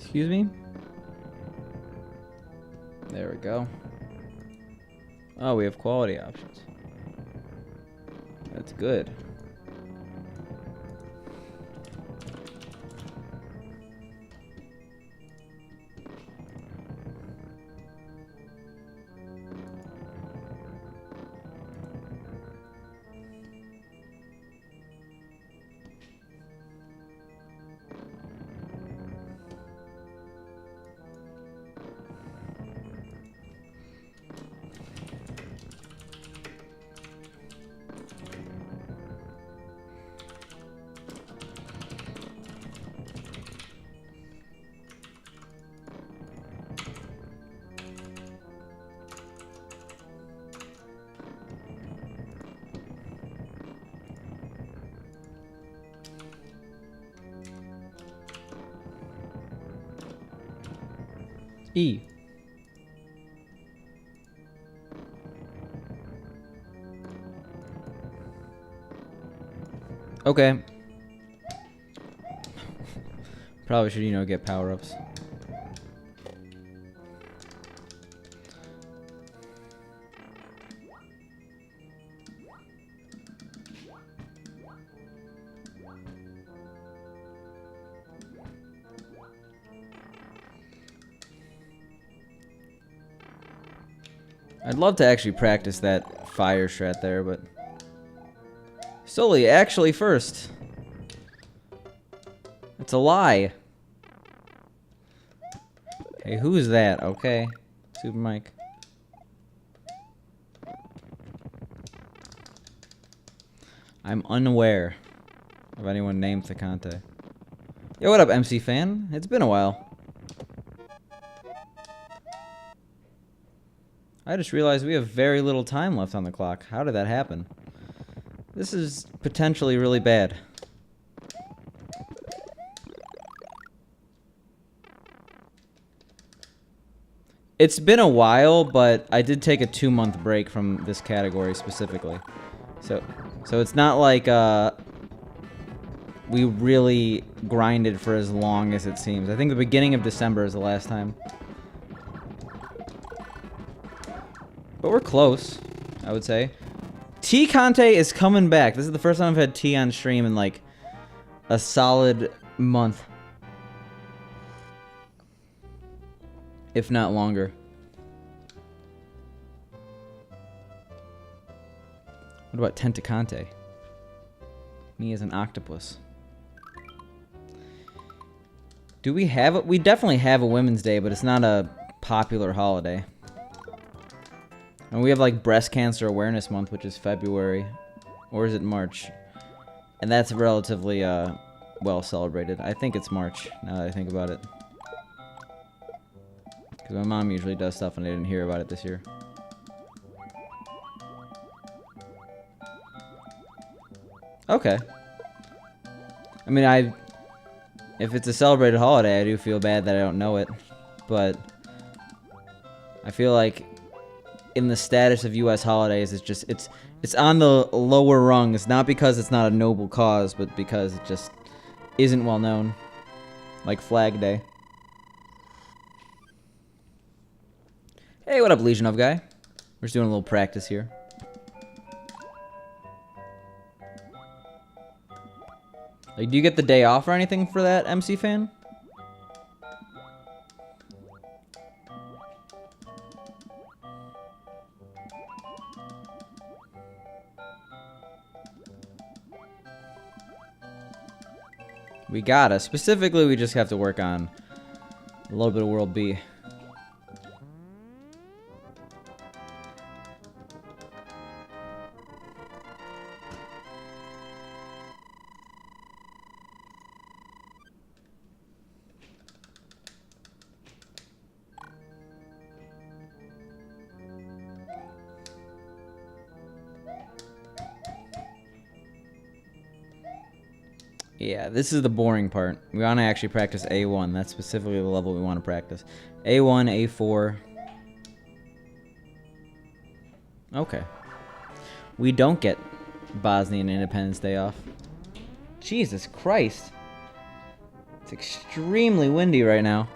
Excuse me? There we go. Oh, we have quality options. That's good. E. Okay. Probably should, you know, get power-ups. I'd love to actually practice that fire strat there, but... Sully, actually first. It's a lie. Hey, who's that? Okay. Super Mike. I'm unaware of anyone named Thakante. Yo, what up, MC fan? It's been a while. I just realized we have very little time left on the clock. How did that happen? This is potentially really bad. It's been a while, but I did take a 2-month break from this category specifically. So it's not like we really grinded for as long as it seems. I think the beginning of December is the last time. But we're close, I would say. T Conte is coming back. This is the first time I've had T on stream in like a solid month. If not longer. What about Tentacante? Me as an octopus. Do we have it? We definitely have a Women's Day, but it's not a popular holiday. And we have like Breast Cancer Awareness Month, which is February. Or is it March? And that's relatively well celebrated. I think it's March, now that I think about it. Because my mom usually does stuff and I didn't hear about it this year. Okay. I mean, if it's a celebrated holiday, I do feel bad that I don't know it. But I feel like in the status of U.S. holidays, it's on the lower rungs, not because it's not a noble cause, but because it just isn't well known. Like Flag Day. Hey, what up, Legion of guy? We're just doing a little practice here. Like, do you get the day off or anything for that, MC fan? We gotta. Specifically, we just have to work on a little bit of World B. Yeah, this is the boring part. We want to actually practice A1. That's specifically the level we want to practice. A1, A4. Okay. We don't get Bosnian Independence Day off. Jesus Christ. It's extremely windy right now.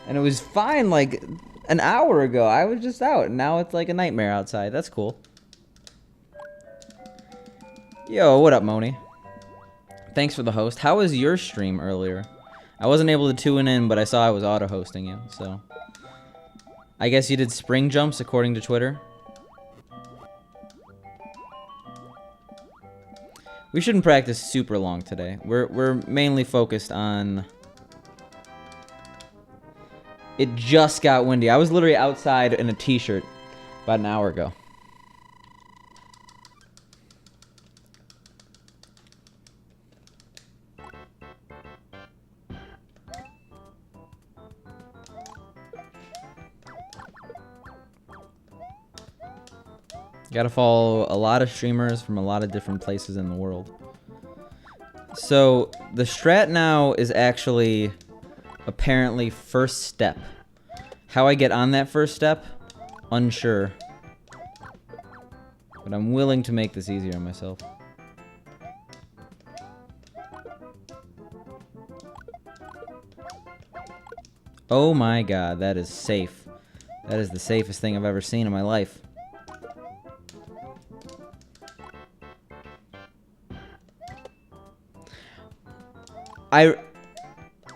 And it was fine like an hour ago. I was just out, and now it's like a nightmare outside. That's cool. Yo, what up, Moni? Thanks for the host. How was your stream earlier? I wasn't able to tune in, but I saw I was auto-hosting you, so... I guess you did spring jumps, according to Twitter. We shouldn't practice super long today. We're mainly focused on... It just got windy. I was literally outside in a t-shirt about an hour ago. Gotta follow a lot of streamers from a lot of different places in the world. So, the strat now is actually apparently first step. How I get on that first step? Unsure. But I'm willing to make this easier on myself. Oh my god, that is safe. That is the safest thing I've ever seen in my life.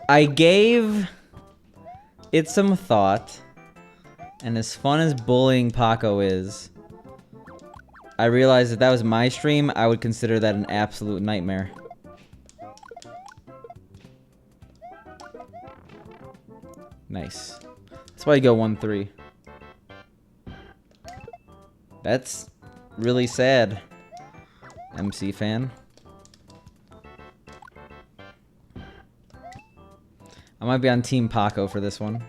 I gave it some thought, and as fun as bullying Paco is, I realized that was my stream, I would consider that an absolute nightmare. Nice. That's why you go 1-3. That's really sad, MC fan. I might be on Team Paco for this one.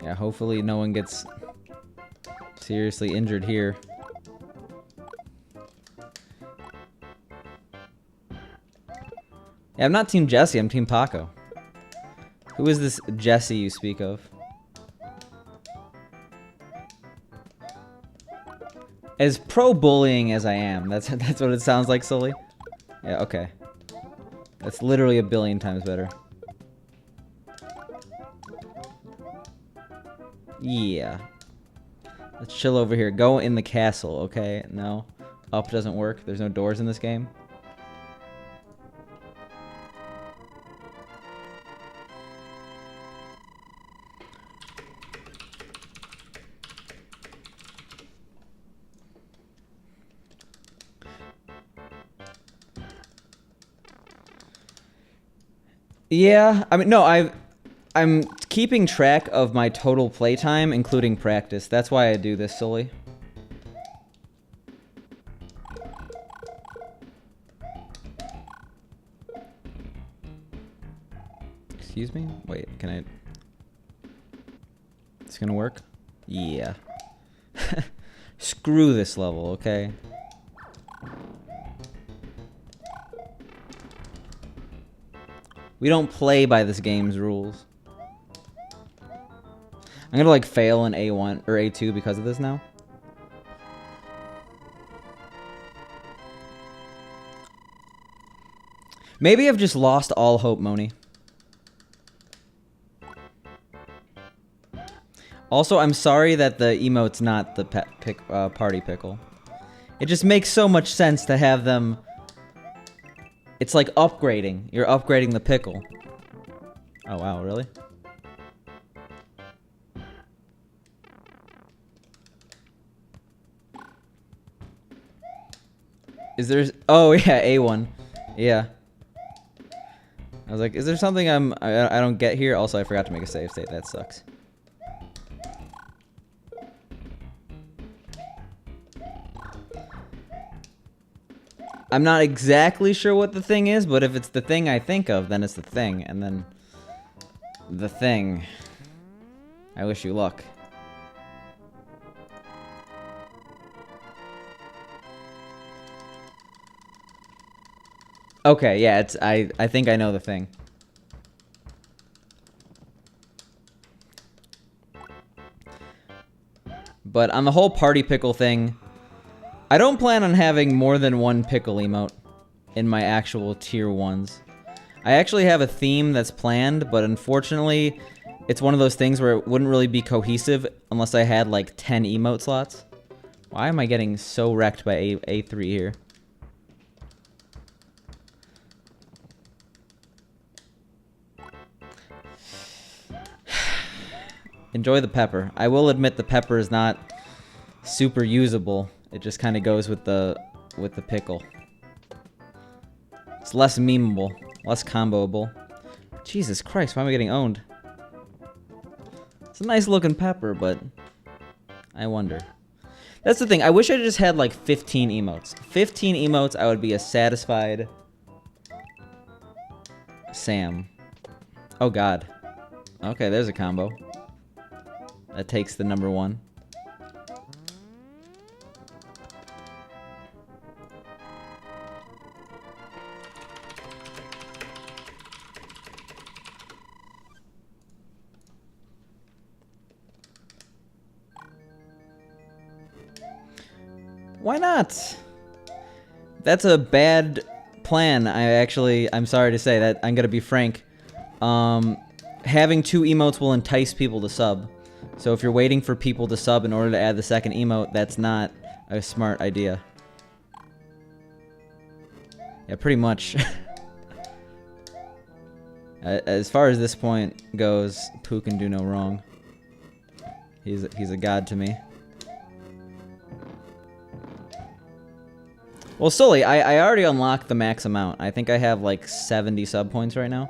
Yeah, hopefully no one gets seriously injured here. Yeah, I'm not Team Jesse, I'm Team Paco. Who is this Jesse you speak of? As pro-bullying as I am, that's what it sounds like, Sully? Yeah, okay. That's literally a billion times better. Yeah. Let's chill over here. Go in the castle, okay? No. Up doesn't work. There's no doors in this game. Yeah, I mean, no, I'm keeping track of my total playtime, including practice. That's why I do this, Sully. Excuse me? Wait, can I... It's gonna work? Yeah. Screw this level, okay? We don't play by this game's rules. I'm gonna like fail in A1 or A2 because of this now. Maybe I've just lost all hope, Moni. Also, I'm sorry that the emote's not the party pickle. It just makes so much sense to have them... It's like upgrading. You're upgrading the pickle. Oh, wow, really? Is there... Oh, yeah, A1. Yeah. I was like, is there something I don't get here? Also, I forgot to make a save state. That sucks. I'm not exactly sure what the thing is, but if it's the thing I think of, then it's the thing. And then... the thing. I wish you luck. Okay, yeah, it's... I think I know the thing. But on the whole party pickle thing, I don't plan on having more than one pickle emote in my actual tier 1s. I actually have a theme that's planned, but unfortunately, it's one of those things where it wouldn't really be cohesive unless I had like 10 emote slots. Why am I getting so wrecked by A3 here? Enjoy the pepper. I will admit the pepper is not super usable. It just kind of goes with the pickle. It's less memeable, less comboable. Jesus Christ, why am I getting owned? It's a nice looking pepper, but I wonder. That's the thing. I wish I just had like 15 emotes. 15 emotes, I would be a satisfied Sam. Oh God. Okay, there's a combo. That takes the number 1. Why not? That's a bad plan. I'm sorry to say that. I'm gonna be frank. Having 2 emotes will entice people to sub. So if you're waiting for people to sub in order to add the second emote, that's not a smart idea. Yeah, pretty much. As far as this point goes, Pooh can do no wrong. He's a god to me. Well, Sully, I already unlocked the max amount. I think I have like 70 sub points right now.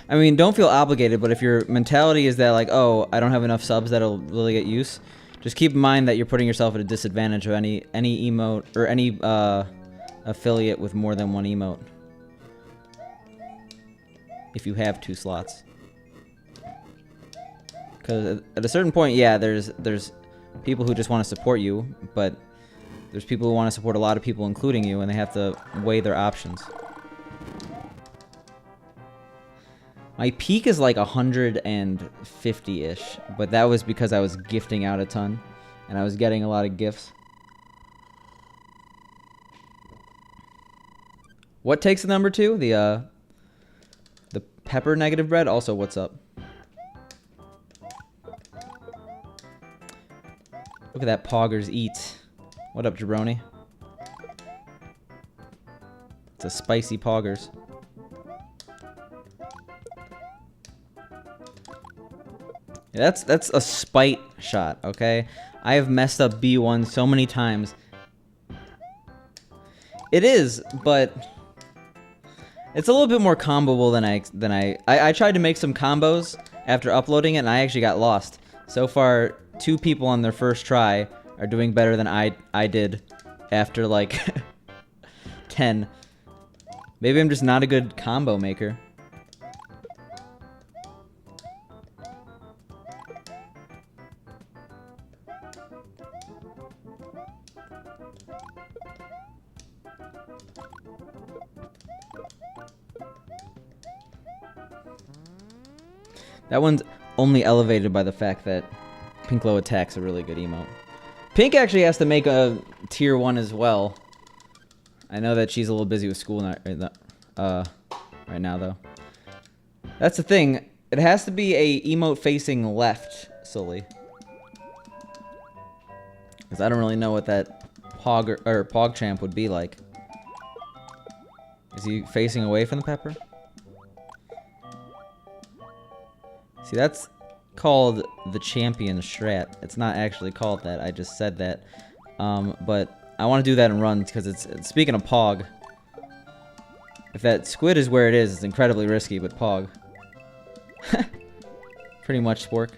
I mean, don't feel obligated, but if your mentality is that like, oh, I don't have enough subs that'll really get use, just keep in mind that you're putting yourself at a disadvantage of any emote or any affiliate with more than 1 emote. If you have 2 slots. Because at a certain point, yeah, there's people who just want to support you, but there's people who want to support a lot of people, including you, and they have to weigh their options. My peak is like 150-ish, but that was because I was gifting out a ton, and I was getting a lot of gifts. What takes the number 2? The pepper negative bread? Also, what's up? Look at that Poggers eat. What up, jabroni? It's a spicy Poggers. Yeah, that's a spite shot, okay? I have messed up B1 so many times. It is, but it's a little bit more comboable than I tried to make some combos after uploading it, and I actually got lost. So far, 2 people on their first try are doing better than I did after like 10. Maybe I'm just not a good combo maker. That one's only elevated by the fact that Pinklow Attack's a really good emote. Pink actually has to make a tier 1 as well. I know that she's a little busy with school right now, though. That's the thing. It has to be a emote facing left, Sully. Because I don't really know what that PogChamp would be like. Is he facing away from the pepper? See, that's called the champion strat. It's not actually called that. I just said that. But I want to do that in runs because it's speaking of Pog. If that squid is where it is, it's incredibly risky with Pog. Pretty much, Spork.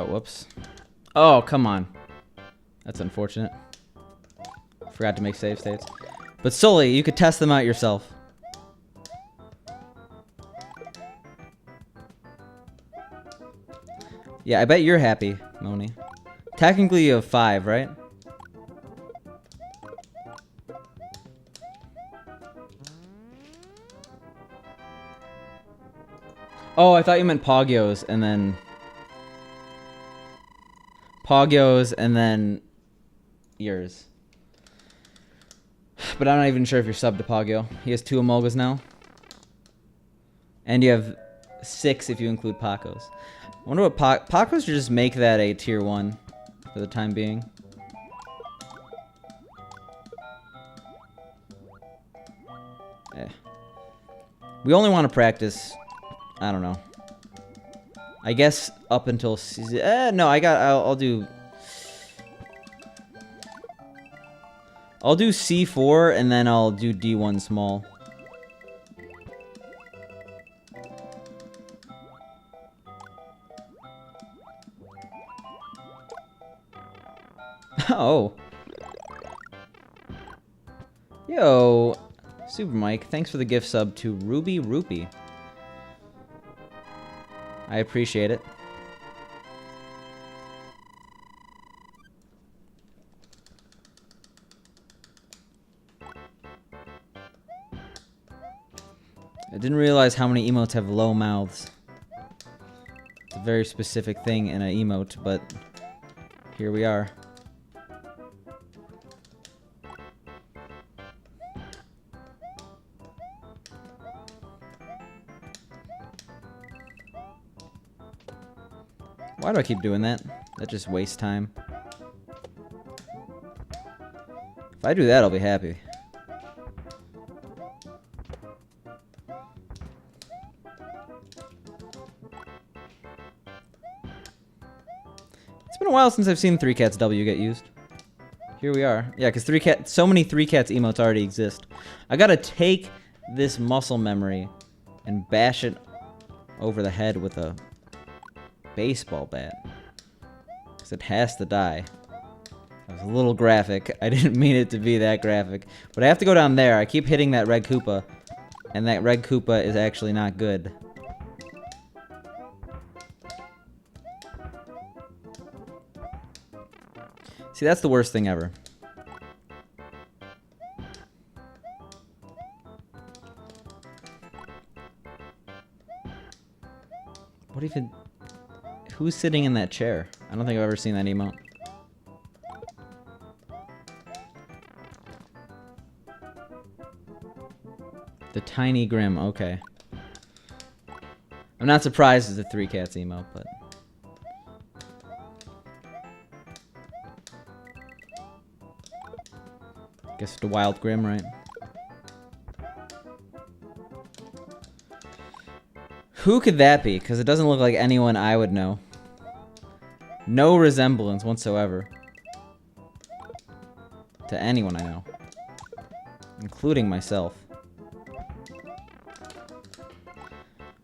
Oh, whoops. Oh, come on. That's unfortunate. Forgot to make save states. But Sully, you could test them out yourself. Yeah, I bet you're happy, Moni. Technically you have 5, right? Oh, I thought you meant Pogyos and then... Pogyos and then... yours. But I'm not even sure if you're subbed to Pogyo. He has 2 Emolgas now. And you have 6 if you include Pacos. I wonder what Pacos should just make that a tier 1 for the time being. Eh. We only want to practice, I don't know. I guess up until season... no, I'll do... I'll do C4 and then I'll do D1 small. Oh. Yo, Super Mike, thanks for the gift sub to Ruby Rupee. I appreciate it. I didn't realize how many emotes have low mouths. It's a very specific thing in an emote, but here we are. Why do I keep doing that? That just wastes time. If I do that, I'll be happy. It's been a while since I've seen 3 Cats W get used. Here we are. Yeah, because so many 3 Cats emotes already exist. I gotta take this muscle memory and bash it over the head with a baseball bat. Because it has to die. That was a little graphic. I didn't mean it to be that graphic. But I have to go down there. I keep hitting that red Koopa. And that red Koopa is actually not good. See, that's the worst thing ever. What even... Who's sitting in that chair? I don't think I've ever seen that emote. The Tiny Grim, okay. I'm not surprised it's a 3 Cats emote, but... Guess the Wild Grim, right? Who could that be? Because it doesn't look like anyone I would know. No resemblance whatsoever to anyone I know, including myself.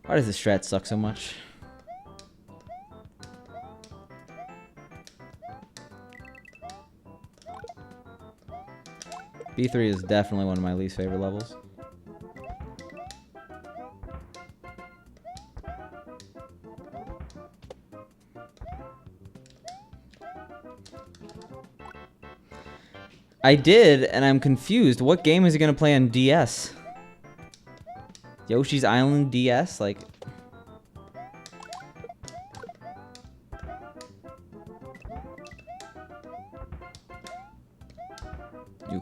Why does this strat suck so much? B3 is definitely one of my least favorite levels. I did, and I'm confused. What game is he gonna play on DS? Yoshi's Island DS? Like... Ew.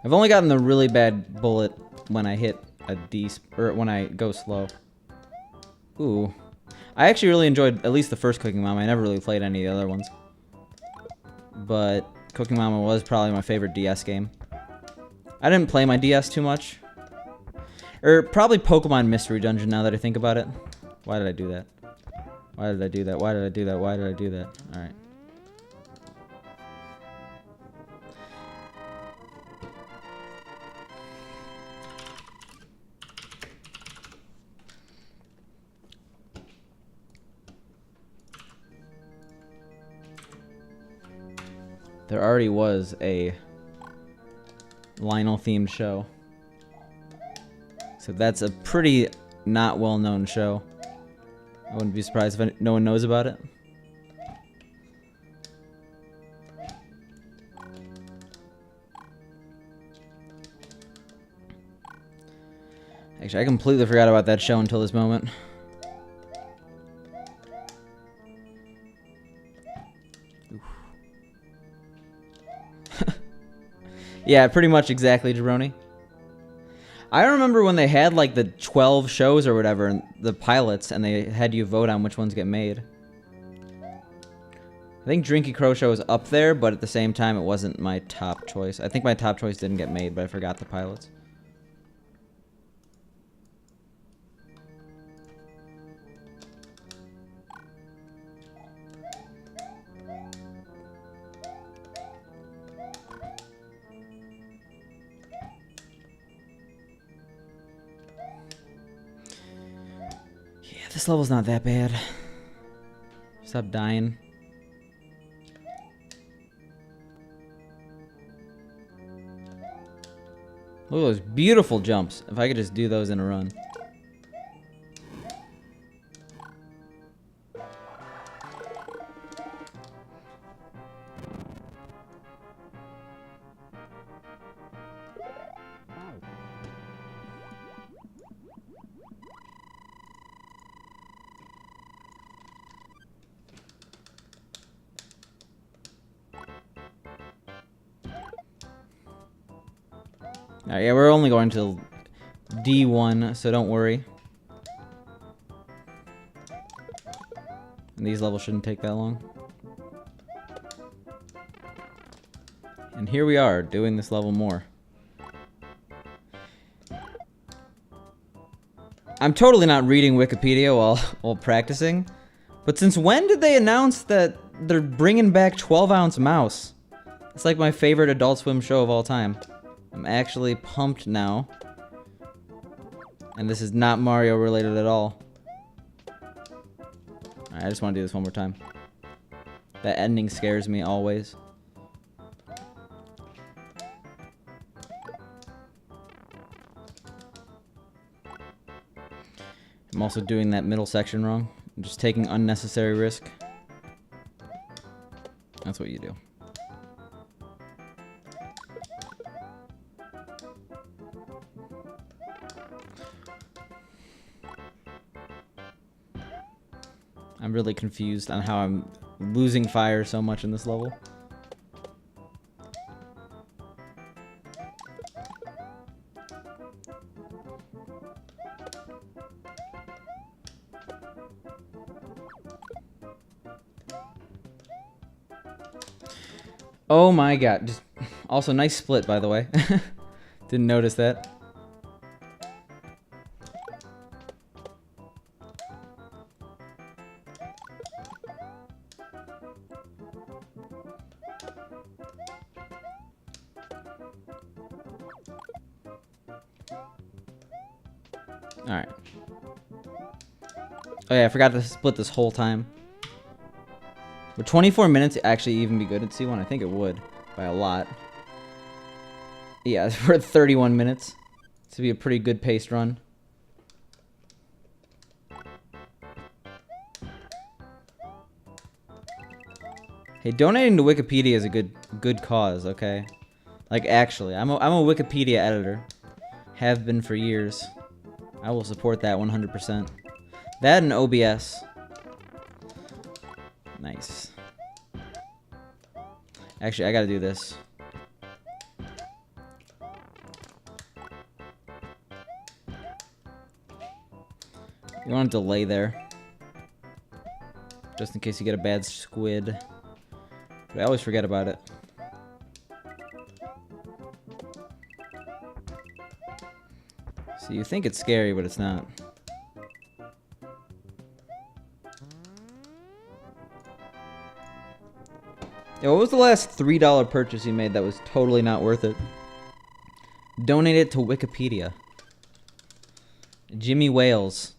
I've only gotten the really bad bullet when I hit a D... or when I go slow. Ooh. I actually really enjoyed at least the first Cooking Mama. I never really played any of the other ones. But Cooking Mama was probably my favorite DS game. I didn't play my DS too much. Or probably Pokemon Mystery Dungeon now that I think about it. Why did I do that? Why did I do that? Why did I do that? Why did I do that? Alright. There already was a Lionel-themed show. So that's a pretty not well-known show. I wouldn't be surprised if no one knows about it. Actually, I completely forgot about that show until this moment. Yeah, pretty much exactly, Jabroni. I remember when they had like the 12 shows or whatever, and the pilots, and they had you vote on which ones get made. I think Drinky Crow Show was up there, but at the same time, it wasn't my top choice. I think my top choice didn't get made, but I forgot the pilots. This level's not that bad. Stop dying. Look at those beautiful jumps. If I could just do those in a run. Alright, yeah, we're only going to D1, so don't worry. And these levels shouldn't take that long. And here we are, doing this level more. I'm totally not reading Wikipedia while practicing, but since when did they announce that they're bringing back 12-ounce mouse? It's like my favorite Adult Swim show of all time. I'm actually pumped now. And this is not Mario related at all. Alright, I just want to do this one more time. That ending scares me always. I'm also doing that middle section wrong. I'm just taking unnecessary risk. That's what you do. I'm really confused on how I'm losing fire so much in this level. Oh my god. Just also nice split, by the way. Didn't notice that. Alright. Oh yeah, I forgot to split this whole time. Would 24 minutes actually even be good at C1? I think it would. By a lot. Yeah, we're at 31 minutes. This would be a pretty good paced run. Hey, donating to Wikipedia is a good cause, okay? Like, actually, I'm a Wikipedia editor. Have been for years. I will support that 100%. That and OBS. Nice. Actually, I gotta do this. You want to delay there. Just in case you get a bad squid. But I always forget about it. So you think it's scary, but it's not. Yeah, what was the last $3 purchase you made that was totally not worth it? Donate it to Wikipedia. Jimmy Wales.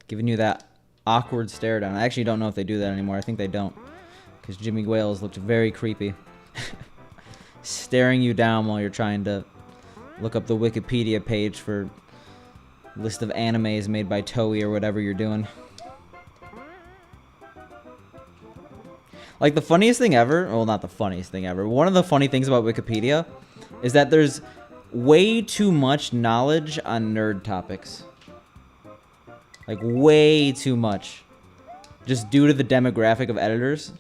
Giving you that awkward stare down. I actually don't know if they do that anymore. I think they don't. Because Jimmy Wales looked very creepy. staring you down while you're trying to look up the Wikipedia page for list of animes made by Toei or whatever you're doing. Like, the funniest thing ever, well, not the funniest thing ever, one of the funny things about Wikipedia is that there's way too much knowledge on nerd topics. Like, way too much. Just due to the demographic of editors.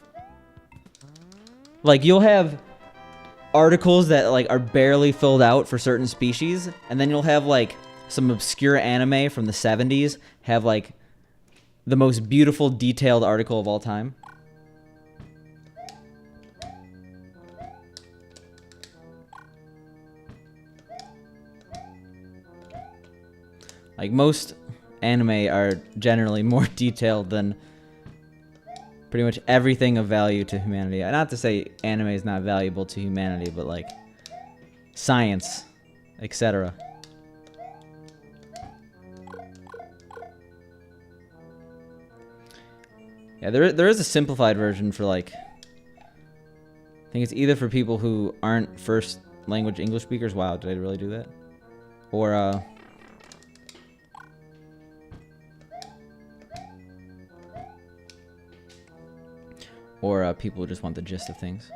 Like, you'll have articles that, like, are barely filled out for certain species, and then you'll have, like, some obscure anime from the 70s have, like, the most beautiful, detailed article of all time. Like, most anime are generally more detailed than pretty much everything of value to humanity. Not to say anime is not valuable to humanity, but, like, science, etc. Yeah, there is a simplified version for, like, I think it's either for people who aren't first language English speakers. Wow, did I really do that? Or people who just want the gist of things.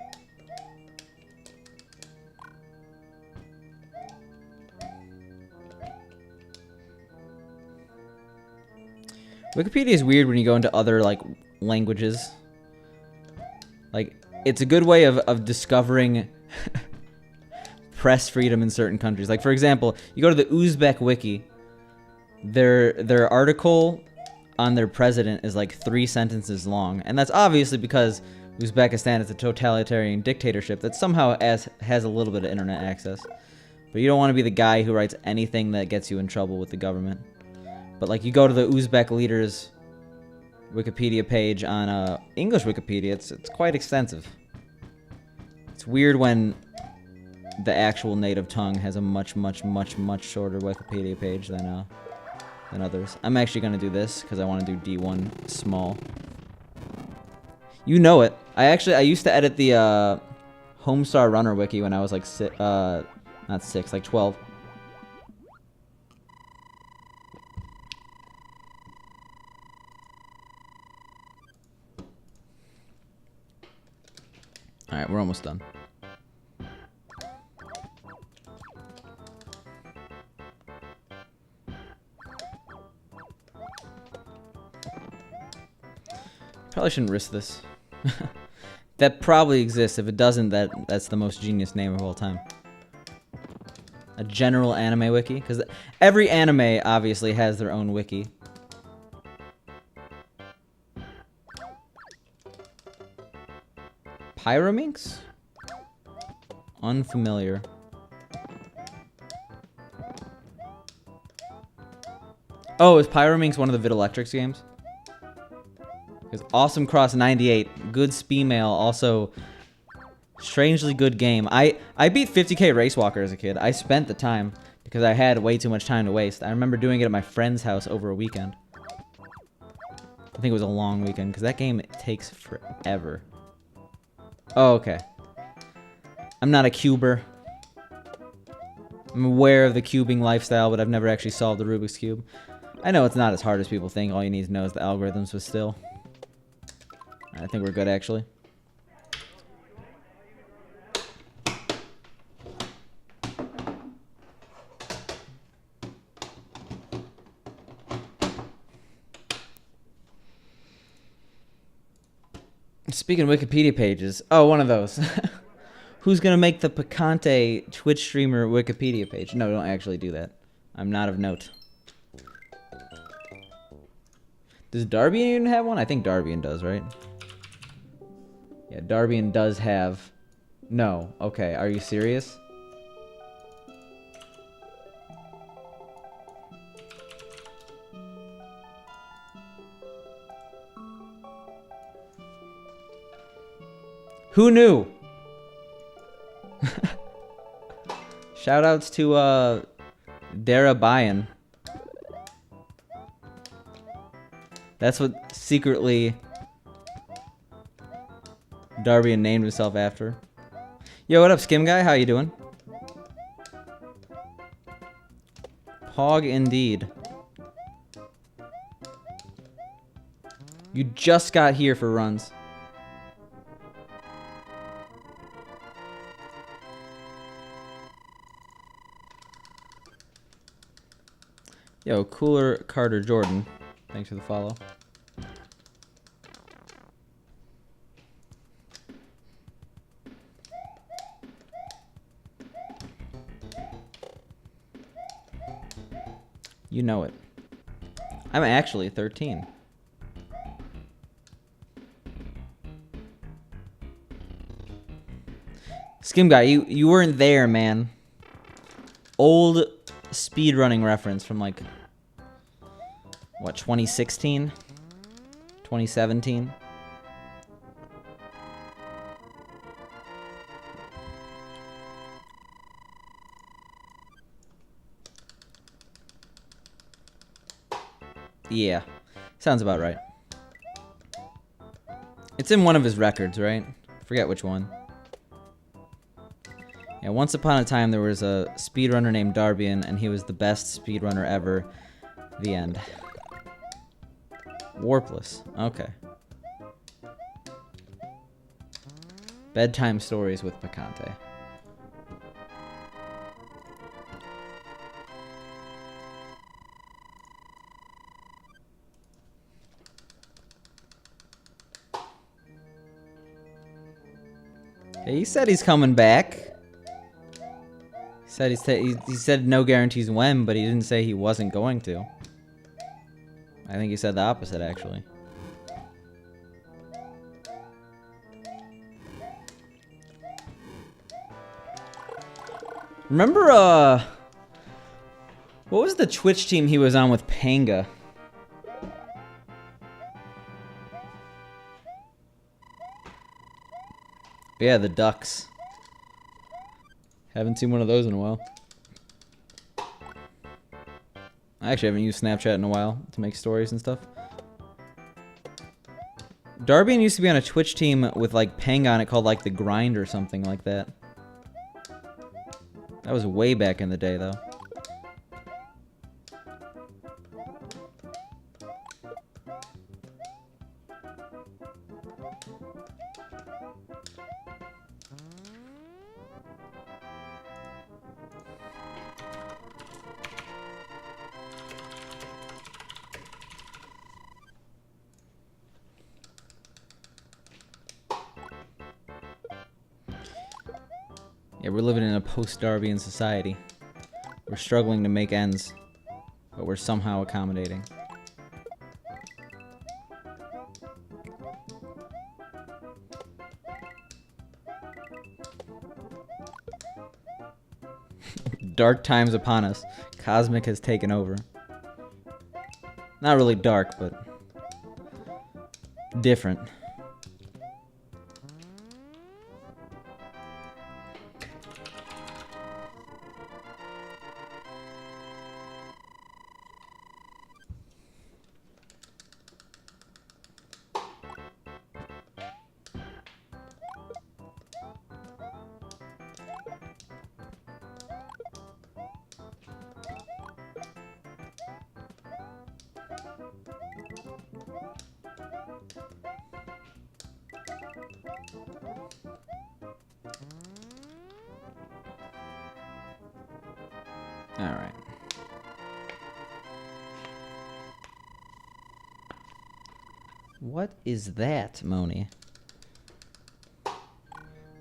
Wikipedia is weird when you go into other, like, languages. Like, it's a good way of discovering press freedom in certain countries. Like, for example, you go to the Uzbek wiki, their article on their president is like 3 sentences long, and that's obviously because Uzbekistan is a totalitarian dictatorship that somehow has a little bit of internet access. But you don't want to be the guy who writes anything that gets you in trouble with the government. But, like, you go to the Uzbek leaders Wikipedia page on English Wikipedia, it's quite extensive. It's weird when the actual native tongue has a much shorter Wikipedia page than others. I'm actually going to do this because I want to do D1 small. You know it. I used to edit the Homestar Runner wiki when I was like not 6, like 12. Alright, we're almost done. Probably shouldn't risk this. That probably exists. If it doesn't, that's the most genius name of all time. A general anime wiki? Because every anime obviously has their own wiki. Pyraminx? Unfamiliar. Oh, is Pyraminx one of the Vidalectrix games? Because Awesome Cross 98, good Speemail, also strangely good game. I beat 50k Racewalker as a kid. I spent the time because I had way too much time to waste. I remember doing it at my friend's house over a weekend. I think it was a long weekend because that game takes forever. Oh, okay. I'm not a cuber. I'm aware of the cubing lifestyle, but I've never actually solved the Rubik's Cube. I know it's not as hard as people think. All you need to know is the algorithms, but still. I think we're good, actually. Speaking of Wikipedia pages, oh, one of those. Who's gonna make the Picante Twitch streamer Wikipedia page? No, don't actually do that. I'm not of note. Does Darbian even have one? I think Darbian does, right? Yeah, Darbian does have... No. Okay, are you serious? Who knew? Shoutouts to Dara Bayan. That's what secretly Darbian named himself after. Yo, what up, Skim Guy? How you doing? Pog indeed. You just got here for runs. Yo, Cooler Carter Jordan. Thanks for the follow. You know it. I'm actually 13. Skim Guy, you weren't there, man. Old speedrunning reference from like, what, 2016? 2017? Yeah, sounds about right. It's in one of his records, right? Forget which one. Yeah, once upon a time there was a speedrunner named Darbian, and he was the best speedrunner ever. The end. Warpless. Okay. Bedtime stories with Picante. He said he's coming back. He said no guarantees when, but he didn't say he wasn't going to. I think he said the opposite, actually. Remember, what was the Twitch team he was on with Panga? Yeah, the Ducks. Haven't seen one of those in a while. I actually haven't used Snapchat in a while to make stories and stuff. Darbian used to be on a Twitch team with like Pang on it called like The Grind or something like that. That was way back in the day though. Yeah, we're living in a post-Darbian society. We're struggling to make ends, but we're somehow accommodating. Dark times upon us. Cosmic has taken over. Not really dark, but different. Alright. What is that, Moni?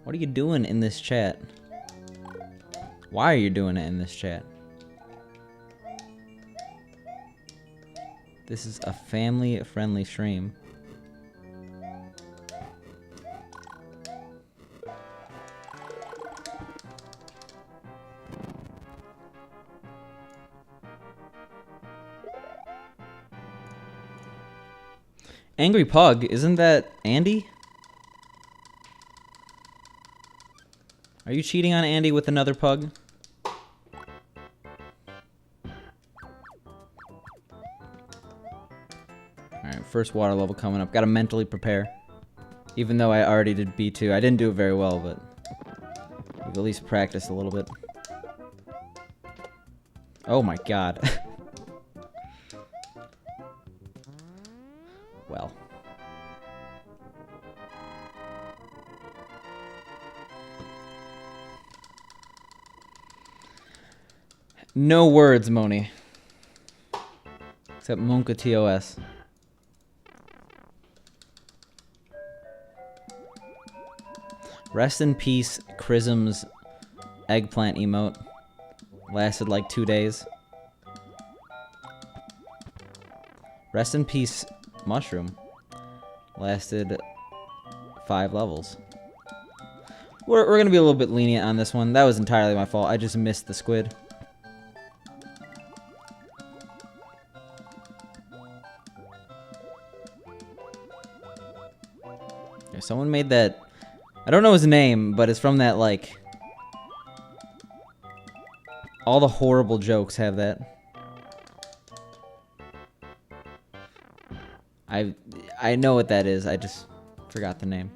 What are you doing in this chat? Why are you doing it in this chat? This is a family-friendly stream. Angry Pug, isn't that Andy? Are you cheating on Andy with another pug? Alright, first water level coming up. Gotta mentally prepare. Even though I already did B2. I didn't do it very well, but at least practiced a little bit. Oh my god. Well. No words, Moni. Except Monka TOS. Rest in peace, Chrism's eggplant emote. Lasted like 2 days. Rest in peace, Mushroom. Lasted 5 levels. We're gonna be a little bit lenient on this one. That was entirely my fault. I just missed the squid. Yeah, someone made that. I don't know his name, but it's from that, like... All the horrible jokes have that. I know what that is. I just forgot the name.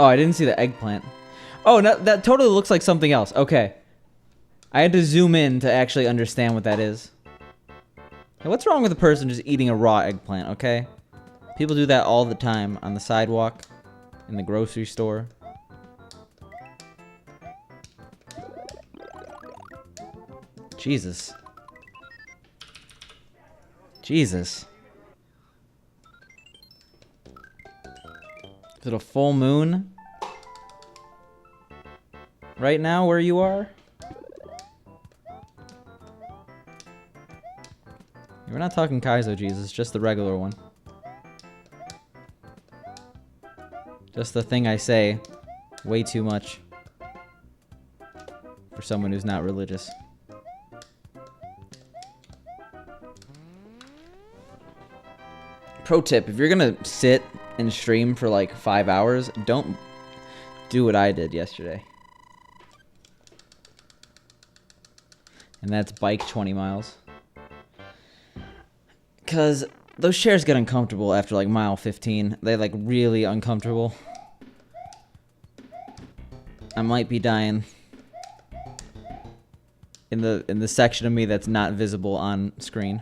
Oh, I didn't see the eggplant. Oh, no, that totally looks like something else. Okay. I had to zoom in to actually understand what that is. Hey, what's wrong with a person just eating a raw eggplant, okay? People do that all the time on the sidewalk, in the grocery store. Jesus. Jesus. Is it a full moon? Right now, where you are? We're not talking Kaizo Jesus, just the regular one. Just the thing I say way too much for someone who's not religious. Pro tip, if you're gonna sit and stream for like 5 hours, don't do what I did yesterday. And that's bike 20 miles. Because those chairs get uncomfortable after like mile 15. They're like really uncomfortable. I might be dying in the section of me that's not visible on screen.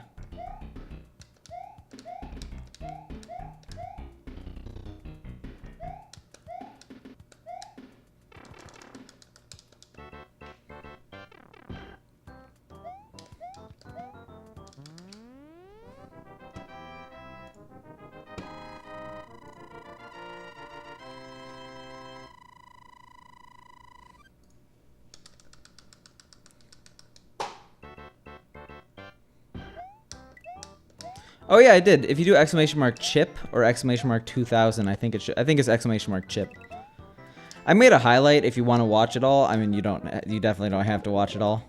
Oh yeah, I did. If you do exclamation mark chip or exclamation mark 2000, I think it should. I think it's exclamation mark chip. I made a highlight if you want to watch it all. I mean, you don't. You definitely don't have to watch it all.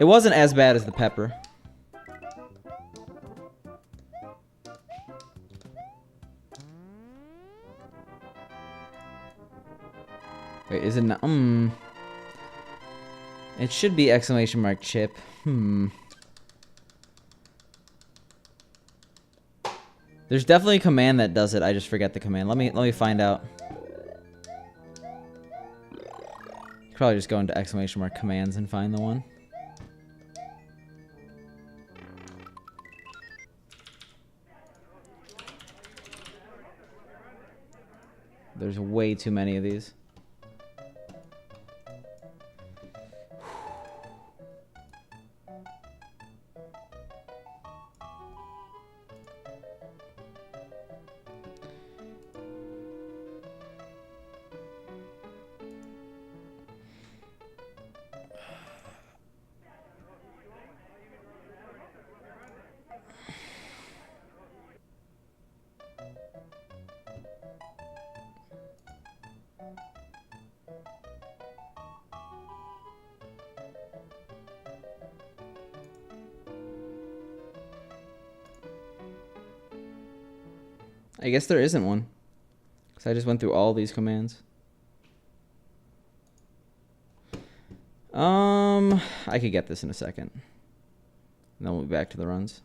It wasn't as bad as the pepper. Wait, is it not? It should be exclamation mark chip. There's definitely a command that does it. I just forget the command. Let me find out. Probably just go into exclamation mark commands and find the one. There's way too many of these. I guess there isn't one. Because I just went through all these commands. I could get this in a second. And then we'll be back to the runs.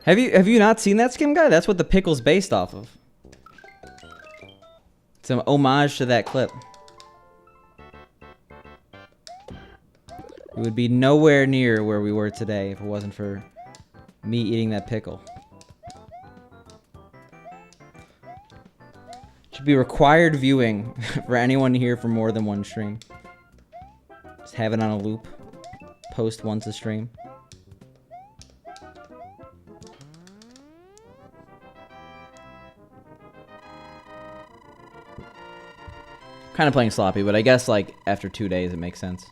Have you not seen that Skim Guy? That's what the pickle's based off of. It's an homage to that clip. We would be nowhere near where we were today if it wasn't for me eating that pickle. Should be required viewing for anyone here for more than one stream. Just have it on a loop. Post once a stream. Kind of playing sloppy, but I guess like after 2 days it makes sense.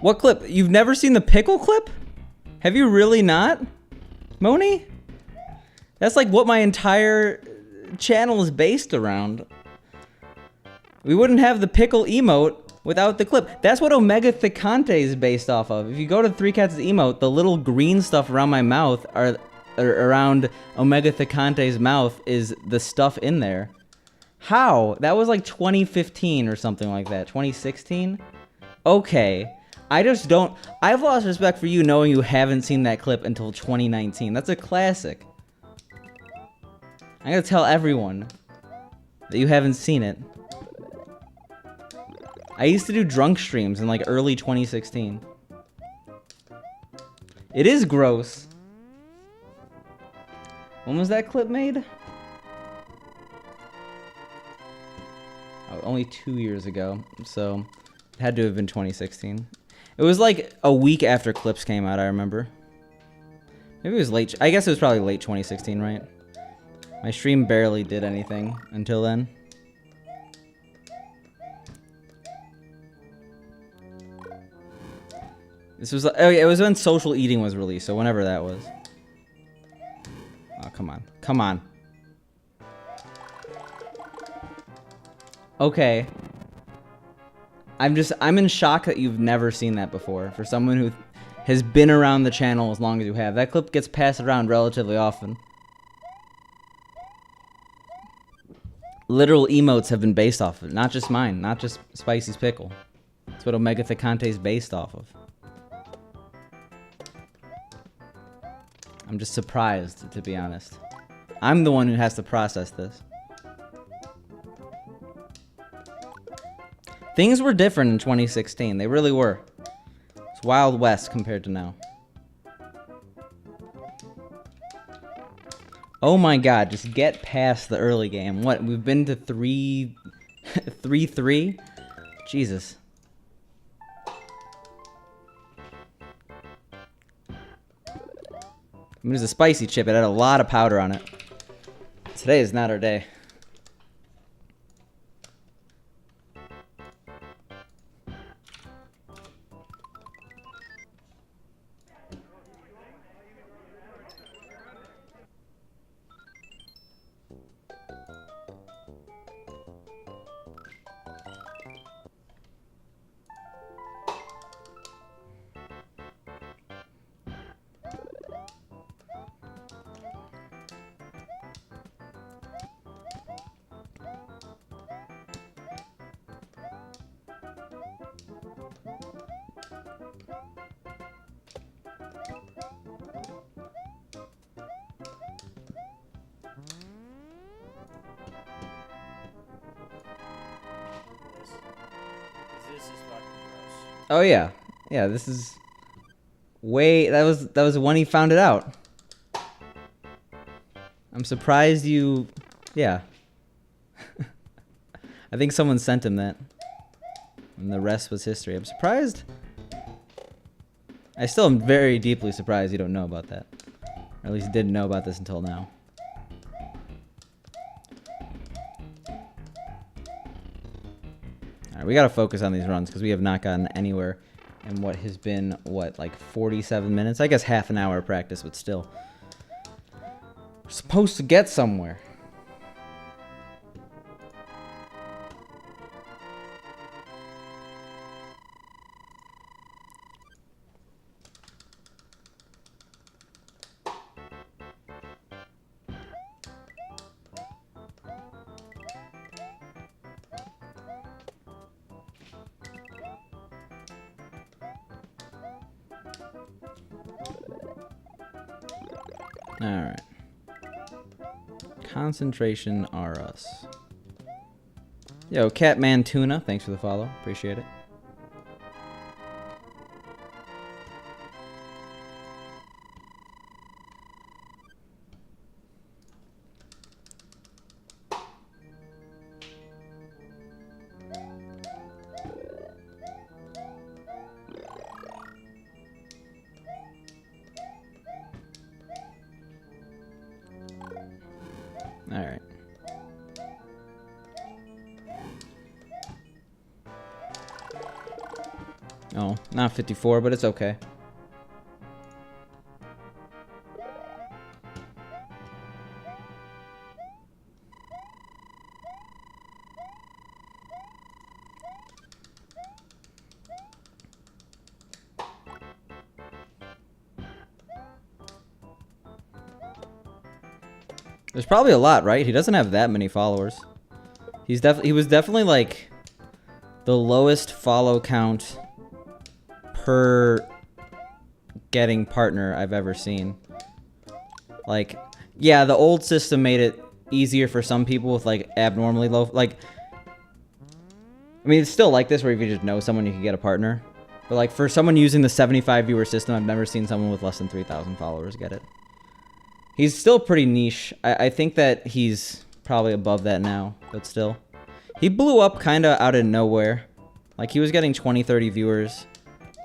What clip? You've never seen the pickle clip? Have you really not? Moni? That's like what my entire channel is based around. We wouldn't have the pickle emote without the clip. That's what Omega Thicante is based off of. If you go to 3Cats' emote, the little green stuff around my mouth or around Omega Thicante's mouth is the stuff in there. How? That was like 2015 or something like that. 2016? Okay. I've lost respect for you knowing you haven't seen that clip until 2019. That's a classic. I gotta tell everyone that you haven't seen it. I used to do drunk streams in like early 2016. It is gross. When was that clip made? Oh, only 2 years ago. So, it had to have been 2016. It was like a week after clips came out, I remember. Maybe it was late. I guess it was probably late 2016, right? My stream barely did anything until then. This was, oh yeah, it was when Social Eating was released, so whenever that was. Oh, come on. Come on. Okay. I'm in shock that you've never seen that before. For someone who has been around the channel as long as you have. That clip gets passed around relatively often. Literal emotes have been based off of it. Not just mine. Not just Spicy's Pickle. That's what Omega Thicante is based off of. I'm just surprised, to be honest. I'm the one who has to process this. Things were different in 2016. They really were. It's Wild West compared to now. Oh my god, just get past the early game. What, we've been to 3-3? Jesus. I mean, it was a spicy chip. It had a lot of powder on it. Today is not our day. Oh yeah, yeah. This is way. That was when he found it out. I'm surprised you. Yeah. I think someone sent him that, and the rest was history. I'm surprised. I still am very deeply surprised you don't know about that, or at least didn't know about this until now. Alright, we gotta focus on these runs because we have not gotten anywhere in what has been, what, like 47 minutes? I guess half an hour of practice, but still. We're supposed to get somewhere. Alright. Concentration R us. Yo, Catman Tuna, thanks for the follow. Appreciate it. Alright. Oh, not 54, but it's okay. There's probably a lot, right? He doesn't have that many followers. He was definitely like the lowest follow count per getting partner I've ever seen. Like, yeah, the old system made it easier for some people with like abnormally low, like, I mean, it's still like this where if you just know someone, you can get a partner. But like for someone using the 75 viewer system, I've never seen someone with less than 3,000 followers get it. He's still pretty niche. I think that he's probably above that now, but still. He blew up kind of out of nowhere. Like, he was getting 20, 30 viewers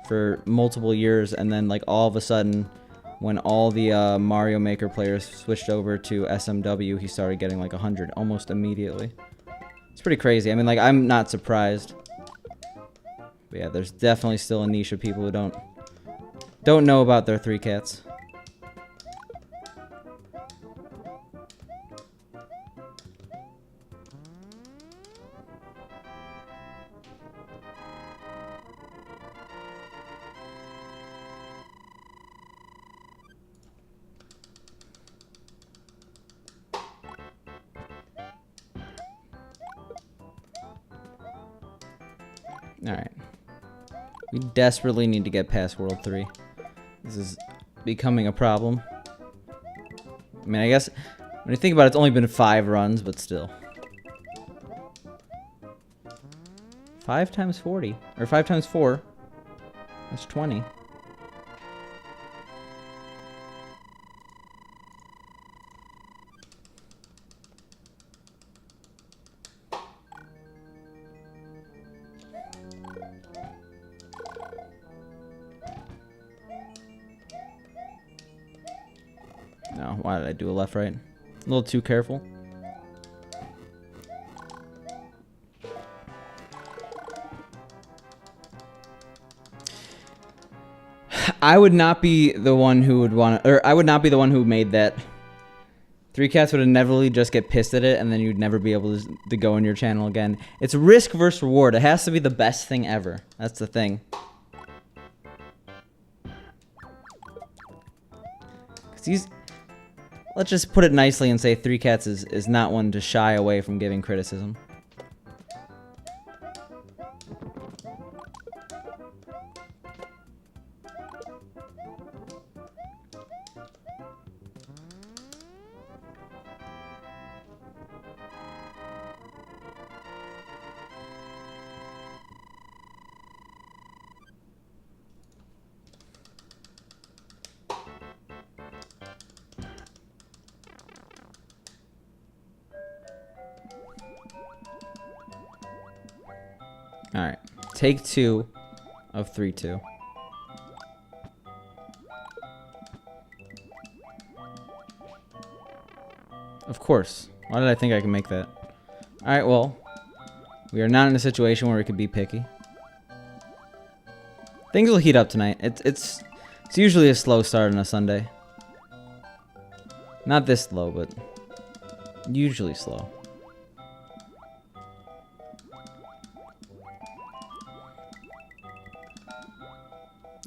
for multiple years, and then, like, all of a sudden, when all the Mario Maker players switched over to SMW, he started getting, like, 100 almost immediately. It's pretty crazy. I mean, like, I'm not surprised. But yeah, there's definitely still a niche of people who don't know about their 3 cats. Alright. We desperately need to get past World 3. This is becoming a problem. I mean, I guess, when you think about it, it's only been 5 runs, but still. 5 times 40. Or 5 times 4. That's 20. No, why did I do a left right? A little too careful. I would not be the one who would want to, or I would not be the one who made that. 3 cats would inevitably just get pissed at it, and then you'd never be able to go on your channel again. It's risk versus reward. It has to be the best thing ever. That's the thing. Let's just put it nicely and say 3 cats is not one to shy away from giving criticism. Alright. Take 2 of 3-2. Of course. Why did I think I could make that? Alright, well. We are not in a situation where we could be picky. Things will heat up tonight. It's usually a slow start on a Sunday. Not this slow, but usually slow.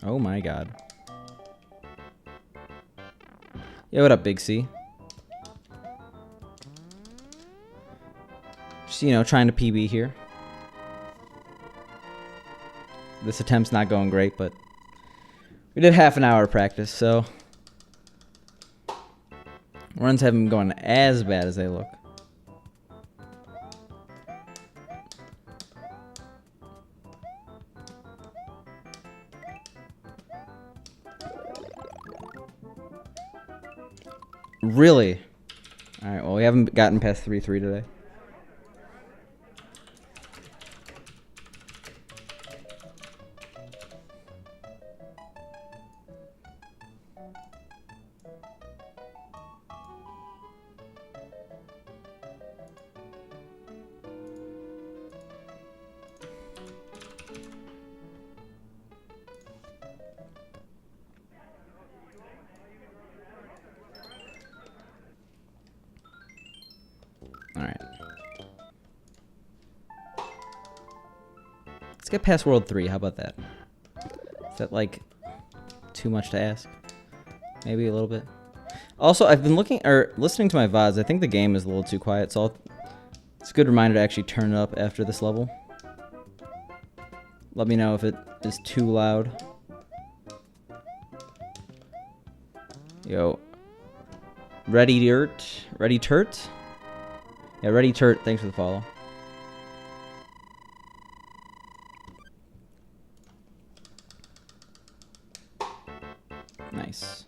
Oh my god. Yeah, what up, Big C? Just, you know, trying to PB here. This attempt's not going great, but we did half an hour of practice, so Runs haven't gone as bad as they look. Really? Alright, well, we haven't gotten past 3-3 today. Alright. Let's get past World 3. How about that? Is that, like, too much to ask? Maybe a little bit. Also, I've been listening to my VODs. I think the game is a little too quiet, so it's a good reminder to actually turn it up after this level. Let me know if it is too loud. Yo. Ready Dirt? Ready Turt? Yeah, Ready Turt, thanks for the follow. Nice.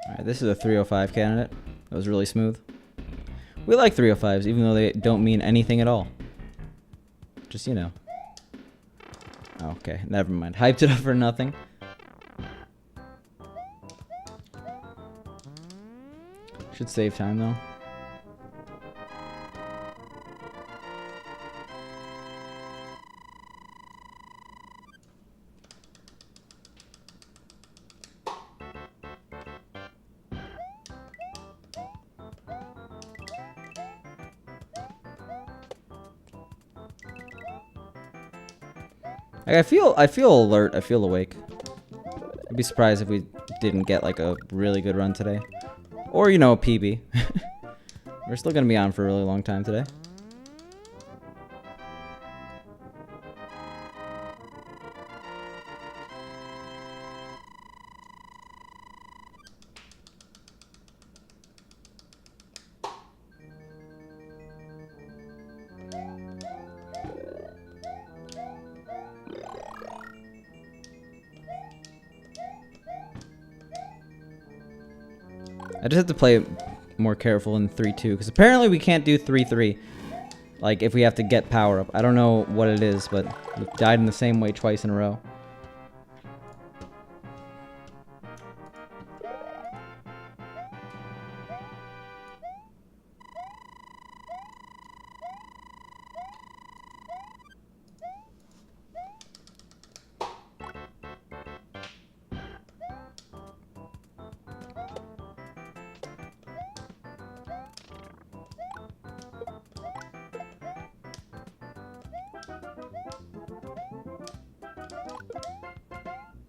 Alright, this is a 305 candidate. That was really smooth. We like 305s, even though they don't mean anything at all. Just, you know. Okay, never mind. Hyped it up for nothing. Should save time, though. Like, I feel alert. I feel awake. I'd be surprised if we didn't get like a really good run today, or you know, a PB. We're still gonna be on for a really long time today. I just have to play more careful in 3-2, because apparently we can't do 3-3. Like, if we have to get power up. I don't know what it is, but we've died in the same way twice in a row.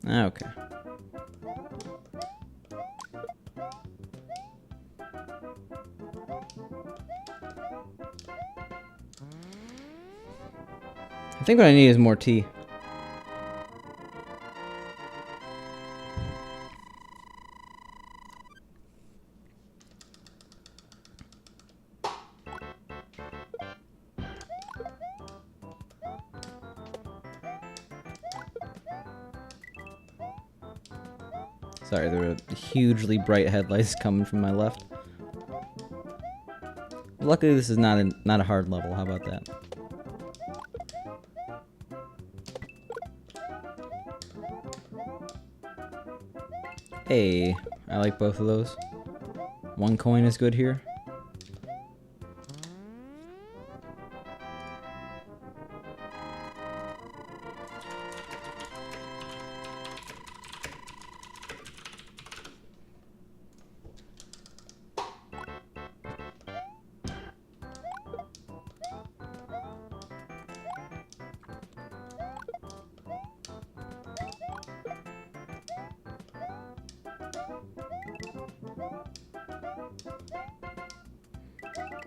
Okay. I think what I need is more tea. Sorry, there were hugely bright headlights coming from my left. Luckily, this is not a hard level. How about that? Hey, I like both of those. One coin is good here.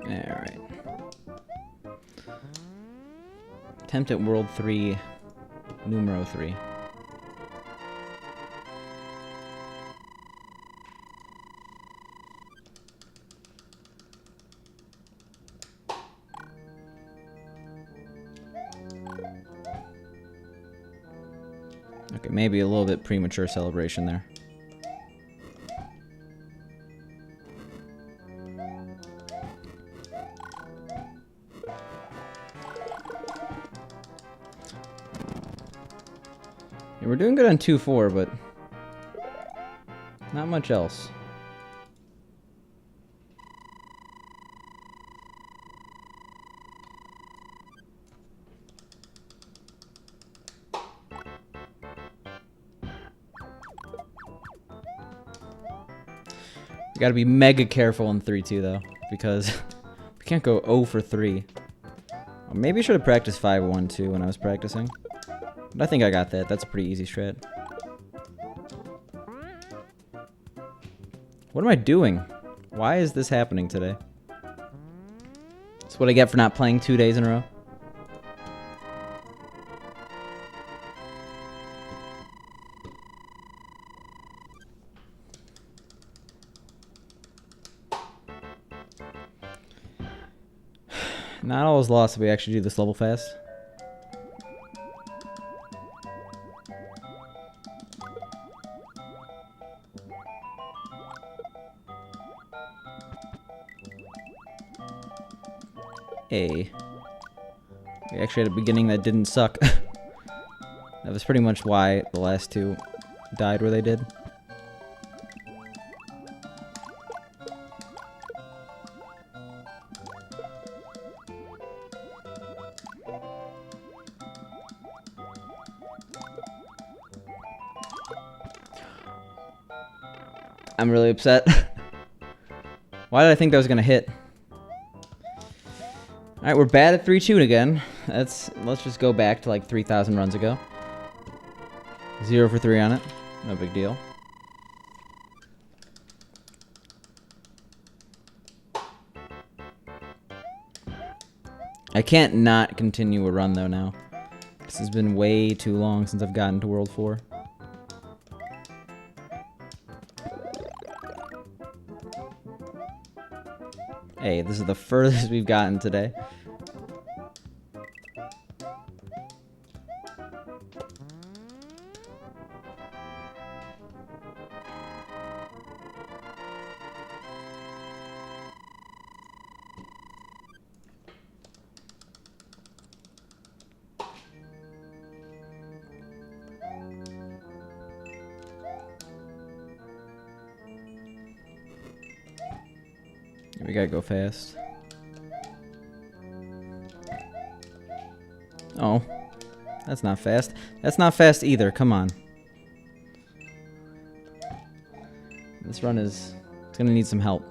Alright. Attempt at World 3, numero 3. Okay, maybe a little bit premature celebration there. Yeah, we're doing good on 2-4, but not much else. We gotta be mega careful in 3-2 though, because we can't go 0 for 3. Or maybe I should have practiced 5-1-2 when I was practicing. But I think I got that. That's a pretty easy strat. What am I doing? Why is this happening today? That's what I get for not playing 2 days in a row. Not all is lost if we actually do this level fast. We actually had a beginning that didn't suck. That was pretty much why the last two died where they did. I'm really upset. Why did I think that was gonna hit? Alright, we're bad at 3-2 again. Let's just go back to like 3,000 runs ago. 0 for 3 on it. No big deal. I can't not continue a run though now. This has been way too long since I've gotten to World 4. Hey, this is the furthest we've gotten today. We gotta go fast. Oh, that's not fast. That's not fast either, come on. This run is... it's gonna need some help.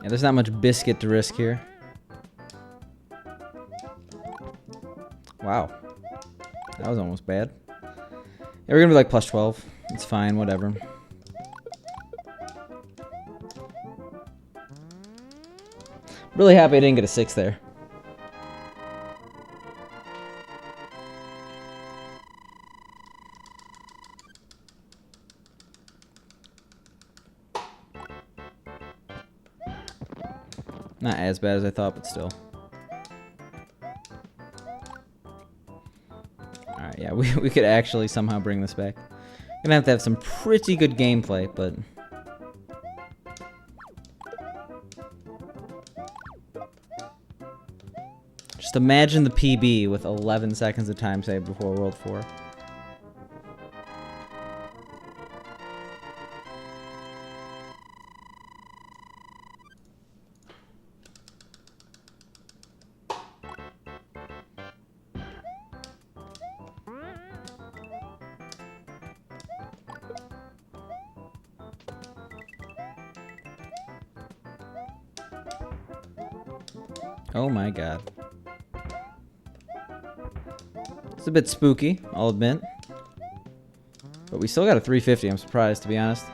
Yeah, there's not much biscuit to risk here. Wow. That was almost bad. Yeah, we're gonna be like plus 12. It's fine, whatever. Really happy I didn't get a 6 there. Not as bad as I thought, but still. Alright, yeah, we could actually somehow bring this back. Gonna have to have some pretty good gameplay, but... just imagine the PB with 11 seconds of time saved before World 4. Oh my god. It's a bit spooky, I'll admit. But we still got a 350, I'm surprised, to be honest.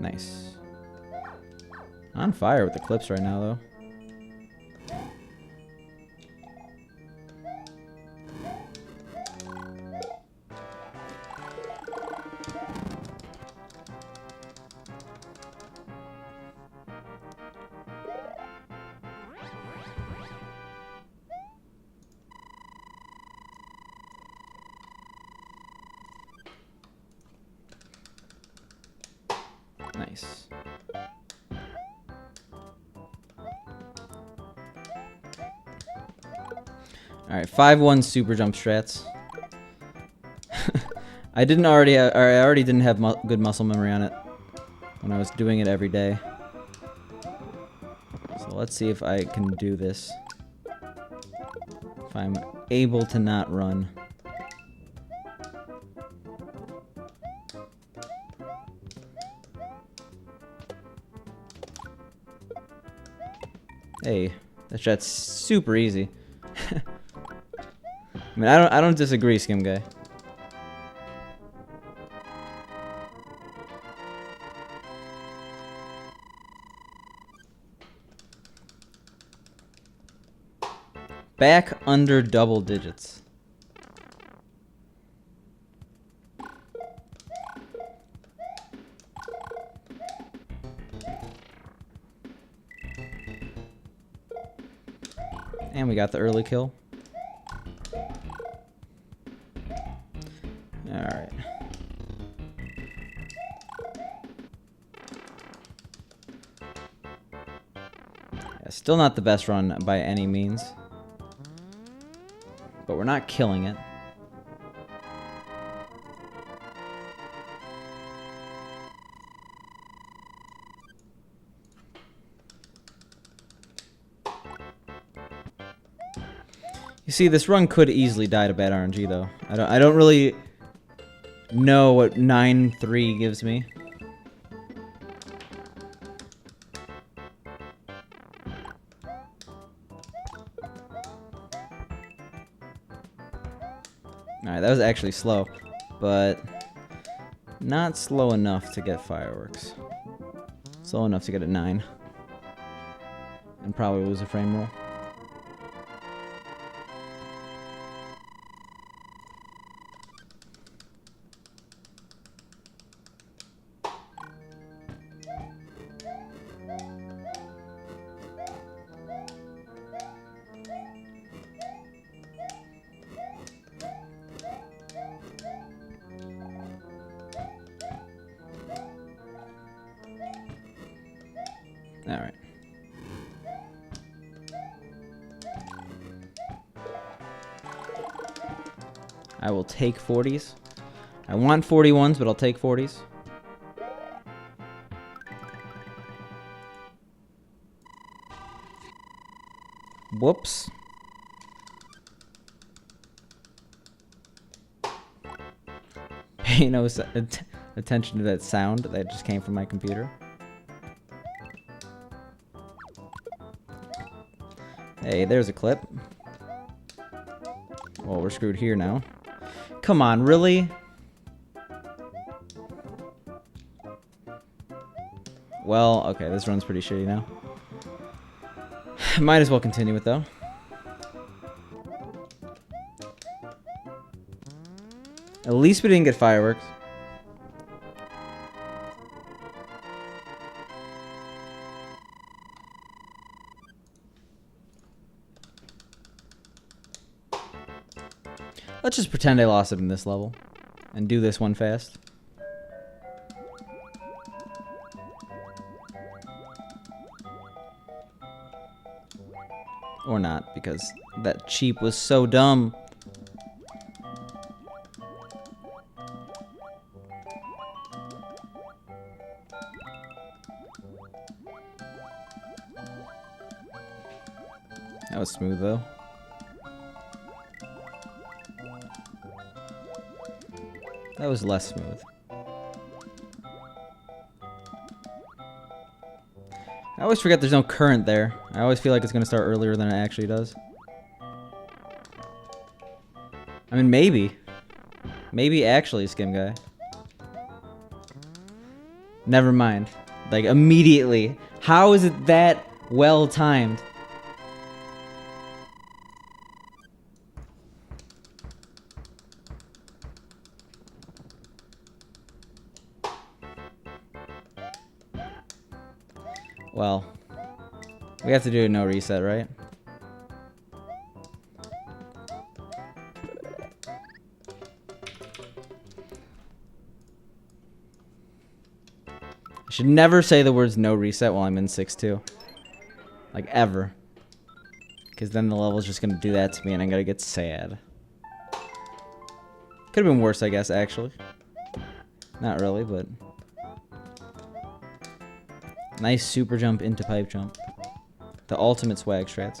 Nice. On fire with the clips right now, though. Nice. Alright, 5-1 super jump strats. I already didn't have good muscle memory on it when I was doing it every day. So let's see if I can do this. If I'm able to not run. Hey, that shot's super easy. I mean, I don't disagree, Skim Guy. Back under double digits. And we got the early kill. Alright. Yeah, still not the best run by any means. But we're not killing it. You see, this run could easily die to bad RNG, though. I don't really know what 9-3 gives me. Alright, that was actually slow, but not slow enough to get fireworks. Slow enough to get a 9. And probably lose a frame roll. Alright. I will take 40s. I want 41s, but I'll take 40s. Whoops. Pay no attention to that sound that just came from my computer. Hey, there's a clip. Well, we're screwed here now. Come on, really? Well, okay, this run's pretty shitty now. Might as well continue it, though. At least we didn't get fireworks. Let's just pretend I lost it in this level. And do this one fast. Or not, because that cheap was so dumb. That was smooth, though. That was less smooth. I always forget there's no current there. I always feel like it's going to start earlier than it actually does. I mean, maybe. Maybe actually, Skim Guy. Never mind. Like, immediately. How is it that well timed? Well, we have to do a no reset, right? I should never say the words no reset while I'm in 6-2. Like, ever. Because then the level's just going to do that to me and I'm going to get sad. Could have been worse, I guess, actually. Not really, but... Nice super jump into pipe jump. The ultimate swag strats.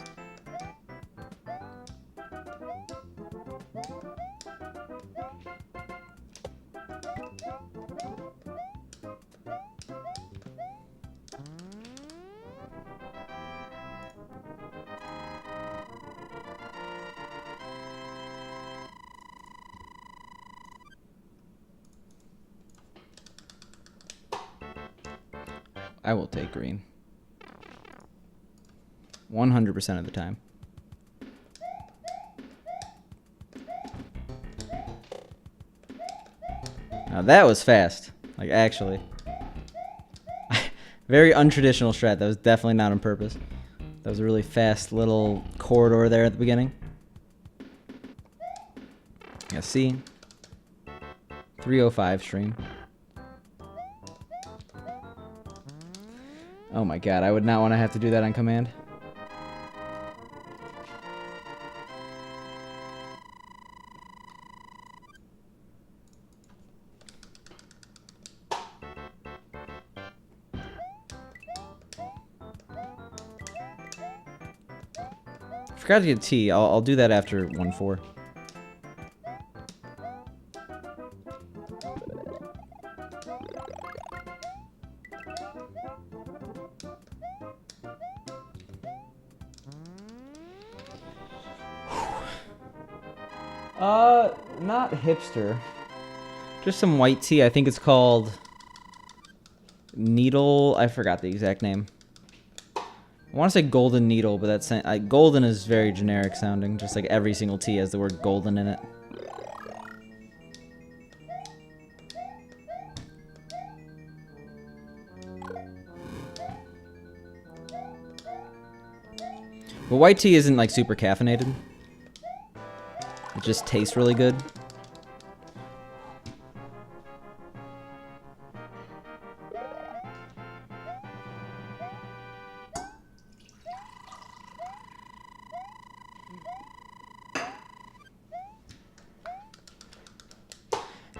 I will take green. 100% of the time. Now that was fast. Like, actually. Very untraditional strat. That was definitely not on purpose. That was a really fast little corridor there at the beginning. Yeah, see? 305 stream. Oh my god, I would not want to have to do that on command. Forgot to get T. I'll do that after 1-4. Not hipster. Just some white tea. I think it's called Needle. I forgot the exact name. I want to say Golden Needle, but that's golden is very generic sounding. Just like every single tea has the word golden in it. But white tea isn't like super caffeinated. It just tastes really good.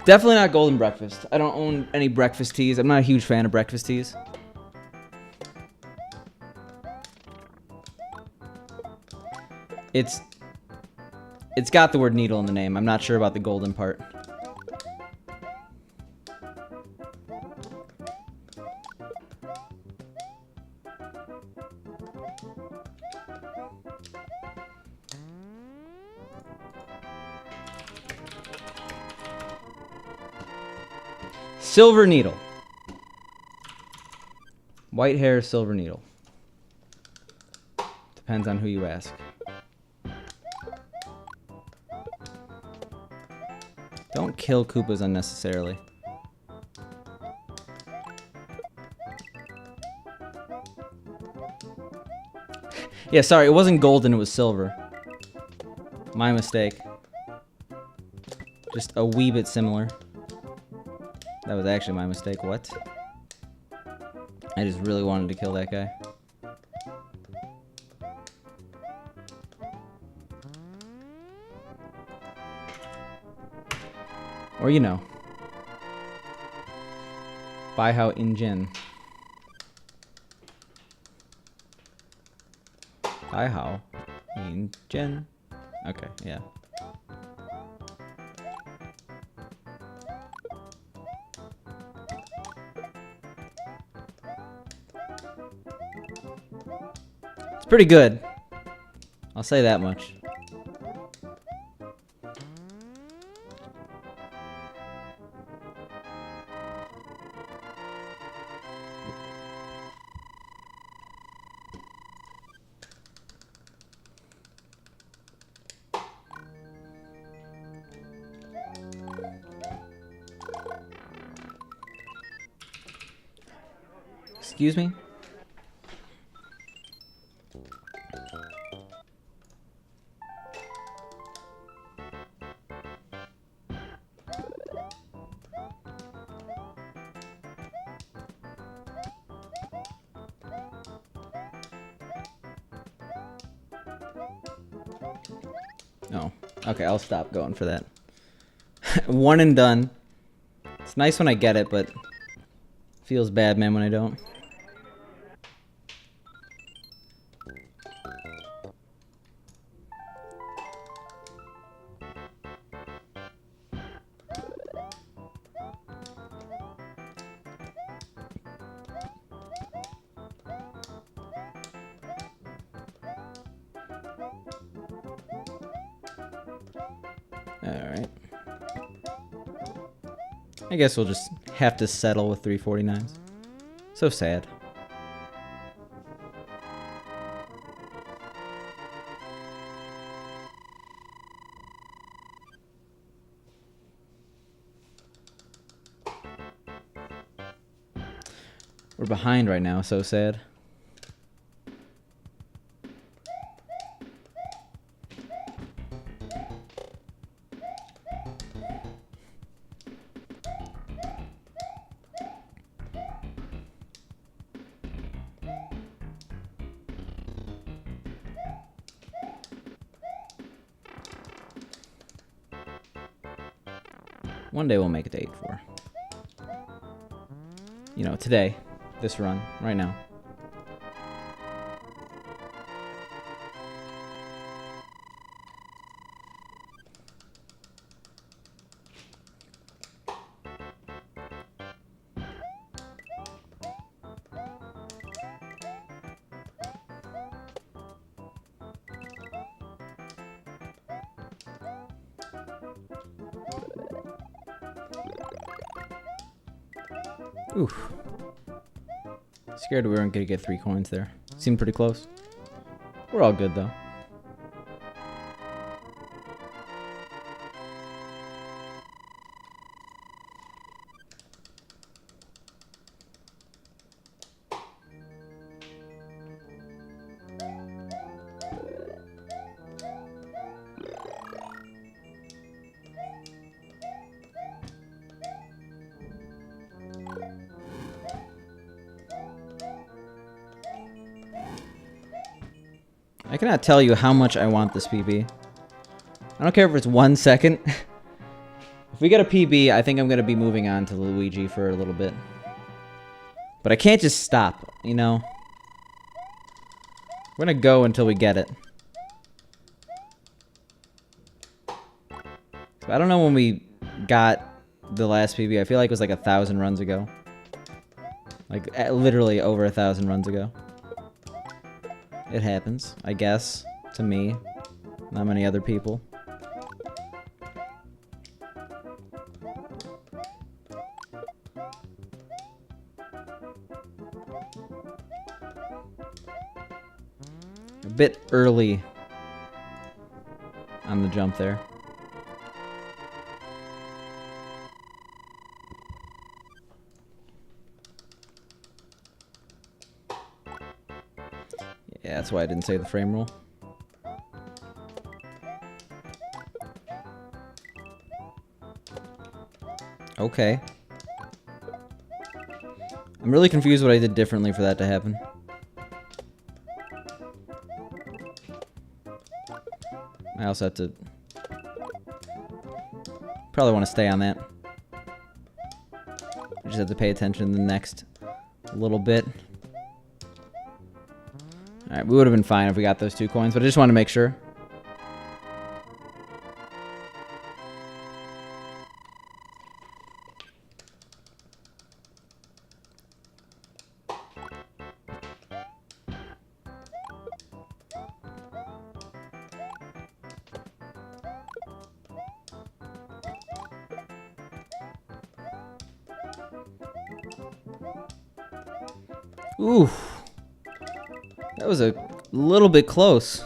Definitely not golden breakfast. I don't own any breakfast teas. I'm not a huge fan of breakfast teas. It's got the word needle in the name. I'm not sure about the golden part. Silver needle. White hair, silver needle. Depends on who you ask. Don't kill Koopas unnecessarily. Yeah, sorry, it wasn't golden, it was silver. My mistake. Just a wee bit similar. That was actually my mistake. What? I just really wanted to kill that guy. Or, you know. Bai Hao Injin. Bai Hao. Gen. Okay, yeah. It's pretty good. I'll say that much. Excuse me? Oh, okay, I'll stop going for that. One and done. It's nice when I get it, but feels bad, man, when I don't. Alright. I guess we'll just have to settle with 349s. So sad. We're behind right now, so sad. One day we'll make it to 8-4. You know, today. This run. Right now. Oof. Scared we weren't gonna get 3 coins there. Seemed pretty close. We're all good though. I cannot tell you how much I want this PB. I don't care if it's 1 second. If we get a PB, I think I'm going to be moving on to Luigi for a little bit. But I can't just stop, you know? We're going to go until we get it. So I don't know when we got the last PB. I feel like it was like 1,000 runs ago. Like, literally over 1,000 runs ago. It happens, I guess, to me. Not many other people. A bit early on the jump there. Yeah, that's why I didn't say the frame rule. Okay. I'm really confused what I did differently for that to happen. I also have to... probably want to stay on that. I just have to pay attention to the next little bit. Alright, we would have been fine if we got those 2 coins, but I just wanted to make sure. Ooh. That was a little bit close.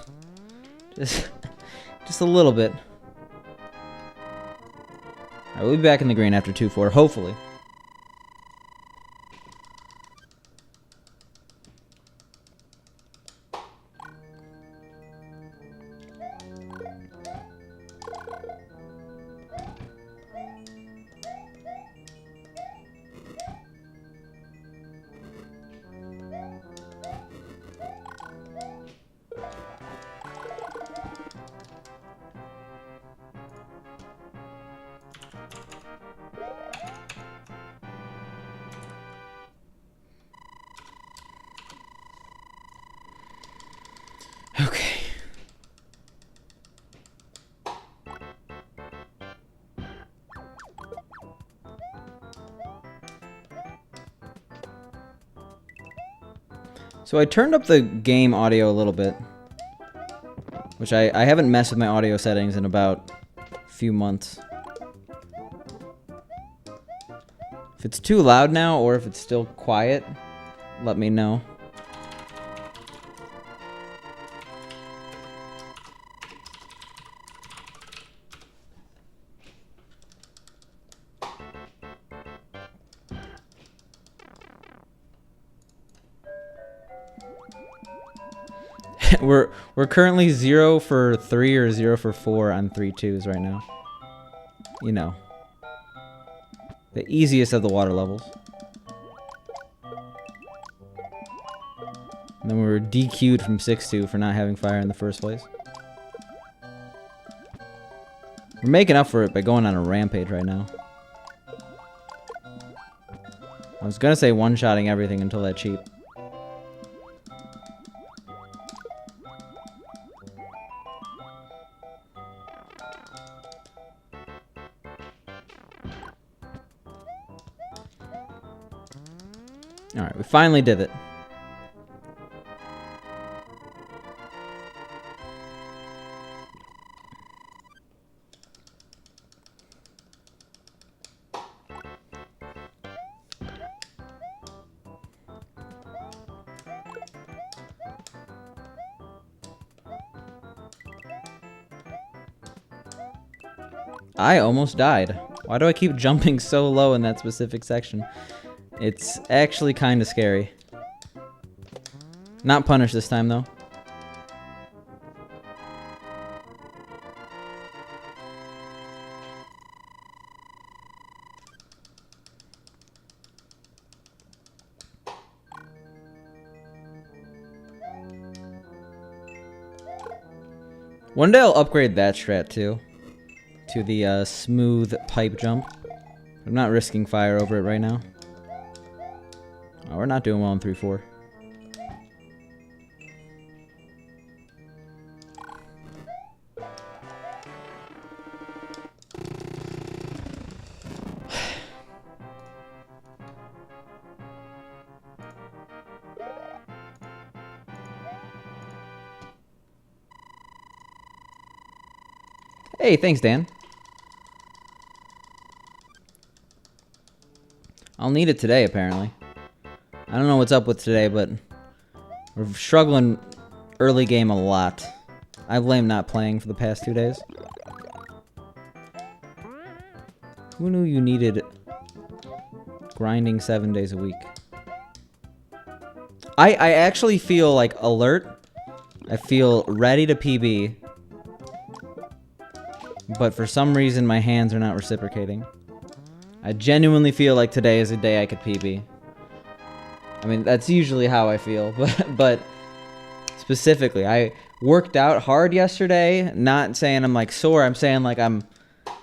Just a little bit. Alright, we'll be back in the green after 2-4, hopefully. Okay. So I turned up the game audio a little bit, which I haven't messed with my audio settings in about a few months. If it's too loud now or if it's still quiet, let me know. We're currently 0 for 3 or 0 for 4 on 3 twos right now. You know. The easiest of the water levels. And then we were DQ'd from 6-2 for not having fire in the first place. We're making up for it by going on a rampage right now. I was gonna say one-shotting everything until that cheap. Alright, we finally did it. I almost died. Why do I keep jumping so low in that specific section? It's actually kind of scary. Not punished this time, though. One day I'll upgrade that strat, too. To the smooth pipe jump. I'm not risking fire over it right now. Oh, we're not doing well in 3-4. Hey, thanks, Dan. I'll need it today, apparently. I don't know what's up with today, but we're struggling early game a lot. I blame not playing for the past 2 days. Who knew you needed grinding 7 days a week? I actually feel like alert. I feel ready to PB. But for some reason, my hands are not reciprocating. I genuinely feel like today is a day I could PB. I mean, that's usually how I feel, but specifically, I worked out hard yesterday. Not saying I'm like sore. I'm saying like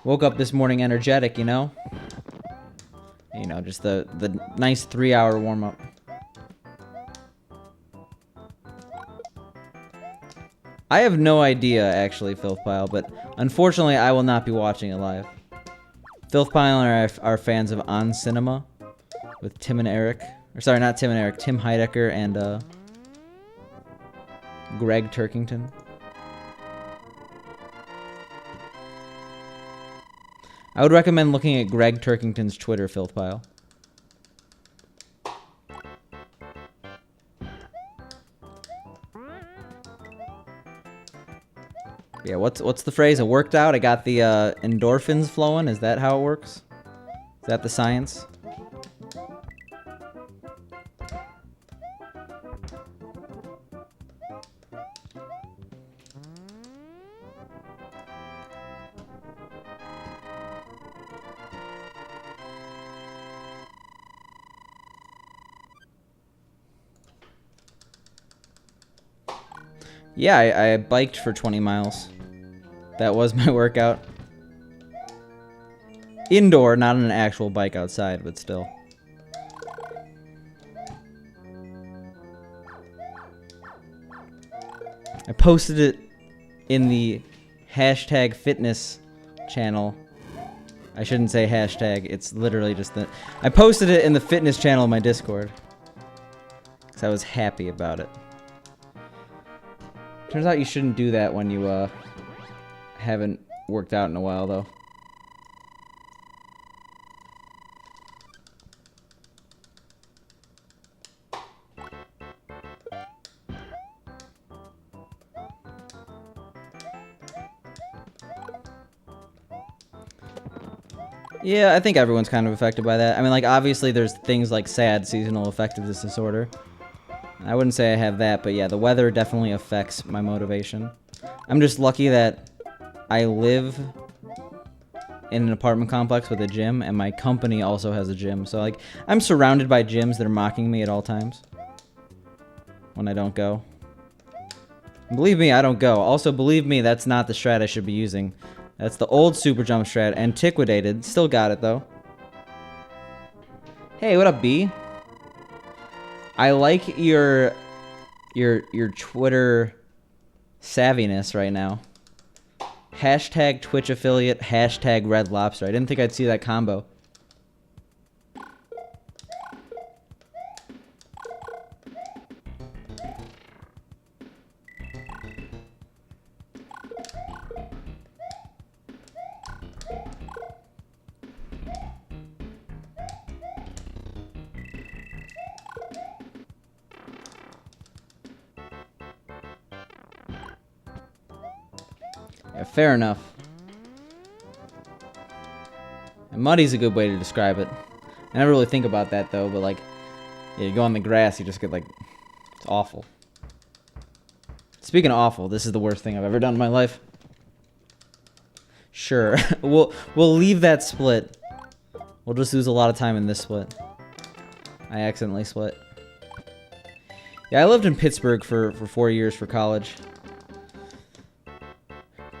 woke up this morning energetic, you know? You know, just the nice 3-hour warm-up. I have no idea, actually, Filthpile, but unfortunately, I will not be watching it live. Filthpile are fans of On Cinema with Tim and Eric. Or sorry, not Tim and Eric. Tim Heidecker and Greg Turkington. I would recommend looking at Greg Turkington's Twitter, Filthpile. Yeah, what's the phrase? I worked out. I got the endorphins flowing. Is that how it works? Is that the science? Yeah, I biked for 20 miles. That was my workout. Indoor, not on an actual bike outside, but still. I posted it in the hashtag fitness channel. I shouldn't say hashtag, it's literally just the... I posted it in the fitness channel of my Discord. Because I was happy about it. Turns out you shouldn't do that when you haven't worked out in a while, though. Yeah, I think everyone's kind of affected by that. I mean, like, obviously there's things like SAD, seasonal affective disorder. I wouldn't say I have that, but yeah, the weather definitely affects my motivation. I'm just lucky that I live in an apartment complex with a gym, and my company also has a gym. So, like, I'm surrounded by gyms that are mocking me at all times when I don't go. And believe me, I don't go. Also, believe me, that's not the strat I should be using. That's the old super jump strat, antiquated. Still got it, though. Hey, what up, B? I like your Twitter savviness right now. Hashtag Twitch affiliate, hashtag Red Lobster. I didn't think I'd see that combo. Yeah, fair enough. And muddy's a good way to describe it. I never really think about that, though, but, like, yeah, you go on the grass, you just get, like, it's awful. Speaking of awful, this is the worst thing I've ever done in my life. Sure. we'll leave that split. We'll just lose a lot of time in this split. I accidentally split. Yeah, I lived in Pittsburgh for 4 years for college.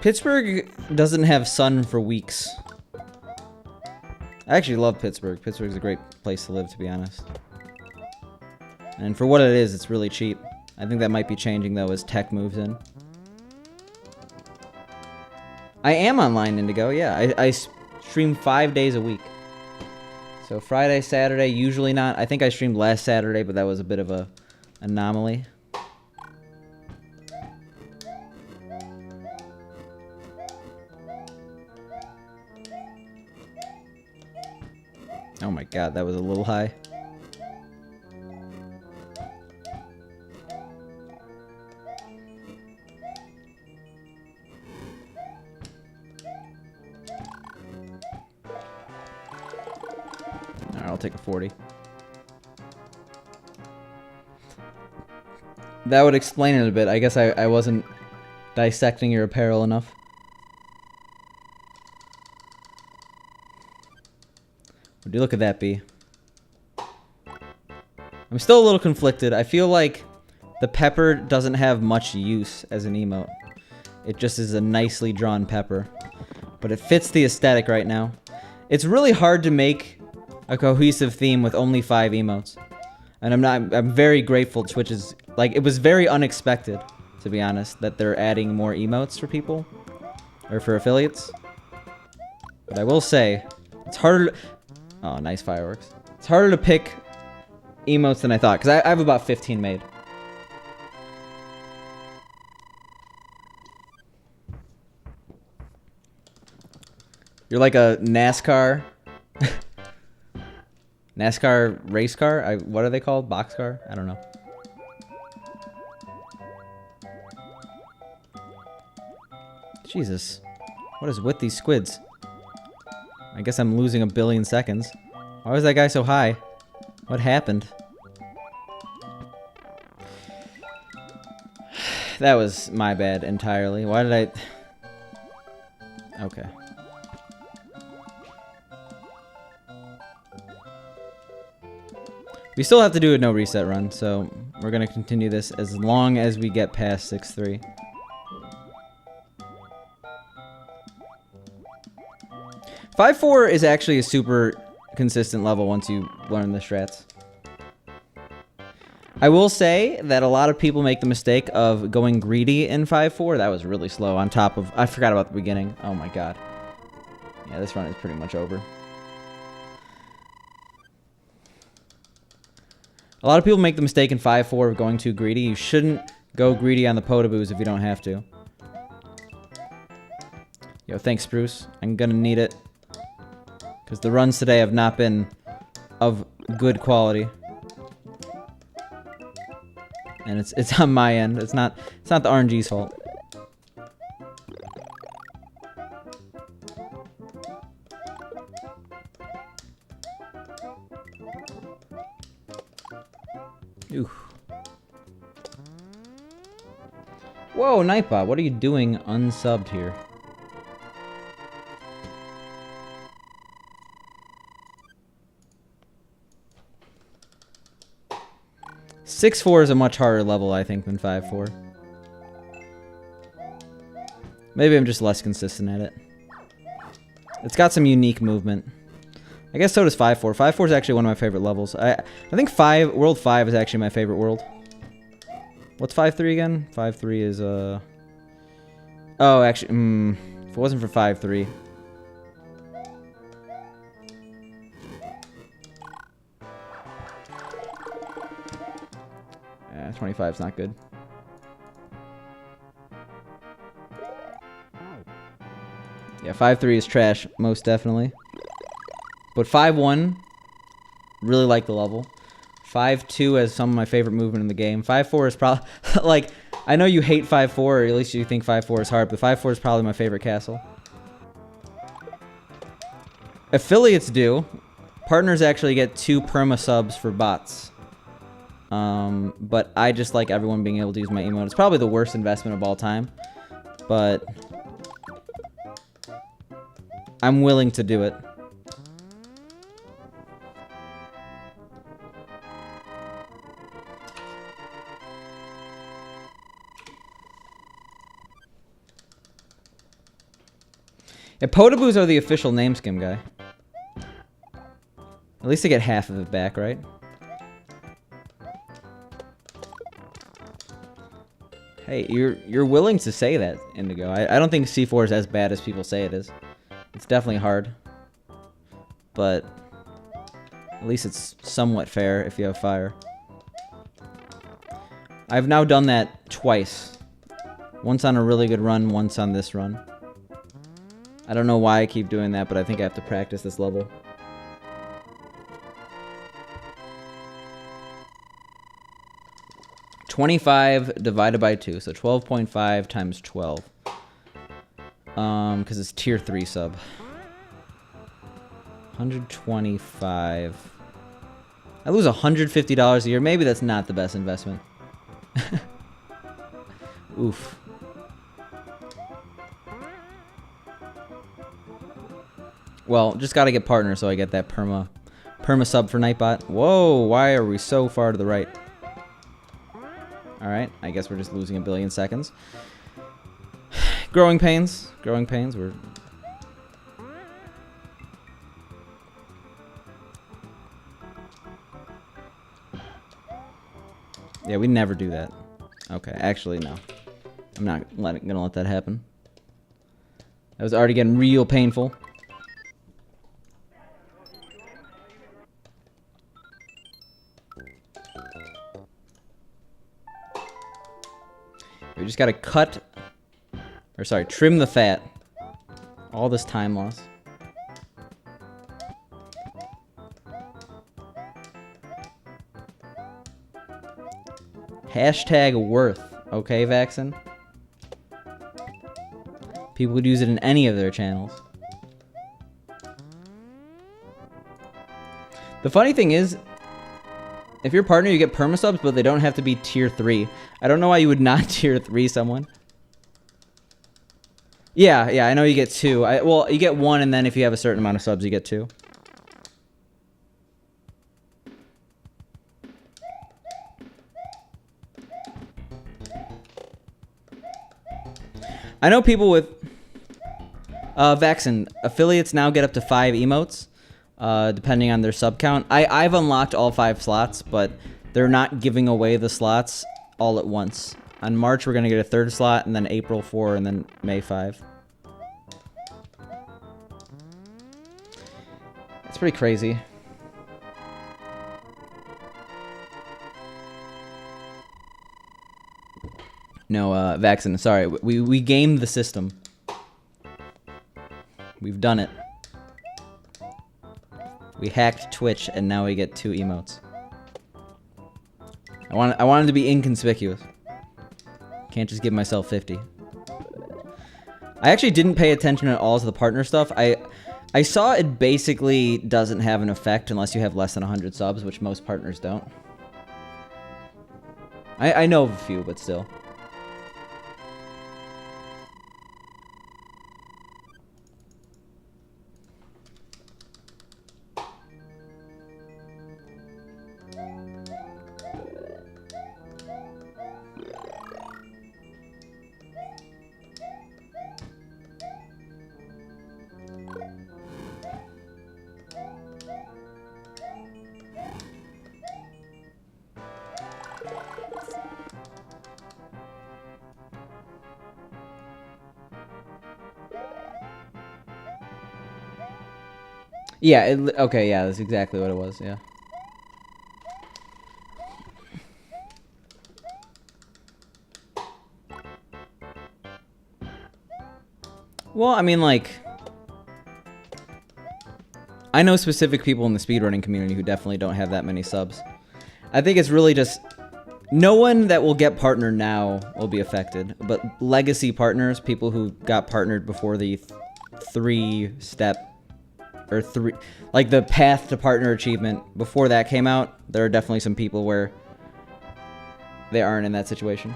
Pittsburgh doesn't have sun for weeks. I actually love Pittsburgh. Pittsburgh's a great place to live, to be honest. And for what it is, it's really cheap. I think that might be changing, though, as tech moves in. I am online, Indigo, yeah. I stream 5 days a week. So Friday, Saturday, usually not. I think I streamed last Saturday, but that was a bit of a anomaly. Oh my god, that was a little high. Alright, I'll take a 40. That would explain it a bit. I guess I wasn't dissecting your apparel enough. Would you look at that, B? I'm still a little conflicted. I feel like the pepper doesn't have much use as an emote. It just is a nicely drawn pepper. But it fits the aesthetic right now. It's really hard to make a cohesive theme with only 5 emotes. And I'm very grateful Twitch is... Like, it was very unexpected to be honest, that they're adding more emotes for people. Or for affiliates. But I will say, it's harder to... Oh, nice fireworks. It's harder to pick emotes than I thought, because I have about 15 made. You're like a NASCAR... NASCAR race car? What are they called? Box car? I don't know. Jesus. What is with these squids? I guess I'm losing a billion seconds. Why was that guy so high? What happened? That was my bad entirely. Why did I... Okay. We still have to do a no reset run, so we're going to continue this as long as we get past 6-3. $5-4 is actually a super consistent level once you learn the strats. I will say that a lot of people make the mistake of going greedy in 5-4. That was really slow on top of... I forgot about the beginning. Oh my god. Yeah, this run is pretty much over. A lot of people make the mistake in 5-4 of going too greedy. You shouldn't go greedy on the potaboos if you don't have to. Yo, thanks, Spruce. I'm gonna need it. Because the runs today have not been of good quality. And it's on my end. It's not the RNG's fault. Ooh. Whoa, Nightbot, what are you doing unsubbed here? $6-4 is a much harder level, I think, than 5-4. Maybe I'm just less consistent at it. It's got some unique movement. I guess so does 5-4. 5-4 is actually one of my favorite levels. I think World 5 is actually my favorite world. What's 5-3 again? 5-3 is, Oh, actually, if it wasn't for 5-3... 25 is not good. Yeah, 5-3 is trash, most definitely. But 5-1, really like the level. 5-2 has some of my favorite movement in the game. 5-4 is probably... like, I know you hate 5-4, or at least you think 5-4 is hard, but 5-4 is probably my favorite castle. Affiliates do. Partners actually get 2 perma subs for bots. But I just like everyone being able to use my emote. It's probably the worst investment of all time, but I'm willing to do it. Yeah, potaboos are the official name skim guy. At least I get half of it back, right? Hey, you're willing to say that, Indigo. I don't think C4 is as bad as people say it is. It's definitely hard. But at least it's somewhat fair if you have fire. I've now done that twice. Once on a really good run, once on this run. I don't know why I keep doing that, but I think I have to practice this level. $25 divided by 2, so 12.5 times 12. Because it's tier 3 sub. 125. I lose $150 a year. Maybe that's not the best investment. Oof. Well, just gotta get partner so I get that perma sub for Nightbot. Whoa, why are we so far to the right? Alright, I guess we're just losing a billion seconds. Growing pains. Growing pains. We're... Yeah, we never do that. Okay, actually, no. I'm not gonna let that happen. That was already getting real painful. We just gotta trim the fat. All this time loss. Hashtag worth. Okay, Vaxen? People would use it in any of their channels. The funny thing is, if you're a partner, you get permasubs, but they don't have to be tier 3. I don't know why you would not tier 3 someone. Yeah, I know you get 2. Well, you get 1, and then if you have a certain amount of subs, you get 2. I know people with Vaxen affiliates now get up to 5 emotes, depending on their sub count. I've unlocked all 5 slots, but they're not giving away the slots all at once. On March, we're gonna get a 3rd slot, and then April 4, and then May 5. It's pretty crazy. No, Vaxen, sorry. We gamed the system. We've done it. We hacked Twitch, and now we get 2 emotes. I wanted to be inconspicuous. Can't just give myself 50. I actually didn't pay attention at all to the partner stuff. I saw it basically doesn't have an effect unless you have less than 100 subs, which most partners don't. I know of a few, but still. Yeah, okay, yeah, that's exactly what it was, yeah. Well, I mean, like, I know specific people in the speedrunning community who definitely don't have that many subs. I think it's really just, no one that will get partnered now will be affected, but legacy partners, people who got partnered before the 3-step, or like the path to partner achievement, before that came out, there are definitely some people where they aren't in that situation.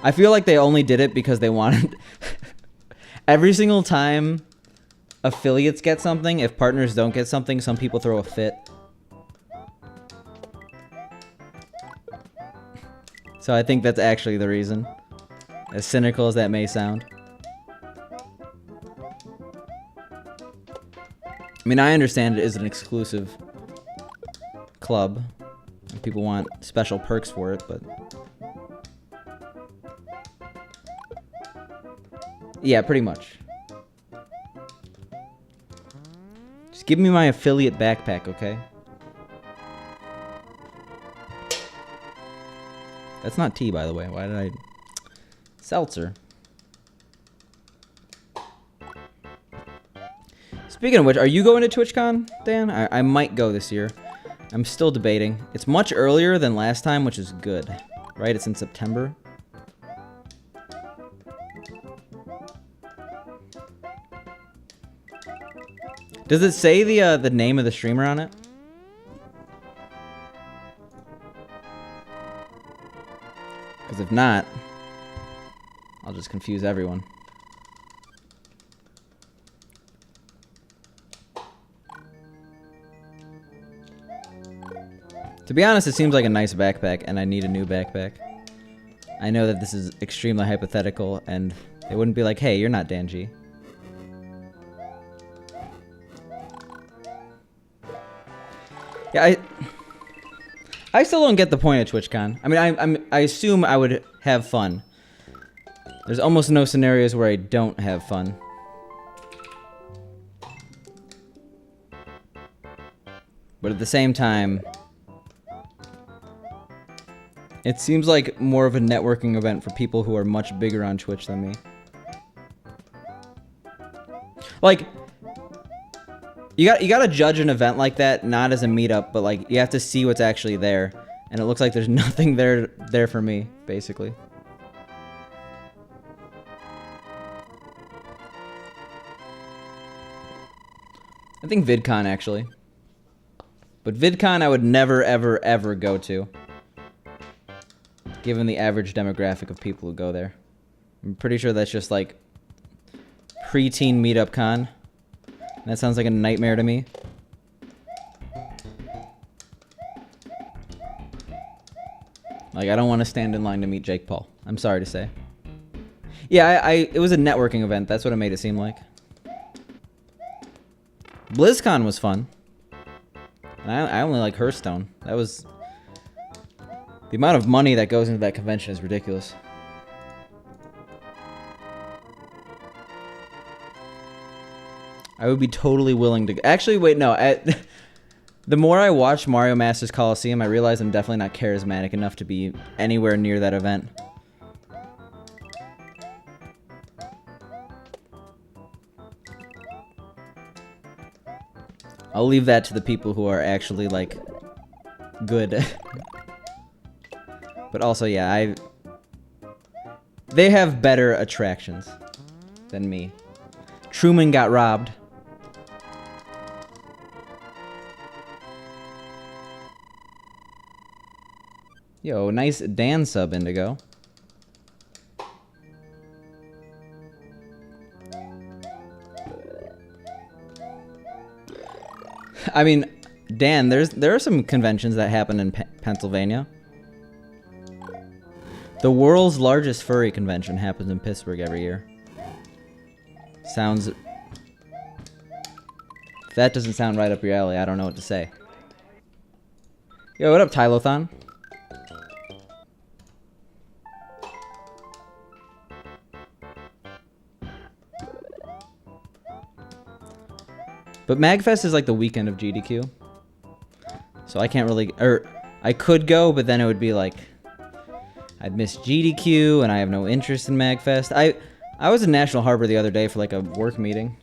I feel like they only did it because they wanted... Every single time affiliates get something, if partners don't get something, some people throw a fit. So I think that's actually the reason. As cynical as that may sound. I mean, I understand it is an exclusive club. And people want special perks for it, but... Yeah, pretty much. Just give me my affiliate backpack, okay? That's not tea, by the way. Why did I... Seltzer. Speaking of which, are you going to TwitchCon, Dan? I might go this year. I'm still debating. It's much earlier than last time, which is good. Right? It's in September. Does it say the name of the streamer on it? Because if not, I'll just confuse everyone. To be honest, it seems like a nice backpack, and I need a new backpack. I know that this is extremely hypothetical, and it wouldn't be like, hey, you're not Dan G. Yeah, I still don't get the point of TwitchCon. I mean, I assume I would have fun. There's almost no scenarios where I don't have fun. But at the same time, it seems like more of a networking event for people who are much bigger on Twitch than me. Like, you gotta judge an event like that not as a meetup, but like you have to see what's actually there, and it looks like there's nothing there for me, basically. I think VidCon actually, but VidCon I would never ever ever go to, given the average demographic of people who go there. I'm pretty sure that's just like preteen meetup con. That sounds like a nightmare to me. Like, I don't want to stand in line to meet Jake Paul. I'm sorry to say. Yeah, it was a networking event. That's what it made it seem like. BlizzCon was fun. And I only like Hearthstone. That was... The amount of money that goes into that convention is ridiculous. I would be totally willing to... Actually, wait, no. The more I watch Mario Masters Coliseum, I realize I'm definitely not charismatic enough to be anywhere near that event. I'll leave that to the people who are actually, like, good. But also, yeah, they have better attractions than me. Truman got robbed. Yo, nice Dan sub, Indigo. I mean, Dan, there are some conventions that happen in Pennsylvania. The world's largest furry convention happens in Pittsburgh every year. Sounds... If that doesn't sound right up your alley, I don't know what to say. Yo, what up, Tylothon? But MagFest is like the weekend of GDQ. So I can't really... Or, I could go, but then it would be like... I'd miss GDQ, and I have no interest in MagFest. I was in National Harbor the other day for like a work meeting.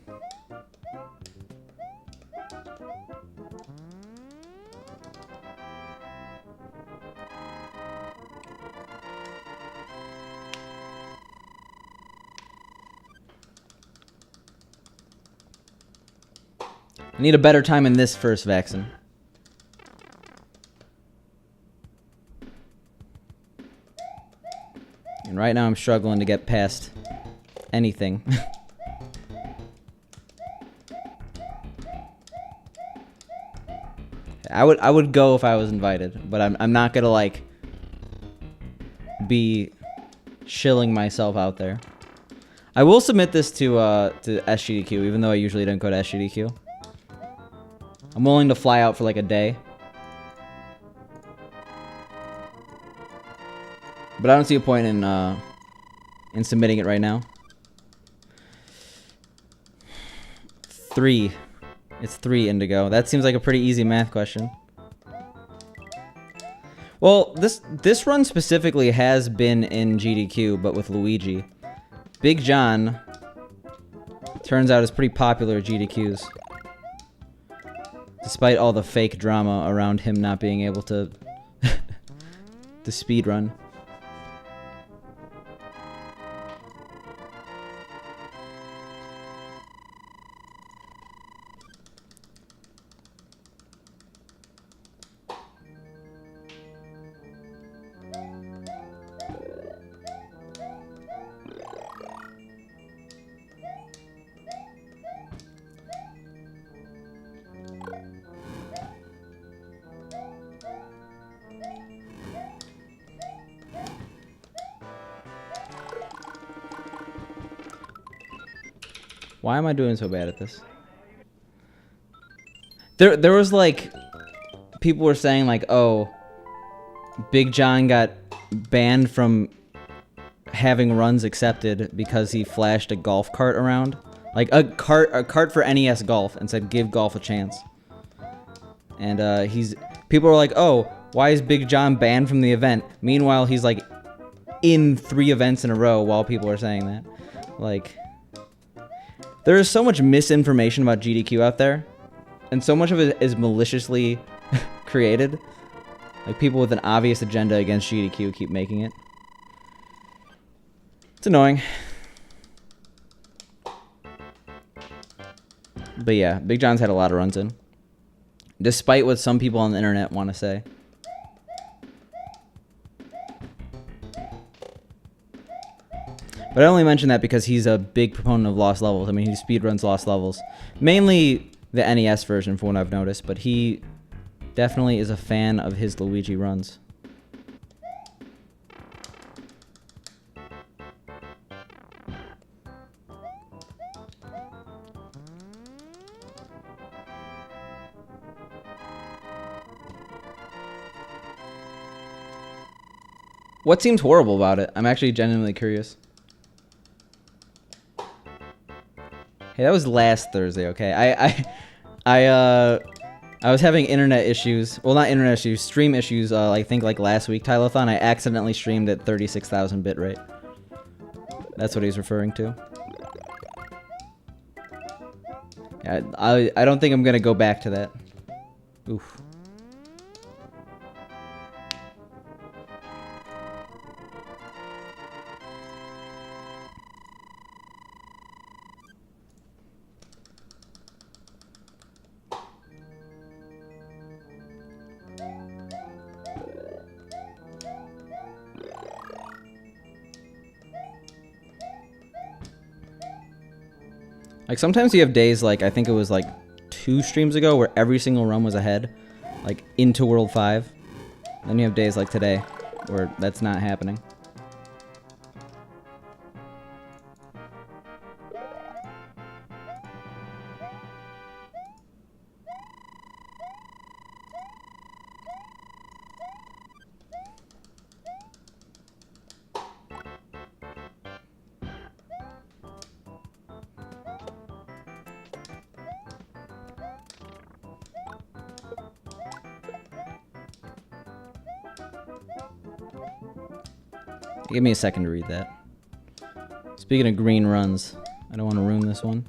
I need a better time in this first vaccine. And right now I'm struggling to get past anything. I would go if I was invited, but I'm not gonna like be shilling myself out there. I will submit this to SGDQ, even though I usually don't go to SGDQ. I'm willing to fly out for like a day. But I don't see a point in submitting it right now. 3. It's 3, Indigo. That seems like a pretty easy math question. Well, this run specifically has been in GDQ, but with Luigi. Big John turns out is pretty popular at GDQs. Despite all the fake drama around him not being able to to speedrun. Why am I doing so bad at this? There was like, people were saying like, oh, Big John got banned from having runs accepted because he flashed a golf cart around. Like a cart for NES Golf, and said give golf a chance. And people are like, oh, why is Big John banned from the event? Meanwhile, he's like in 3 events in a row while people are saying that. Like, there is so much misinformation about GDQ out there, and so much of it is maliciously created. Like, people with an obvious agenda against GDQ keep making it. It's annoying. But yeah, Big John's had a lot of runs in. Despite what some people on the internet want to say. But I only mention that because he's a big proponent of lost levels. I mean, he speedruns lost levels. Mainly the NES version, from what I've noticed. But he definitely is a fan of his Luigi runs. What seems horrible about it? I'm actually genuinely curious. Hey, that was last Thursday, okay? I was having internet issues. Well, not internet issues, stream issues. I think like last week, Tylothon. I accidentally streamed at 36,000 bitrate. That's what he's referring to. Yeah, I don't think I'm gonna go back to that. Oof. Like, sometimes you have days, like, I think it was, like, 2 streams ago where every single run was ahead, like, into World 5. Then you have days like today where that's not happening. Give me a second to read that. Speaking of green runs, I don't want to ruin this one.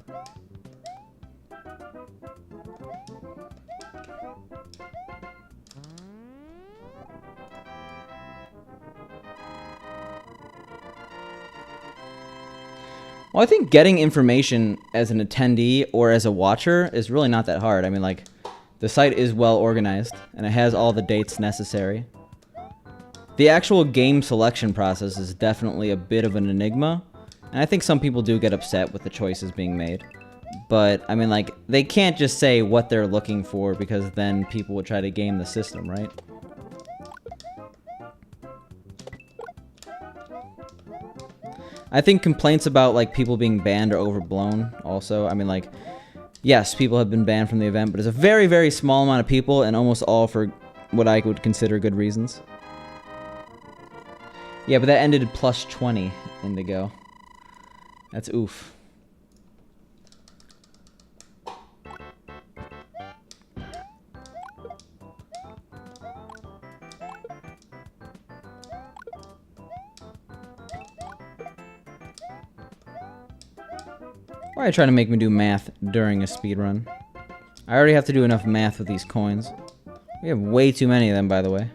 Well, I think getting information as an attendee or as a watcher is really not that hard. I mean, like, the site is well organized, and it has all the dates necessary. The actual game selection process is definitely a bit of an enigma, and I think some people do get upset with the choices being made. But, I mean, like, they can't just say what they're looking for, because then people would try to game the system, right? I think complaints about, like, people being banned are overblown, also. I mean, like, yes, people have been banned from the event, but it's a very, very small amount of people, and almost all for what I would consider good reasons. Yeah, but that ended at plus 20, Indigo. That's oof. Why are you trying to make me do math during a speedrun? I already have to do enough math with these coins. We have way too many of them, by the way.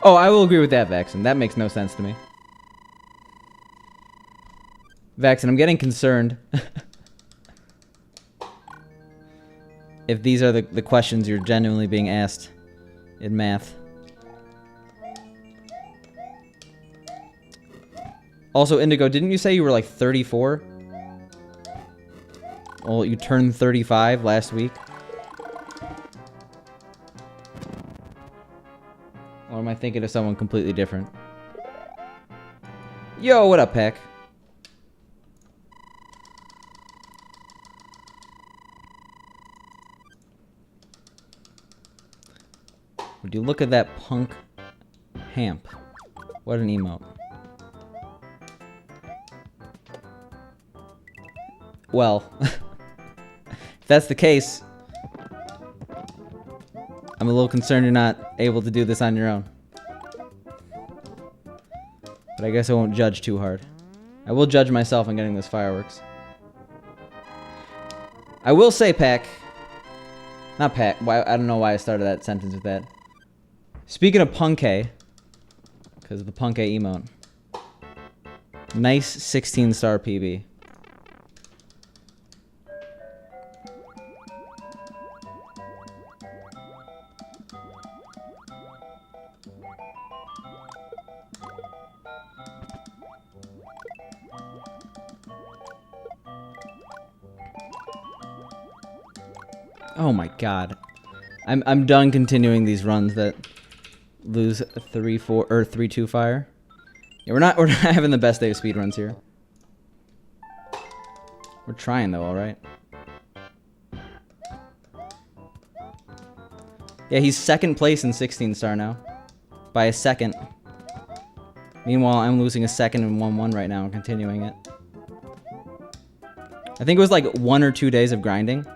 Oh, I will agree with that, Vaxen. That makes no sense to me. Vaxen, I'm getting concerned. If these are the questions you're genuinely being asked in math. Also, Indigo, didn't you say you were like 34? Well, you turned 35 last week. Or am I thinking of someone completely different? Yo, what up, Peck? Would you look at that punk hamp? What an emote. Well, if that's the case, I'm a little concerned you're not able to do this on your own. But I guess I won't judge too hard. I will judge myself on getting those fireworks. I will say, Pack. Not Pack. I don't know why I started that sentence with that. Speaking of Punkay, because of the Punkay emote. Nice 16-star PB. Oh my god. I'm done continuing these runs that lose 3-4 or 3-2 fire. Yeah, we're not having the best day of speedruns here. We're trying though, alright? Yeah, he's second place in 16-star now. By a second. Meanwhile, I'm losing a second in 1-1 right now and continuing it. I think it was like 1 or 2 days of grinding.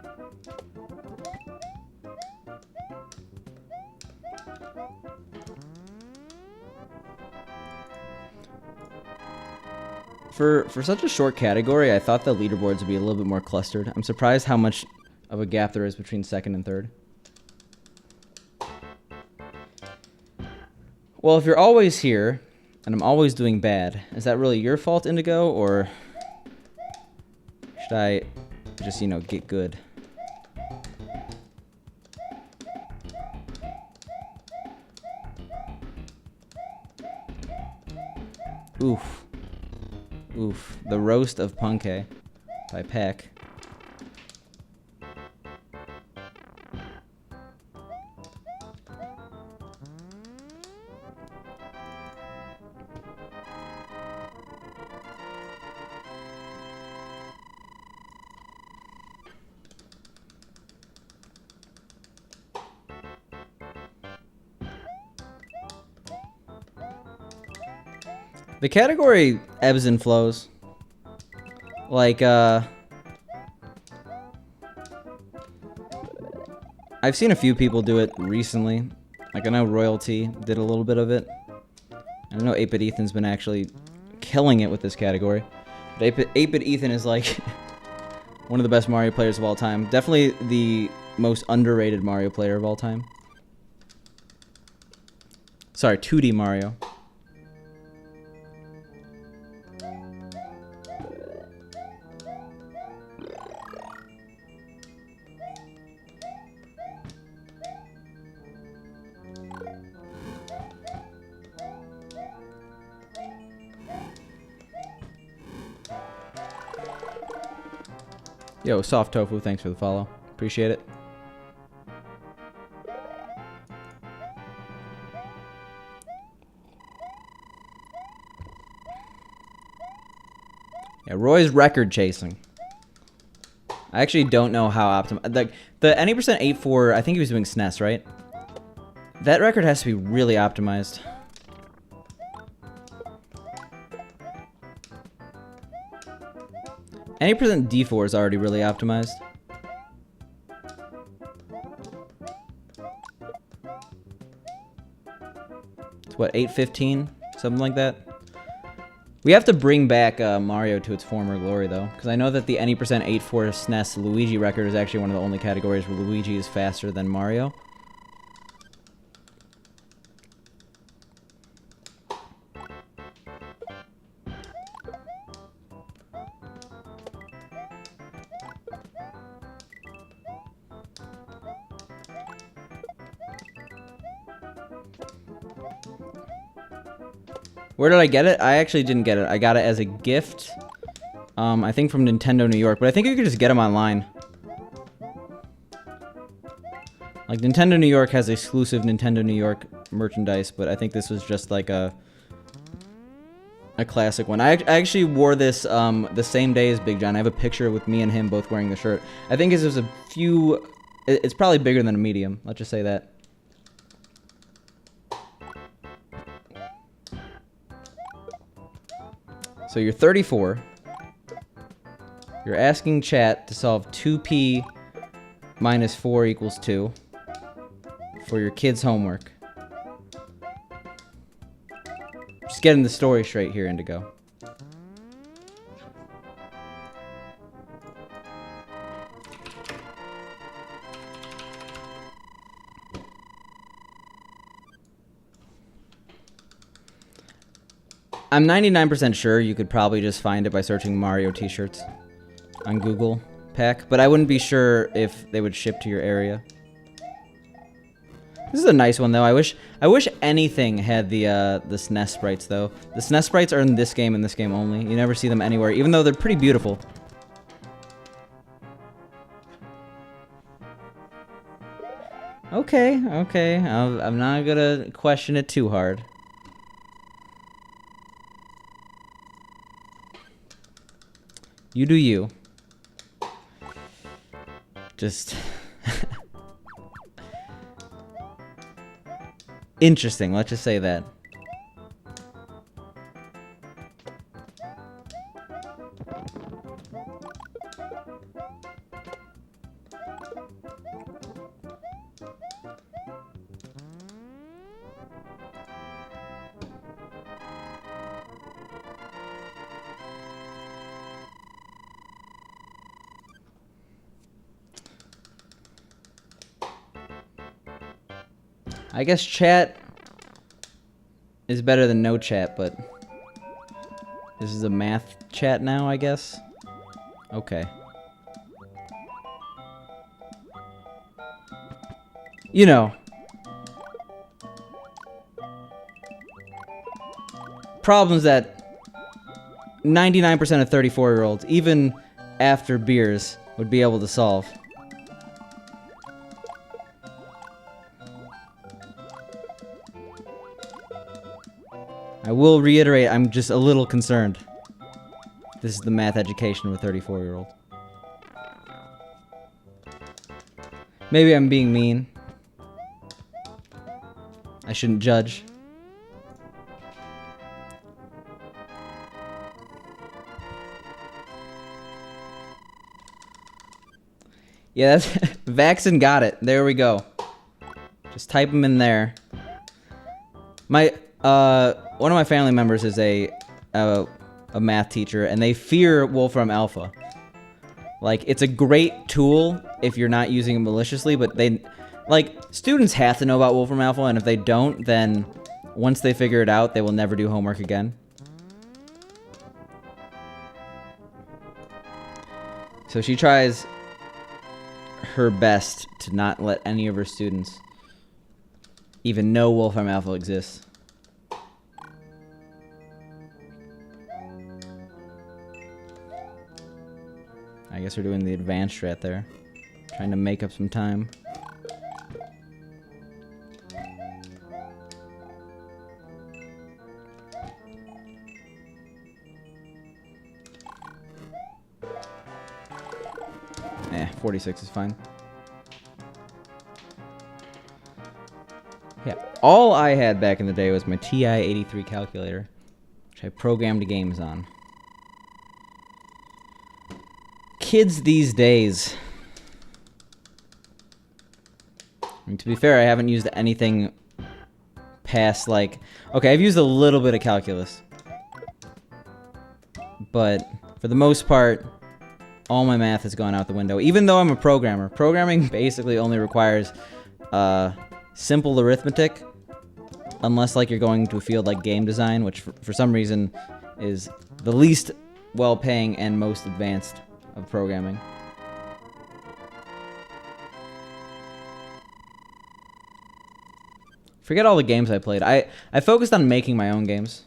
For such a short category, I thought the leaderboards would be a little bit more clustered. I'm surprised how much of a gap there is between second and third. Well, if you're always here, and I'm always doing bad, is that really your fault, Indigo, or should I just, you know, get good? Oof. Oof. The roast of Punkay by Peck. The category ebbs and flows. Like, I've seen a few people do it recently. Like, I know Royalty did a little bit of it. I know 8-Bit Ethan's been actually killing it with this category. But 8-Bit Ethan is, like, one of the best Mario players of all time. Definitely the most underrated Mario player of all time. Sorry, 2D Mario. Yo, Soft Tofu, thanks for the follow. Appreciate it. Yeah, Roy's record chasing. I actually don't know how optimal. Like the any percent 8-4, I think he was doing SNES, right? That record has to be really optimized. Any percent D-4 is already really optimized. It's what, 815? Something like that? We have to bring back Mario to its former glory, though. Because I know that the any percent 8-4 SNES Luigi record is actually one of the only categories where Luigi is faster than Mario. Where did I get it? I actually didn't get it. I got it as a gift, I think from Nintendo New York, but I think you could just get them online. Like, Nintendo New York has exclusive Nintendo New York merchandise, but I think this was just like a classic one. I actually wore this the same day as Big John. I have a picture with me and him both wearing the shirt. I think it was a few... It's probably bigger than a medium. Let's just say that. So you're 34. You're asking chat to solve 2p minus 4 equals 2 for your kids' homework. Just getting the story straight here, Indigo. I'm 99% sure you could probably just find it by searching Mario t-shirts on Google Pack, but I wouldn't be sure if they would ship to your area. This is a nice one though. I wish anything had the SNES sprites though. The SNES sprites are in this game and this game only. You never see them anywhere, even though they're pretty beautiful. Okay. I'm not gonna question it too hard. You do you. Just... interesting, let's just say that. I guess chat is better than no chat, but this is a math chat now, I guess? Okay. You know. Problems that 99% of 34-year-olds, even after beers, would be able to solve. I will reiterate, I'm just a little concerned. This is the math education of a 34-year-old. Maybe I'm being mean. I shouldn't judge. Yeah, that's Vaxen got it. There we go. Just type them in there. My one of my family members is a math teacher, and they fear Wolfram Alpha. Like, it's a great tool if you're not using it maliciously, but students have to know about Wolfram Alpha, and if they don't, then once they figure it out, they will never do homework again. So she tries her best to not let any of her students even know Wolfram Alpha exists. I guess we're doing the advanced strat there. Trying to make up some time. Eh, 46 is fine. Yeah, all I had back in the day was my TI-83 calculator, which I programmed games on. Kids these days. I mean, to be fair, I haven't used anything past, like... Okay, I've used a little bit of calculus. But, for the most part, all my math has gone out the window. Even though I'm a programmer. Programming basically only requires simple arithmetic. Unless, like, you're going to a field like game design, which for some reason is the least well-paying and most advanced of programming. Forget all the games I played. I focused on making my own games.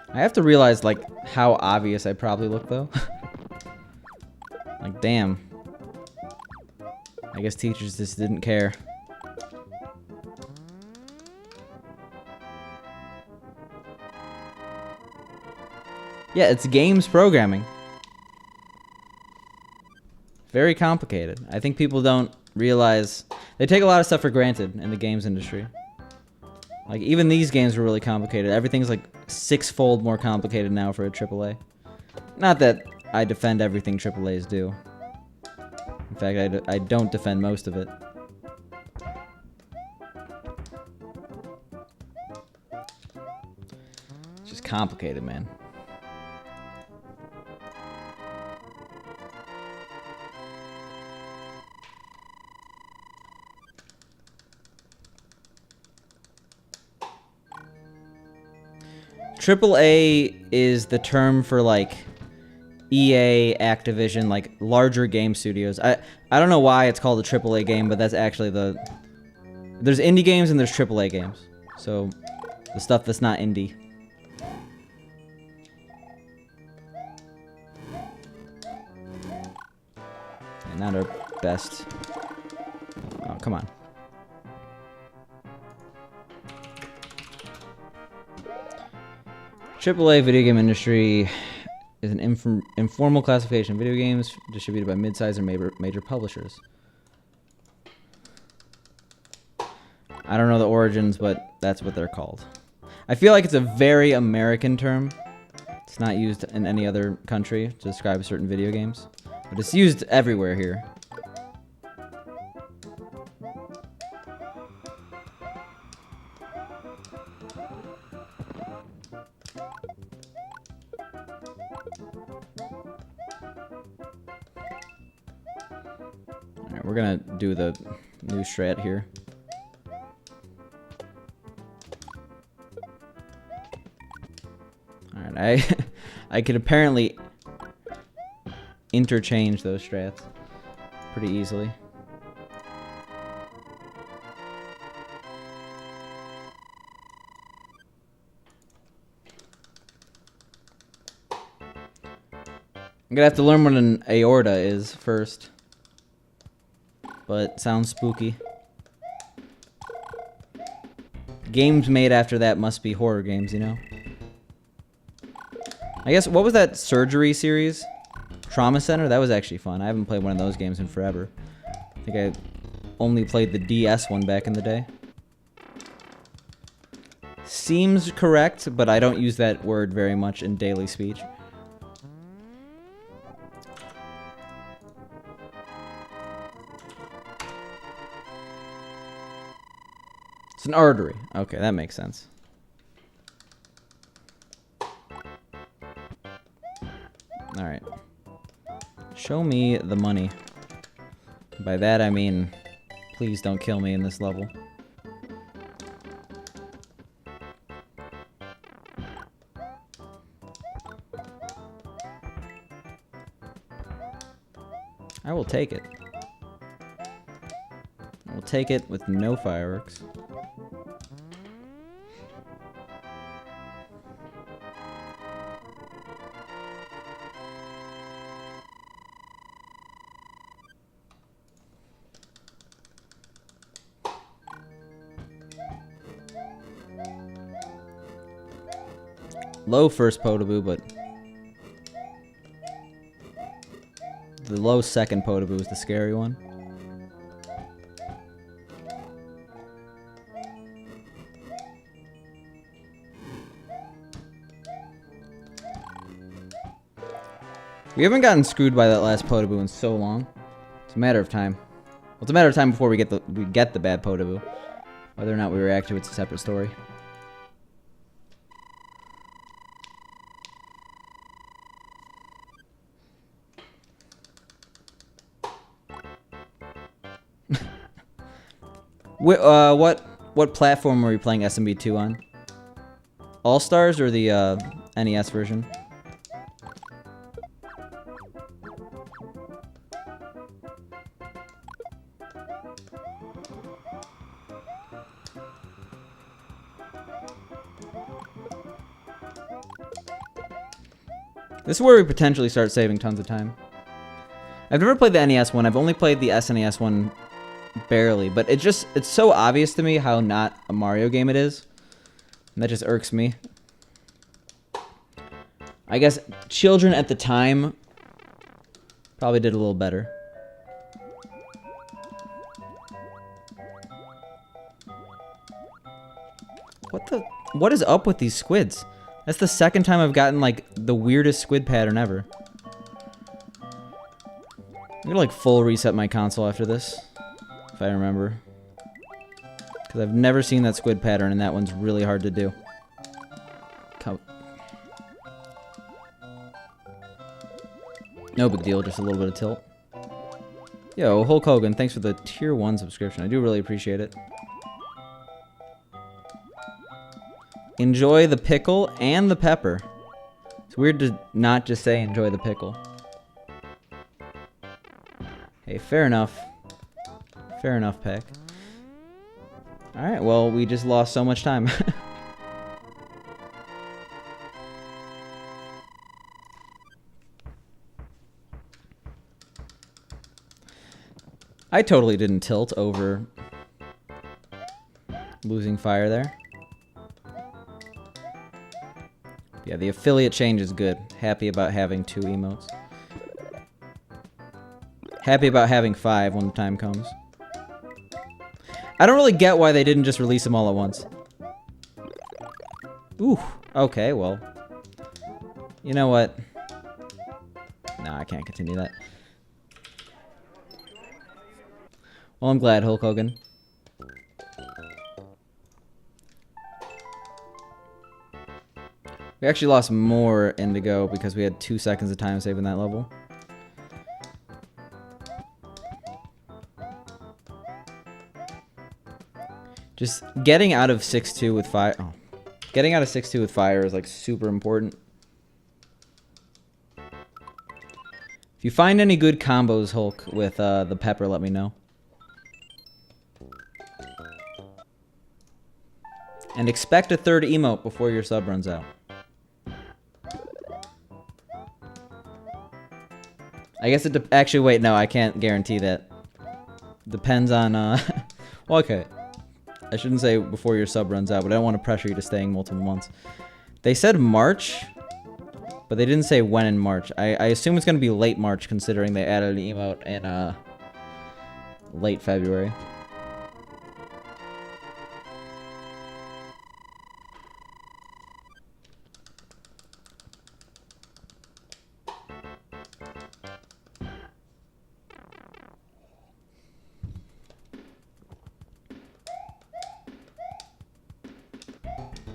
I have to realize, like, how obvious I probably look, though. Like, damn. I guess teachers just didn't care. Yeah, it's games programming. very complicated. I think people don't realize they take a lot of stuff for granted in the games industry. Like, even these games were really complicated. Everything's like 6-fold more complicated now for a AAA. Not that I defend everything AAAs do. In fact, I don't defend most of it. It's just complicated, man. AAA is the term for, like, EA, Activision, like, larger game studios. I don't know why it's called a AAA game, but that's actually the... There's indie games and there's AAA games. So, the stuff that's not indie. And not our best... Oh, come on. AAA video game industry is an informal classification of video games distributed by mid-sized and major publishers. I don't know the origins, but that's what they're called. I feel like it's a very American term. It's not used in any other country to describe certain video games, but it's used everywhere here. We're gonna do the new strat here. Alright, I could apparently interchange those strats pretty easily. I'm gonna have to learn what an aorta is first. But sounds spooky. Games made after that must be horror games, you know? I guess, what was that surgery series? Trauma Center? That was actually fun. I haven't played one of those games in forever. I think I only played the DS one back in the day. Seems correct, but I don't use that word very much in daily speech. It's an artery. Okay, that makes sense. Alright. Show me the money. By that I mean, please don't kill me in this level. I will take it. I will take it with no fireworks. Low first Potaboo, but the low second Potaboo is the scary one. We haven't gotten screwed by that last Potaboo in so long. It's a matter of time. Well, it's a matter of time before we get the bad Potaboo. Whether or not we react to it's a separate story. What platform were you playing SMB2 on? All Stars or the NES version? This is where we potentially start saving tons of time. I've never played the NES one. I've only played the SNES one barely, but it's so obvious to me how not a Mario game it is. And that just irks me. I guess children at the time probably did a little better. What is up with these squids? That's the second time I've gotten, like, the weirdest squid pattern ever. I'm gonna, like, full reset my console after this, if I remember. Because I've never seen that squid pattern, and that one's really hard to do. No big deal, just a little bit of tilt. Yo, Hulk Hogan, thanks for the tier 1 subscription. I do really appreciate it. Enjoy the pickle and the pepper. It's weird to not just say enjoy the pickle. Hey, fair enough. Fair enough, Peck. Alright, well, we just lost so much time. I totally didn't tilt over losing fire there. Yeah, the affiliate change is good. Happy about having 2 emotes. Happy about having 5 when the time comes. I don't really get why they didn't just release them all at once. Ooh, okay, well. You know what? Nah, I can't continue that. Well, I'm glad, Hulk Hogan. We actually lost more Indigo because we had 2 seconds of time saving that level. Just getting out of 6-2 with fire. Oh. Getting out of 6-2 with fire is like super important. If you find any good combos, Hulk, with the pepper, let me know. And expect a 3rd emote before your sub runs out. I guess it actually, wait, no, I can't guarantee that. Depends on, well, okay. I shouldn't say before your sub runs out, but I don't want to pressure you to staying multiple months. They said March, but they didn't say when in March. I assume it's going to be late March, considering they added an emote in, late February.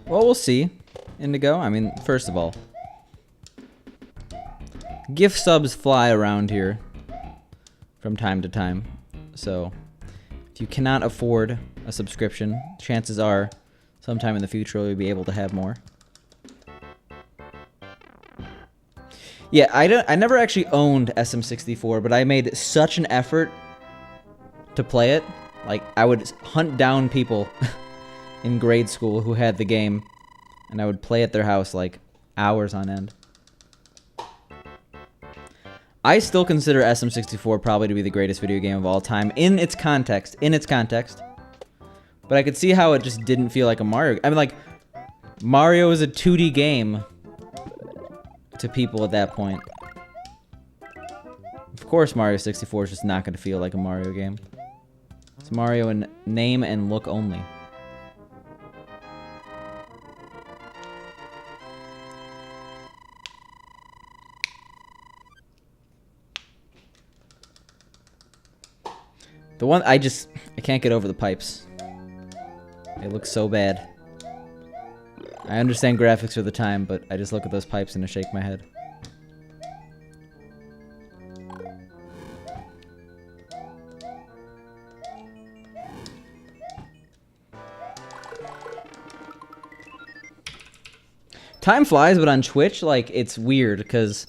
Well, we'll see. Indigo, I mean, first of all, gift subs fly around here from time to time. So, if you cannot afford a subscription, chances are sometime in the future you'll be able to have more. Yeah, I never actually owned SM64, but I made such an effort to play it. Like, I would hunt down people in grade school who had the game, and I would play at their house like hours on end. I still consider SM64 probably to be the greatest video game of all time in its context. But I could see how it just didn't feel like a Mario. I mean, like, Mario is a 2D game to people at that point. Of course, Mario 64 is just not going to feel like a Mario game. It's Mario in name and look only. The one, I can't get over the pipes. They look so bad. I understand graphics are the time, but I just look at those pipes and I shake my head. Time flies, but on Twitch, like, it's weird, because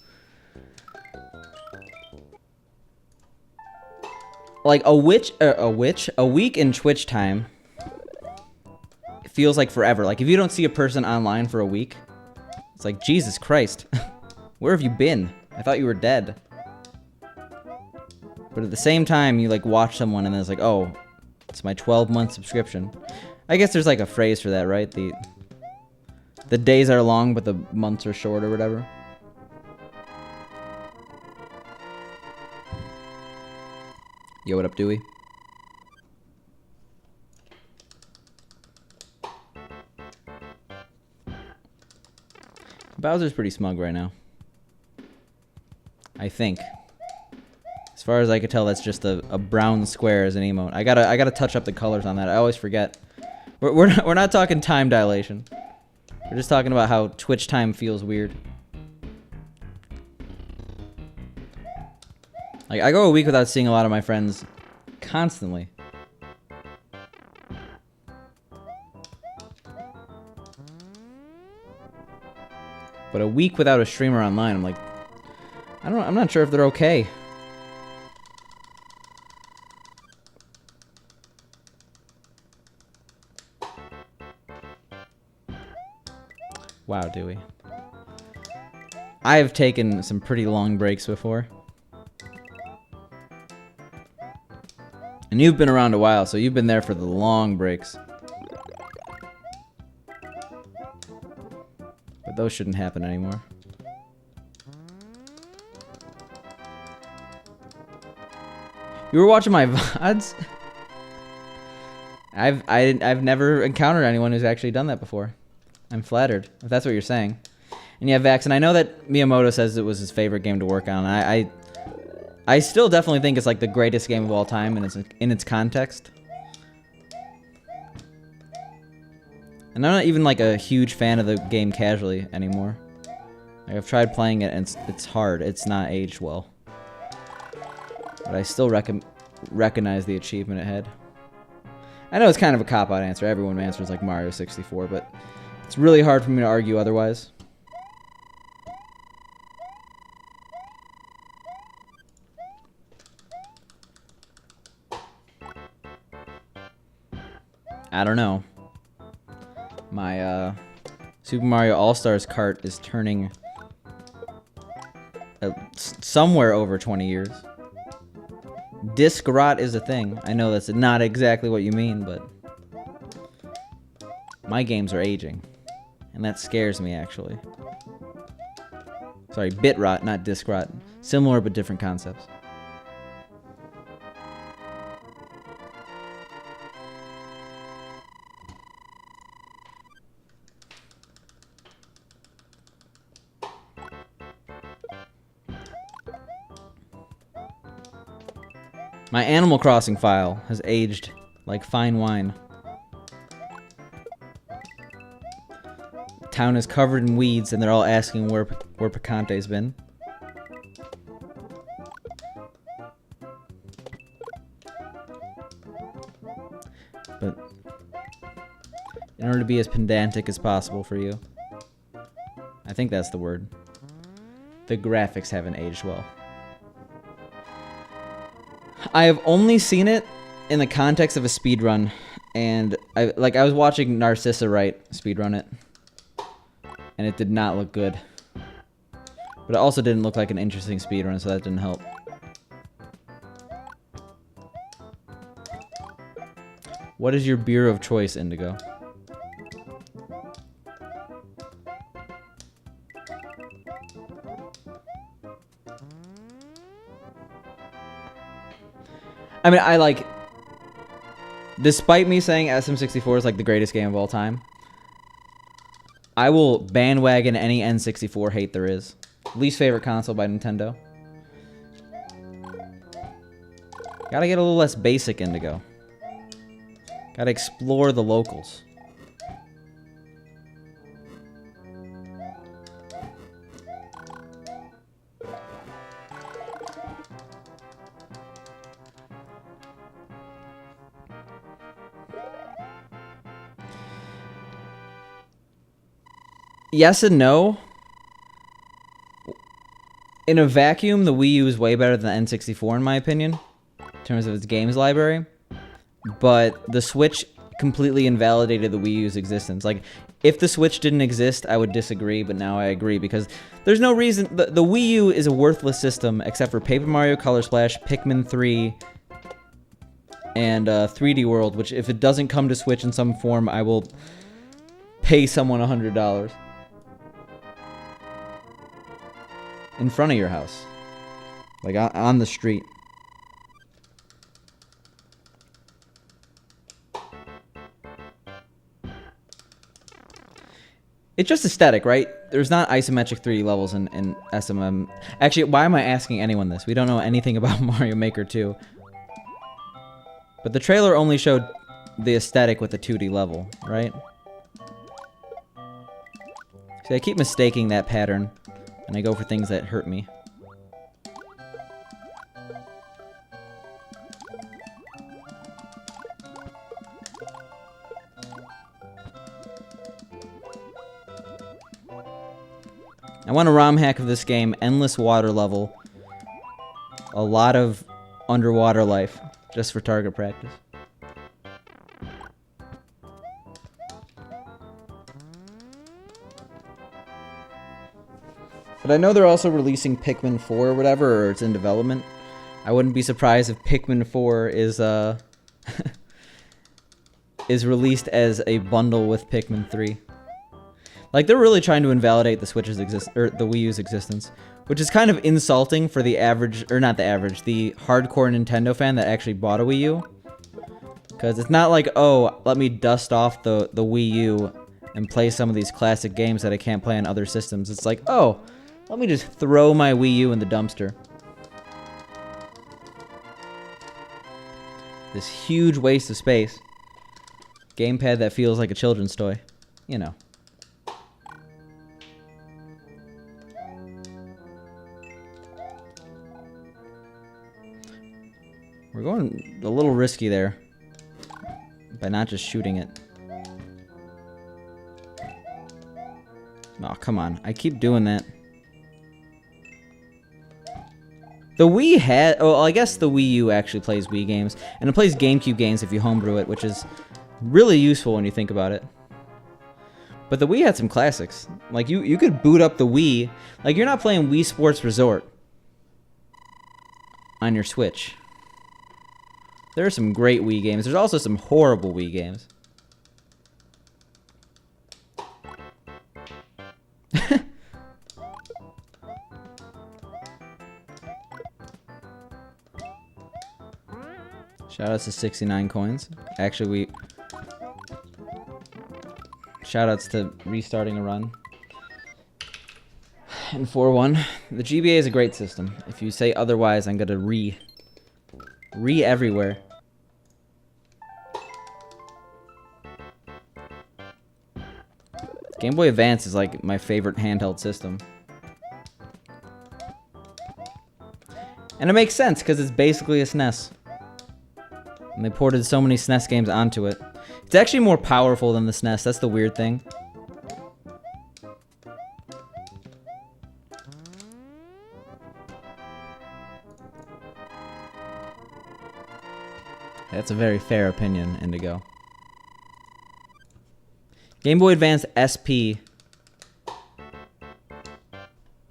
like, a week in Twitch time feels like forever. Like, if you don't see a person online for a week, it's like, Jesus Christ, where have you been? I thought you were dead. But at the same time, you, like, watch someone and then it's like, oh, it's my 12-month subscription. I guess there's, like, a phrase for that, right? The days are long, but the months are short or whatever. Yo, what up, Dewey? Bowser's pretty smug right now. I think. As far as I could tell, that's just a brown square as an emote. I gotta touch up the colors on that. I always forget. We're not talking time dilation. We're just talking about how Twitch time feels weird. Like, I go a week without seeing a lot of my friends constantly. But a week without a streamer online, I'm like, I'm not sure if they're okay. Wow, Dewey. I've taken some pretty long breaks before. And you've been around a while, so you've been there for the long breaks. But those shouldn't happen anymore. You were watching my VODs? I've never encountered anyone who's actually done that before. I'm flattered, if that's what you're saying. And yeah, Vax, and I know that Miyamoto says it was his favorite game to work on. And I still definitely think it's like the greatest game of all time in its context. And I'm not even like a huge fan of the game casually anymore. Like, I've tried playing it and it's hard. It's not aged well. But I still recognize the achievement it had. I know it's kind of a cop-out answer. Everyone answers like Mario 64, but it's really hard for me to argue otherwise. I don't know. My Super Mario All-Stars cart is turning somewhere over 20 years. Disc rot is a thing. I know that's not exactly what you mean, but my games are aging. And that scares me, actually. Sorry, bit rot, not disc rot. Similar but different concepts. My Animal Crossing file has aged like fine wine. The town is covered in weeds, and they're all asking where Picante's been. But in order to be as pedantic as possible for you, I think that's the word. The graphics haven't aged well. I have only seen it in the context of a speedrun, and I was watching Narcissa Wright speedrun it, and it did not look good. But it also didn't look like an interesting speedrun, so that didn't help. What is your beer of choice, Indigo? I mean, despite me saying SM64 is like the greatest game of all time, I will bandwagon any N64 hate there is. Least favorite console by Nintendo. Gotta get a little less basic, Indigo. Gotta explore the locals. Yes and no. In a vacuum, the Wii U is way better than the N64 in my opinion, in terms of its games library. But the Switch completely invalidated the Wii U's existence. Like, if the Switch didn't exist, I would disagree, but now I agree, because there's no reason... The Wii U is a worthless system, except for Paper Mario Color Splash, Pikmin 3, and 3D World, which if it doesn't come to Switch in some form, I will pay someone $100. In front of your house. Like, on the street. It's just aesthetic, right? There's not isometric 3D levels in SMM. Actually, why am I asking anyone this? We don't know anything about Mario Maker 2. But the trailer only showed the aesthetic with a 2D level, right? See, I keep mistaking that pattern, and I go for things that hurt me. I want a ROM hack of this game, endless water level, a lot of underwater life, just for target practice. But I know they're also releasing Pikmin 4 or whatever, or it's in development. I wouldn't be surprised if Pikmin 4 is is released as a bundle with Pikmin 3. Like, they're really trying to invalidate the Switch's the Wii U's existence, which is kind of insulting for the average, or not the average, the hardcore Nintendo fan that actually bought a Wii U. Because it's not like, oh, let me dust off the Wii U and play some of these classic games that I can't play on other systems. It's like, oh, let me just throw my Wii U in the dumpster. This huge waste of space. Gamepad that feels like a children's toy. You know. We're going a little risky there by not just shooting it. Oh, come on. I keep doing that. The Wii had... Oh, I guess the Wii U actually plays Wii games. And it plays GameCube games if you homebrew it, which is really useful when you think about it. But the Wii had some classics. Like, you could boot up the Wii. Like, you're not playing Wii Sports Resort on your Switch. There are some great Wii games. There's also some horrible Wii games. Shoutouts to 69 coins. Actually, shoutouts to restarting a run. And 4-1. The GBA is a great system. If you say otherwise, I'm gonna re everywhere. Game Boy Advance is like my favorite handheld system. And it makes sense because it's basically a SNES. And they ported so many SNES games onto it. It's actually more powerful than the SNES. That's the weird thing. That's a very fair opinion, Indigo. Game Boy Advance SP.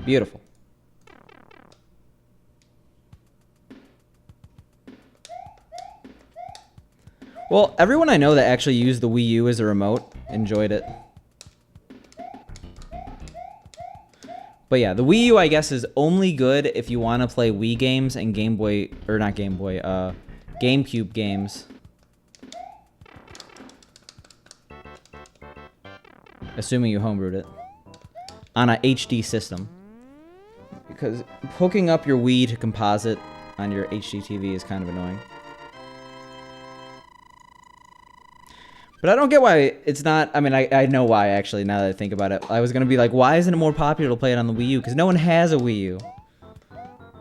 Beautiful. Well, everyone I know that actually used the Wii U as a remote enjoyed it. But yeah, the Wii U, I guess, is only good if you want to play Wii games and Game Boy, or not Game Boy, GameCube games. Assuming you homebrewed it. On a HD system. Because hooking up your Wii to composite on your HD TV is kind of annoying. But I don't get why it's not... I mean, I know why, actually, now that I think about it. I was going to be like, why isn't it more popular to play it on the Wii U? Because no one has a Wii U.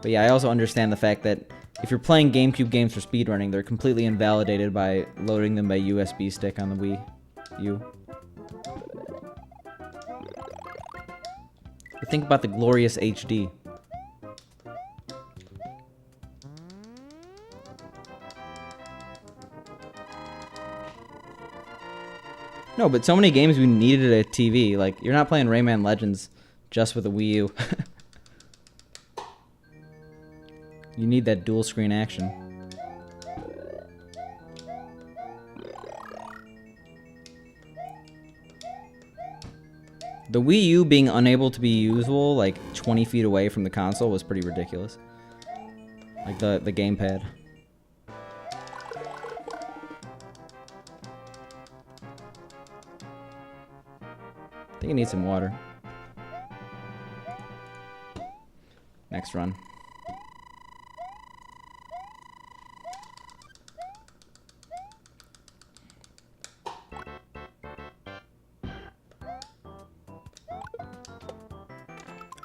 But yeah, I also understand the fact that if you're playing GameCube games for speedrunning, they're completely invalidated by loading them by USB stick on the Wii U. But think about the glorious HD. No, but so many games we needed a TV. Like, you're not playing Rayman Legends just with a Wii U. You need that dual screen action. The Wii U being unable to be usable, like 20 feet away from the console, was pretty ridiculous. Like the gamepad. I think it needs some water. Next run.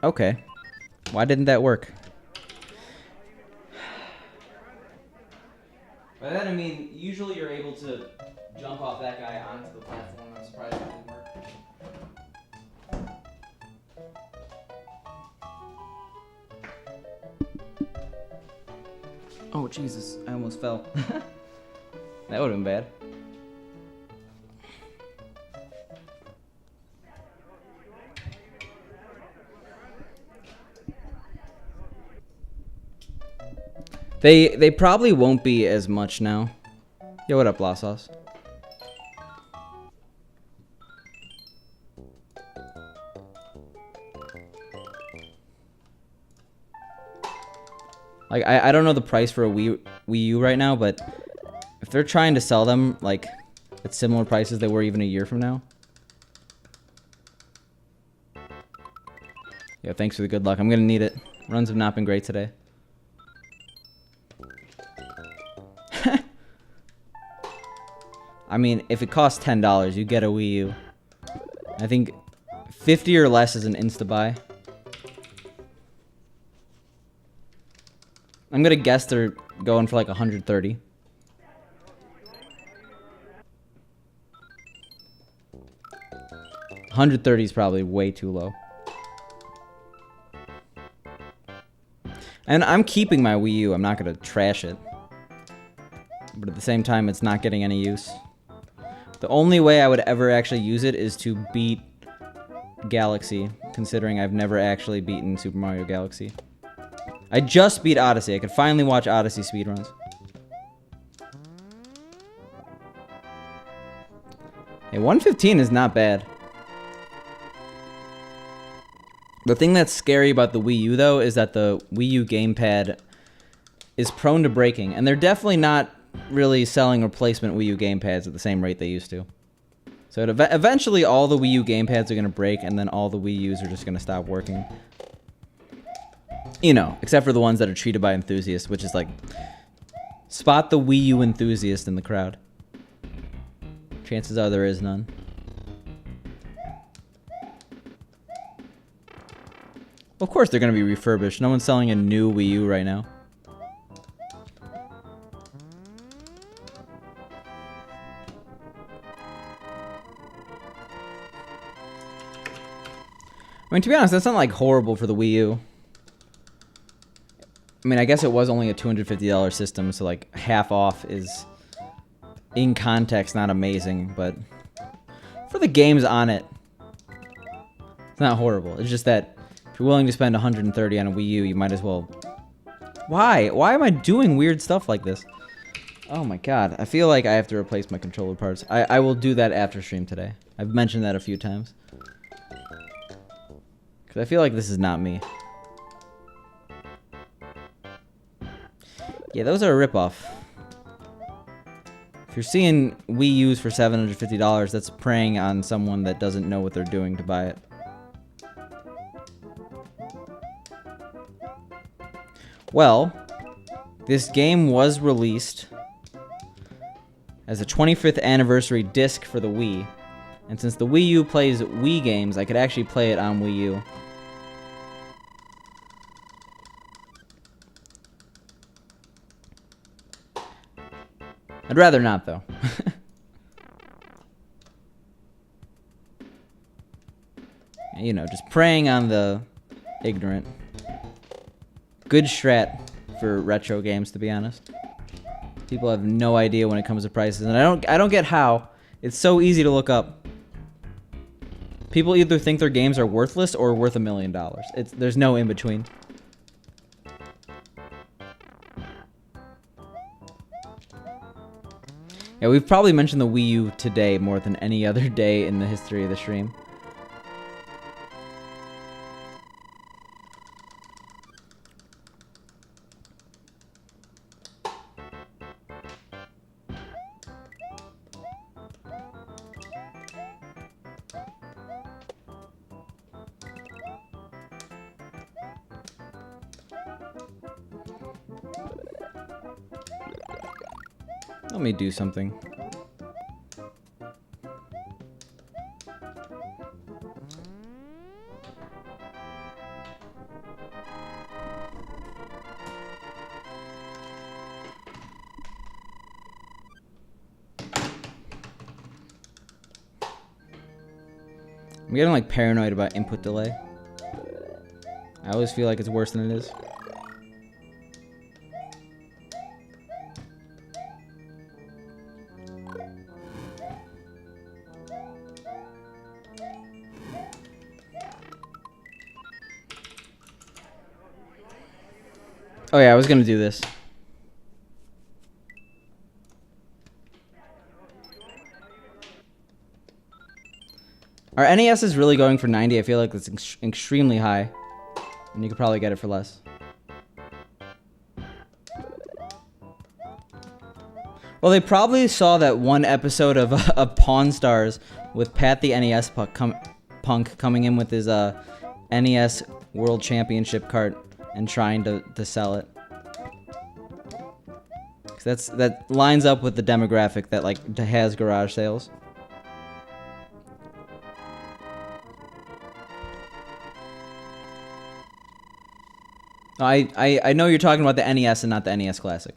Okay. Why didn't that work? By that I mean, usually you're able to jump off that guy onto the platform. I'm surprised it didn't work. Oh, Jesus. I almost fell. That would have been bad. They probably won't be as much now. Yo, what up, La Sauce? Like, I don't know the price for a Wii U right now, but if they're trying to sell them, like, at similar prices they were even a year from now. Yeah, thanks for the good luck. I'm gonna need it. Runs have not been great today. I mean, if it costs $10, you get a Wii U. I think 50 or less is an insta-buy. I'm gonna guess they're going for like 130. $130 is probably way too low. And I'm keeping my Wii U. I'm not gonna trash it. But at the same time, it's not getting any use. The only way I would ever actually use it is to beat Galaxy, considering I've never actually beaten Super Mario Galaxy. I just beat Odyssey. I could finally watch Odyssey speedruns. Hey, 115 is not bad. The thing that's scary about the Wii U, though, is that the Wii U gamepad is prone to breaking. And they're definitely not really selling replacement Wii U gamepads at the same rate they used to. So eventually all the Wii U gamepads are going to break, and then all the Wii U's are just going to stop working. You know, except for the ones that are treated by enthusiasts, which is like, spot the Wii U enthusiast in the crowd. Chances are there is none. Of course they're going to be refurbished. No one's selling a new Wii U right now. I mean, to be honest, that's not like horrible for the Wii U. I mean, I guess it was only a $250 system, so like half off is, in context, not amazing, but for the games on it, it's not horrible. It's just that if you're willing to spend $130 on a Wii U, you might as well. Why? Why am I doing weird stuff like this? Oh my god. I feel like I have to replace my controller parts. I will do that after stream today. I've mentioned that a few times. Because I feel like this is not me. Yeah, those are a ripoff. If you're seeing Wii U's for $750, that's preying on someone that doesn't know what they're doing to buy it. Well, this game was released as a 25th anniversary disc for the Wii. And since the Wii U plays Wii games, I could actually play it on Wii U. I'd rather not, though. You know, just preying on the ignorant. Good strat for retro games, to be honest. People have no idea when it comes to prices, and I don't get how. It's so easy to look up. People either think their games are worthless or worth $1 million. There's no in between. Yeah, we've probably mentioned the Wii U today more than any other day in the history of the stream. Let me do something. I'm getting like paranoid about input delay. I always feel like it's worse than it is. Oh yeah, I was gonna do this. Our NES is really going for 90. I feel like it's extremely high. And you could probably get it for less. Well, they probably saw that one episode of Pawn Stars with Pat the NES Punk coming in with his NES World Championship cart and trying to sell it. That lines up with the demographic that like has garage sales. I know you're talking about the NES and not the NES Classic.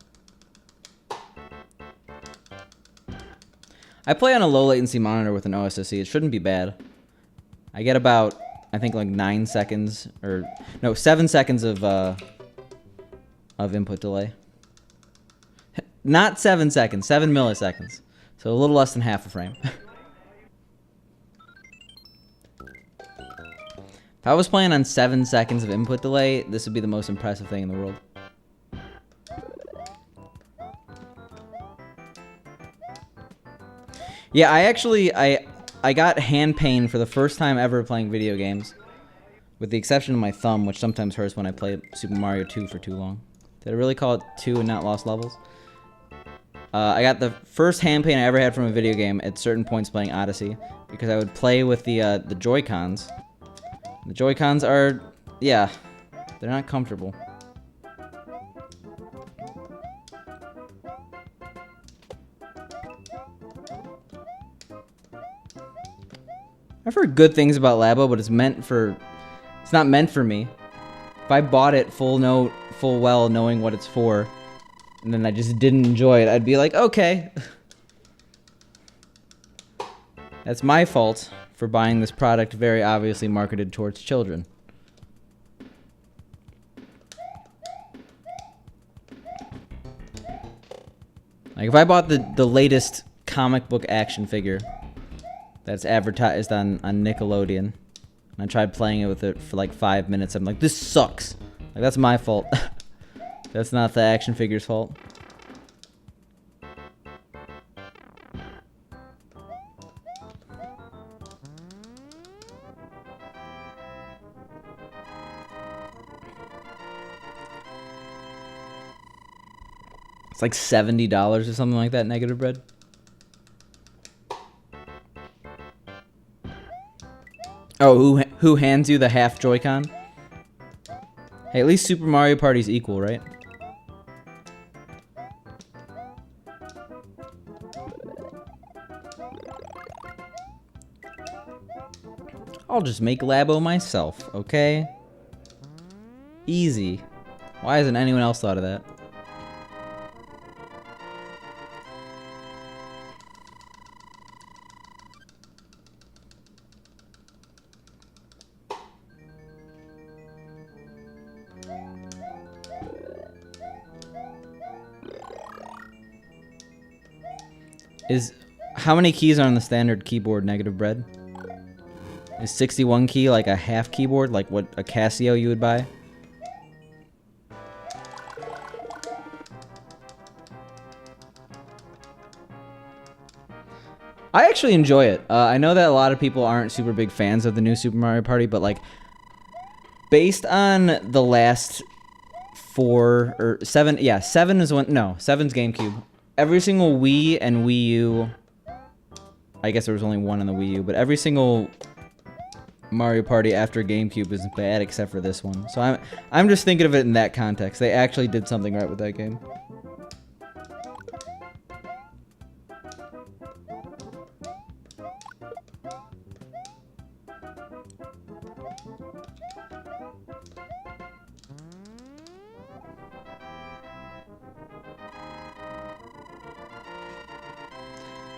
I play on a low latency monitor with an OSSC. It shouldn't be bad. I get about, I think, like 9 seconds or no, 7 seconds of input delay. Not 7 seconds, 7 milliseconds. So a little less than half a frame. If I was playing on 7 seconds of input delay, this would be the most impressive thing in the world. Yeah, I got hand pain for the first time ever playing video games. With the exception of my thumb, which sometimes hurts when I play Super Mario 2 for too long. Did I really call it 2 and not lost levels? I got the first hand pain I ever had from a video game at certain points playing Odyssey. Because I would play with the Joy-Cons. The Joy-Cons are, yeah, they're not comfortable. I've heard good things about Labo, but it's not meant for me. If I bought it full well knowing what it's for, and then I just didn't enjoy it, I'd be like, okay. That's my fault for buying this product very obviously marketed towards children. Like if I bought the latest comic book action figure that's advertised on Nickelodeon, and I tried playing it with it for like 5 minutes, I'm like, this sucks. Like that's my fault. That's not the action figure's fault. It's like $70 or something like that, Negative Bread. Oh, who hands you the half Joy-Con? Hey, at least Super Mario Party's equal, right? I'll just make Labo myself, okay? Easy. Why hasn't anyone else thought of that? How many keys are on the standard keyboard, Negative Bread? Is 61 key like a half keyboard, like what a Casio you would buy? I actually enjoy it. I know that a lot of people aren't super big fans of the new Super Mario Party, but like, based on the last 4 or 7, yeah, 7 is one. No, 7's GameCube. Every single Wii and Wii U, I guess there was only one on the Wii U, but every single Mario Party after GameCube is bad except for this one. So I'm just thinking of it in that context. They actually did something right with that game.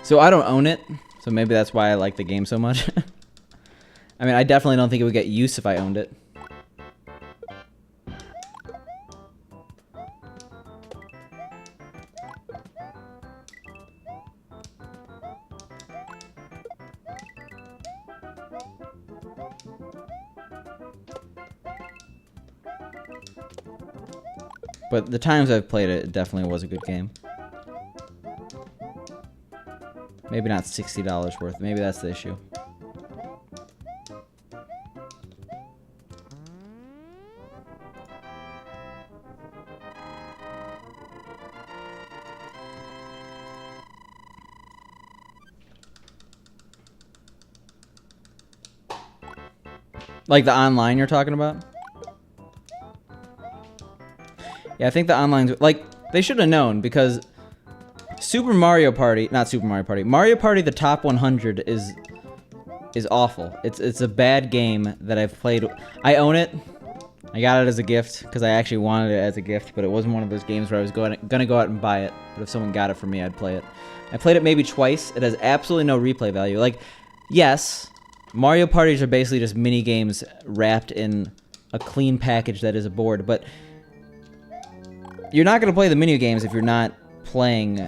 So I don't own it, so maybe that's why I like the game so much. I mean, I definitely don't think it would get use if I owned it. But the times I've played it, it definitely was a good game. Maybe not $60 worth. Maybe that's the issue. Like the online you're talking about? Yeah, I think the online's... Like, they should have known, because Mario Party the Top 100 is awful. It's a bad game that I've played. I own it. I got it as a gift, because I actually wanted it as a gift, but it wasn't one of those games where I was gonna go out and buy it. But if someone got it for me, I'd play it. I played it maybe twice. It has absolutely no replay value. Like, yes, Mario Parties are basically just mini games wrapped in a clean package that is a board, but you're not going to play the mini games if you're not playing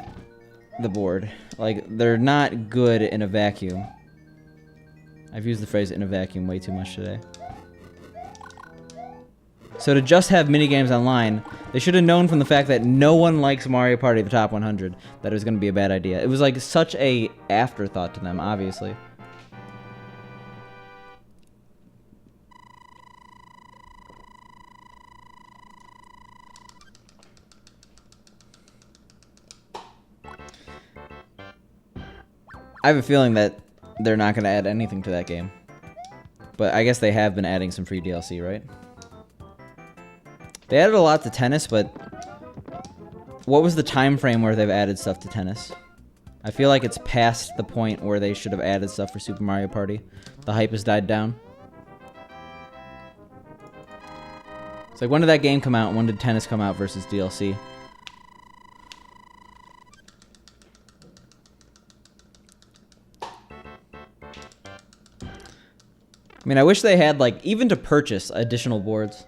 the board. Like, they're not good in a vacuum. I've used the phrase in a vacuum way too much today. So to just have mini games online, they should have known from the fact that no one likes Mario Party the Top 100 that it was going to be a bad idea. It was like such a afterthought to them, obviously. I have a feeling that they're not going to add anything to that game. But I guess they have been adding some free DLC, right? They added a lot to tennis, but what was the time frame where they've added stuff to tennis? I feel like it's past the point where they should have added stuff for Super Mario Party. The hype has died down. It's like, when did that game come out? When did tennis come out versus DLC? I mean, I wish they had, like, even to purchase additional boards.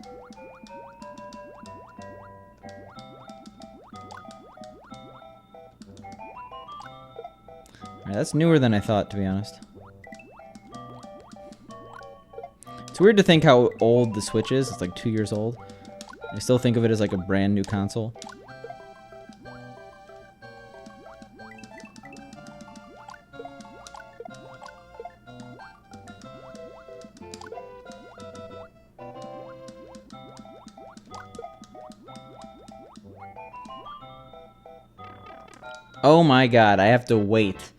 Alright, that's newer than I thought, to be honest. It's weird to think how old the Switch is. It's like 2 years old. I still think of it as like a brand new console. Oh my god, I have to wait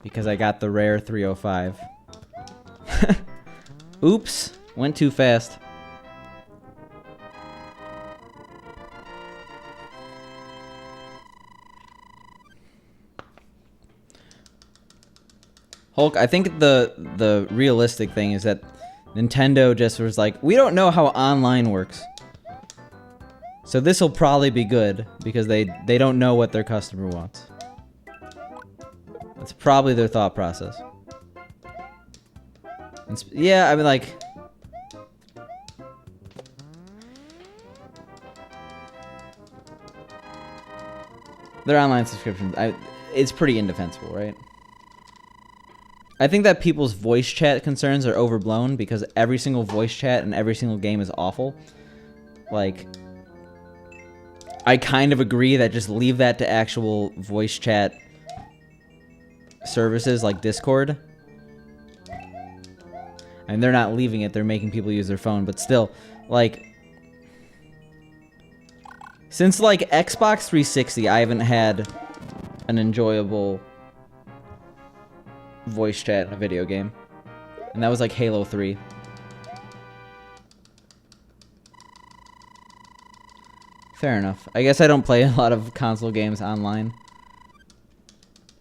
because I got the rare 305. Oops, went too fast. Hulk, I think the realistic thing is that Nintendo just was like, we don't know how online works. So this will probably be good because they don't know what their customer wants. That's probably their thought process. And yeah, I mean, like, their online subscriptions, it's pretty indefensible, right? I think that people's voice chat concerns are overblown because every single voice chat in every single game is awful. Like, I kind of agree that just leave that to actual voice chat services like Discord. And they're not leaving it, they're making people use their phone, but still, like, since like Xbox 360, I haven't had an enjoyable voice chat in a video game. And that was like Halo 3. Fair enough. I guess I don't play a lot of console games online.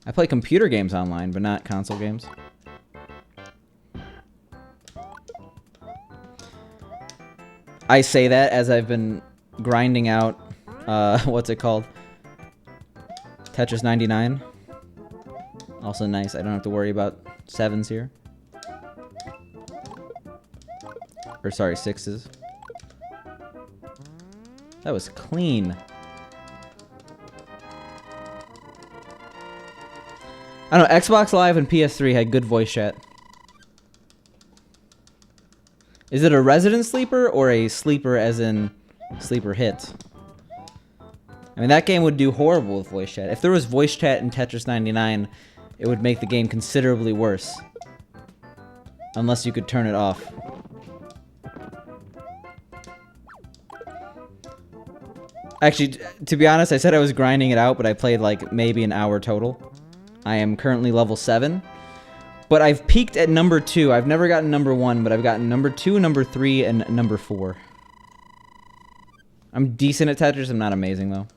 I play computer games online, but not console games. I say that as I've been grinding out, what's it called? Tetris 99. Also nice. I don't have to worry about 7s here. Or sorry, 6s. That was clean. I don't know, Xbox Live and PS3 had good voice chat. Is it a resident sleeper or a sleeper as in sleeper hit? I mean, that game would do horrible with voice chat. If there was voice chat in Tetris 99, it would make the game considerably worse. Unless you could turn it off. Actually, to be honest, I said I was grinding it out, but I played like maybe an hour total. I am currently level 7. But I've peaked at number 2. I've never gotten number 1, but I've gotten number 2, number 3, and number 4. I'm decent at Tetris. I'm not amazing, though.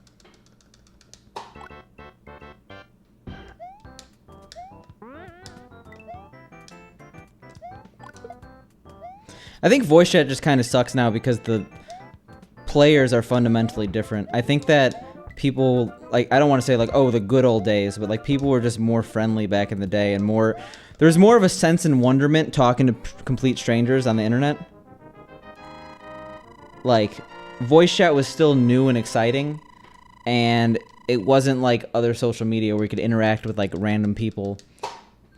I think voice chat just kind of sucks now because the players are fundamentally different. I think that people, like, I don't want to say, like, oh, the good old days, but, like, people were just more friendly back in the day and more... There's more of a sense and wonderment talking to complete strangers on the internet. Like, voice chat was still new and exciting, and it wasn't like other social media where you could interact with, like, random people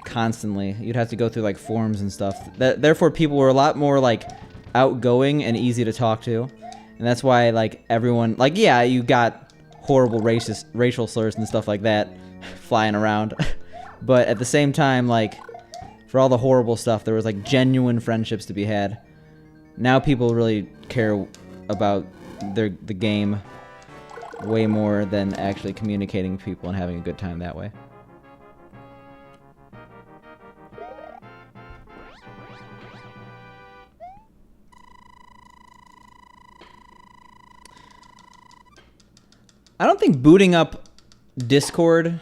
constantly. You'd have to go through, like, forums and stuff. Therefore, people were a lot more, like, outgoing and easy to talk to. And that's why, like, everyone... Like, yeah, you got horrible racial slurs and stuff like that flying around. But at the same time, like, for all the horrible stuff, there was, like, genuine friendships to be had. Now people really care about the game way more than actually communicating with people and having a good time that way. I don't think booting up Discord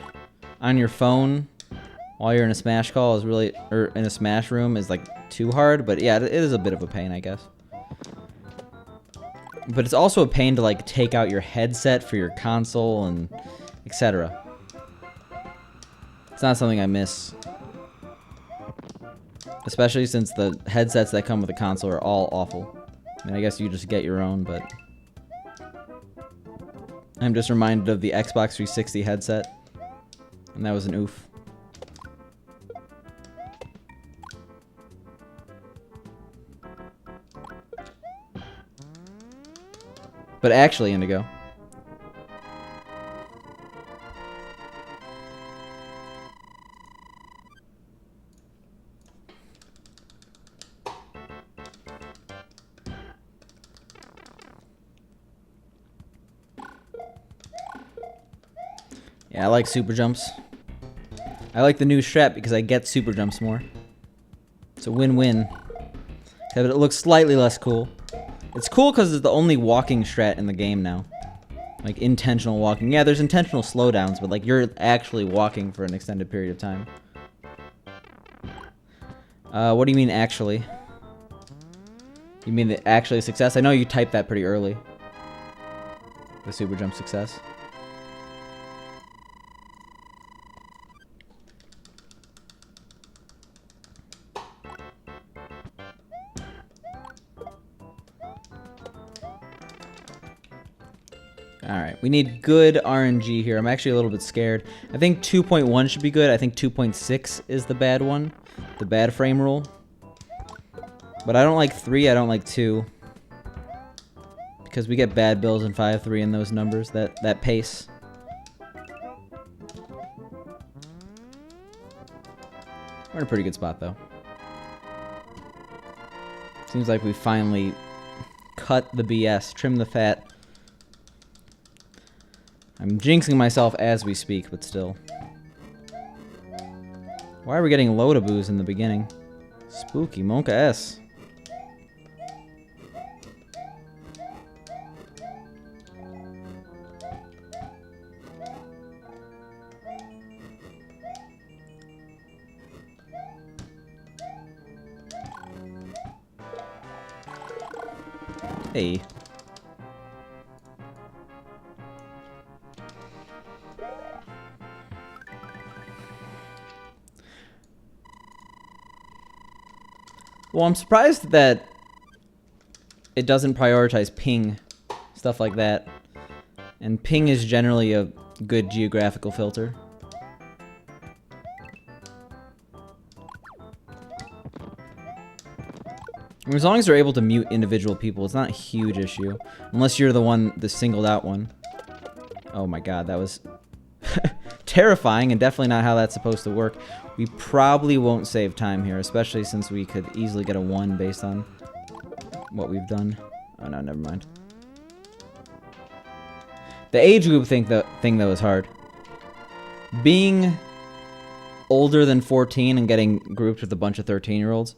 on your phone while you're in a Smash call is really, or in a Smash room is like too hard, but yeah, it is a bit of a pain, I guess. But it's also a pain to like take out your headset for your console and etc. It's not something I miss. Especially since the headsets that come with the console are all awful. I mean, I guess you just get your own, but... I'm just reminded of the Xbox 360 headset, and that was an oof. But actually, Indigo. Yeah, I like super jumps. I like the new strat because I get super jumps more. It's a win-win. But it looks slightly less cool. It's cool because it's the only walking strat in the game now. Like, intentional walking. Yeah, there's intentional slowdowns, but, like, you're actually walking for an extended period of time. What do you mean, actually? You mean the actually success? I know you typed that pretty early. The super jump success. Alright, we need good RNG here. I'm actually a little bit scared. I think 2.1 should be good. I think 2.6 is the bad one. The bad frame rule. But I don't like 3, I don't like 2. Because we get bad bills in 5.3 in those numbers, that pace. We're in a pretty good spot, though. Seems like we finally cut the BS, trim the fat. I'm jinxing myself as we speak, but still. Why are we getting Lodaboos in the beginning? Spooky, Monka S. Hey. Well, I'm surprised that it doesn't prioritize ping, stuff like that. And ping is generally a good geographical filter. I mean, as long as they're able to mute individual people, it's not a huge issue. Unless you're the singled out one. Oh my god, that was terrifying and definitely not how that's supposed to work. We probably won't save time here, especially since we could easily get a 1 based on what we've done. Oh no, never mind. The age group thing though is hard. Being older than 14 and getting grouped with a bunch of 13-year-olds.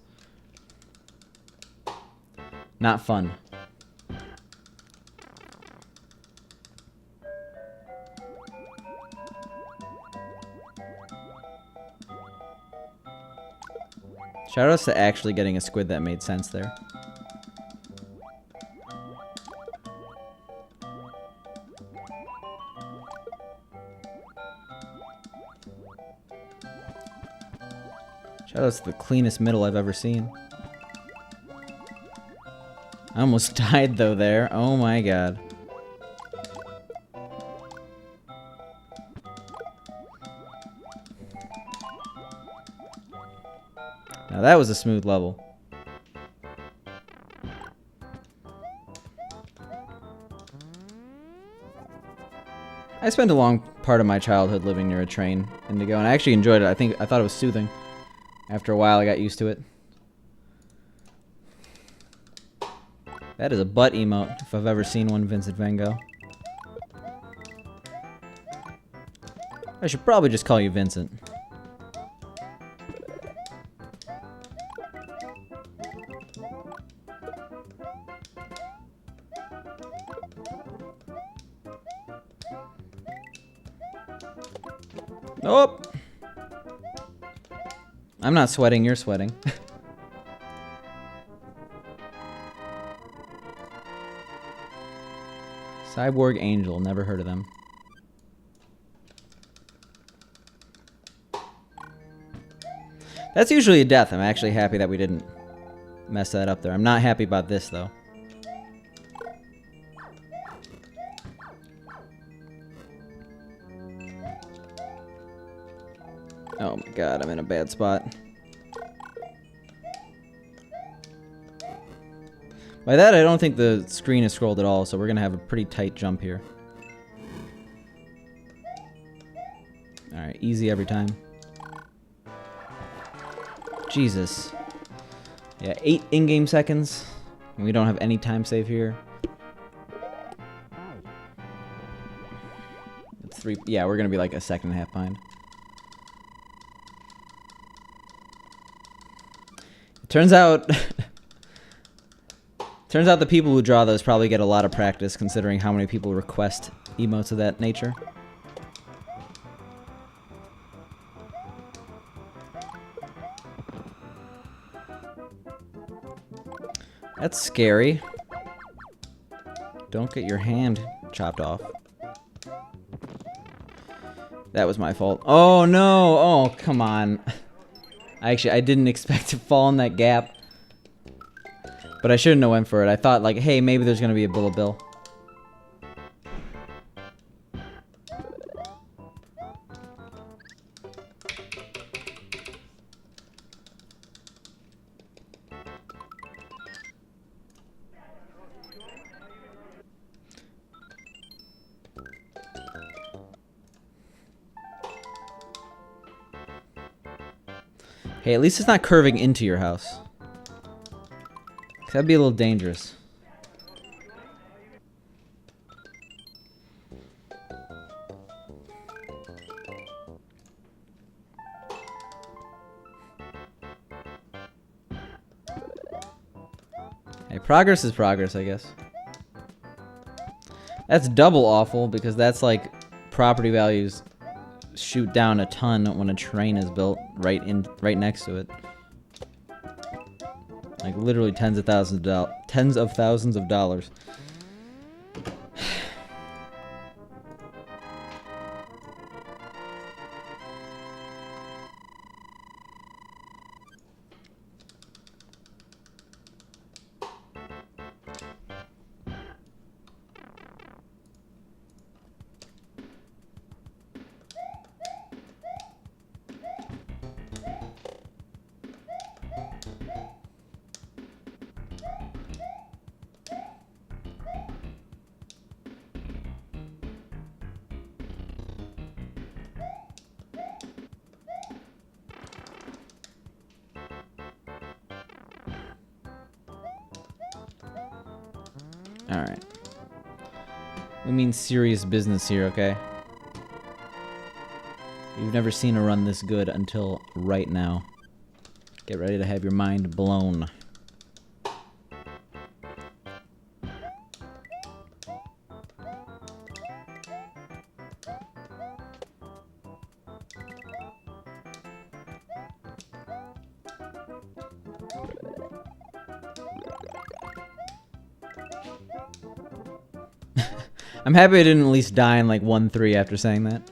Not fun. Shoutouts to actually getting a squid that made sense there. Shoutouts to the cleanest middle I've ever seen. I almost died though there. Oh my god. Now that was a smooth level. I spent a long part of my childhood living near a train, Indigo, and I actually enjoyed it. I thought it was soothing. After a while, I got used to it. That is a butt emote, if I've ever seen one, Vincent Van Gogh. I should probably just call you Vincent. Nope. I'm not sweating, you're sweating. Cyborg Angel, never heard of them. That's usually a death. I'm actually happy that we didn't mess that up there. I'm not happy about this, though. Oh my god, I'm in a bad spot. By that, I don't think the screen is scrolled at all, so we're gonna have a pretty tight jump here. Alright, easy every time. Jesus. Yeah, 8 in-game seconds. And we don't have any time save here. It's 3. Yeah, we're gonna be like a second and a half behind. It turns out... Turns out the people who draw those probably get a lot of practice, considering how many people request emotes of that nature. That's scary. Don't get your hand chopped off. That was my fault. Oh no! Oh, come on. I didn't expect to fall in that gap. But I shouldn't have went for it. I thought, like, hey, maybe there's gonna be a Bullet Bill. Hey, at least it's not curving into your house. That'd be a little dangerous. Hey, progress is progress, I guess. That's double awful because that's like property values shoot down a ton when a train is built right next to it. Like literally tens of thousands of dollars. Alright. We mean serious business here, okay? You've never seen a run this good until right now. Get ready to have your mind blown. I'm happy I didn't at least die in like 1-3 after saying that.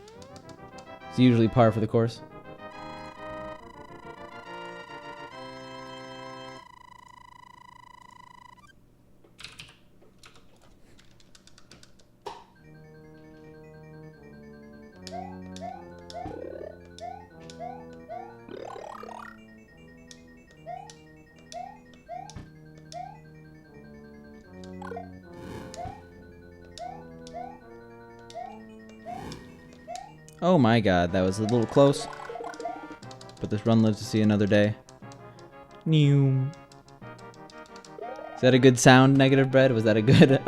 It's usually par for the course. Oh my god, that was a little close. But this run lives to see another day. New. Is that a good sound, Negative Bread? Was that a good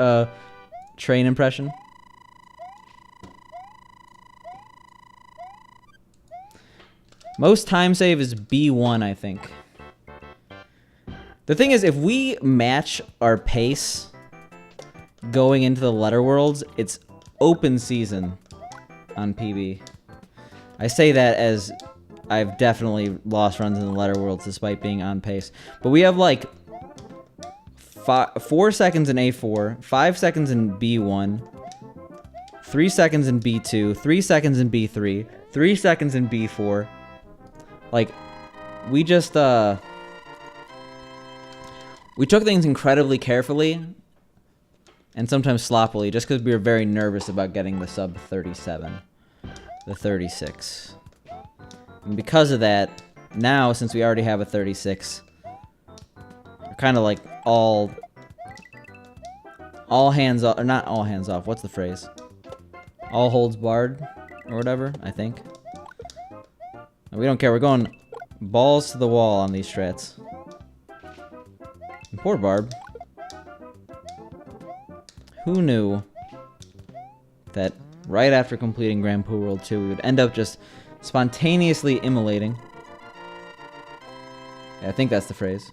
train impression? Most time save is B1, I think. The thing is, if we match our pace going into the letter worlds, it's open season on PB. I say that as I've definitely lost runs in the letter worlds despite being on pace. But we have like 4 seconds in A4, 5 seconds in B1, 3 seconds in B2, 3 seconds in B3, 3 seconds in B4. Like, we just, we took things incredibly carefully and sometimes sloppily just because we were very nervous about getting the sub 37. The 36. And because of that, now, since we already have a 36, we're kind of like all hands off, or not all hands off, what's the phrase? All holds barred, or whatever, I think. And we don't care, we're going balls to the wall on these strats. And poor Barb. Who knew that right after completing Grand Poo World 2, we would end up just spontaneously immolating. Yeah, I think that's the phrase.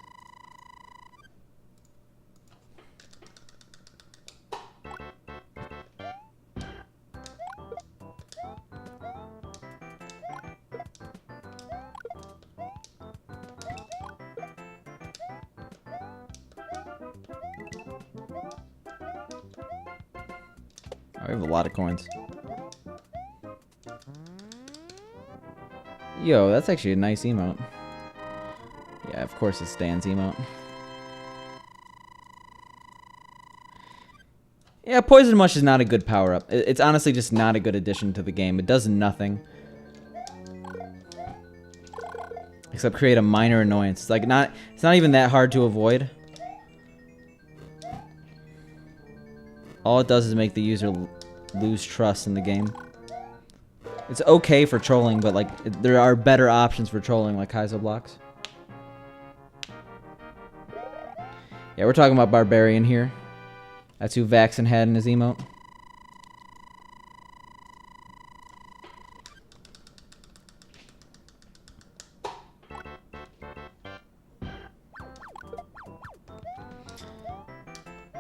Oh, we have a lot of coins. Yo, that's actually a nice emote. Yeah, of course it's Dan's emote. Yeah, Poison Mush is not a good power-up. It's honestly just not a good addition to the game. It does nothing. Except create a minor annoyance. It's like it's not even that hard to avoid. All it does is make the user lose trust in the game. It's okay for trolling, but like there are better options for trolling, like Kaizo blocks. Yeah, we're talking about Barbarian here. That's who Vaxen had in his emote.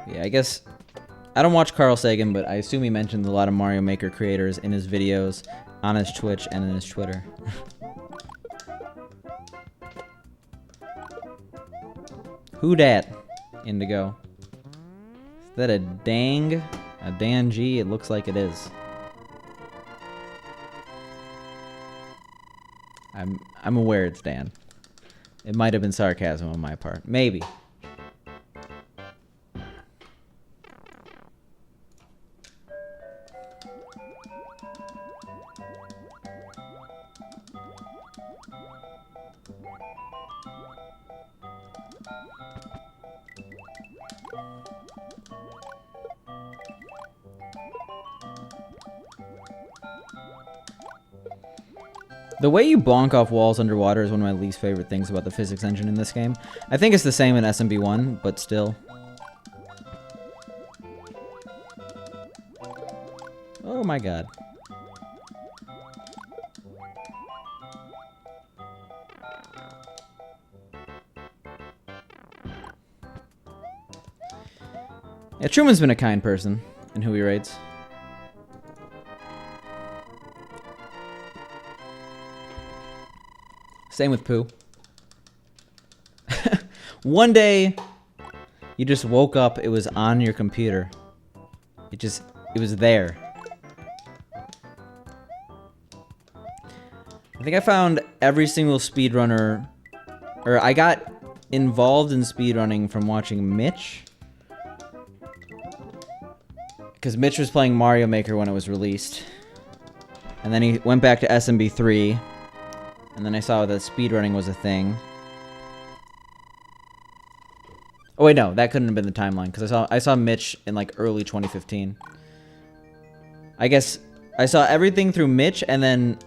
Yeah, I guess I don't watch Carl Sagan, but I assume he mentions a lot of Mario Maker creators in his videos, on his Twitch, and in his Twitter. Who dat? Indigo. Is that a dang? A Dan G? It looks like it is. I'm aware it's Dan. It might have been sarcasm on my part. Maybe. The way you bonk off walls underwater is one of my least favorite things about the physics engine in this game. I think it's the same in SMB1, but still. Oh my god. Yeah, Truman's been a kind person in who he raids. Same with Pooh. One day, you just woke up, it was on your computer. It was there. I think I found every single speedrunner, or I got involved in speedrunning from watching Mitch. Because Mitch was playing Mario Maker when it was released. And then he went back to SMB3. And then I saw that speedrunning was a thing. Oh wait, no, that couldn't have been the timeline, because I saw Mitch in like early 2015. I guess I saw everything through Mitch, and then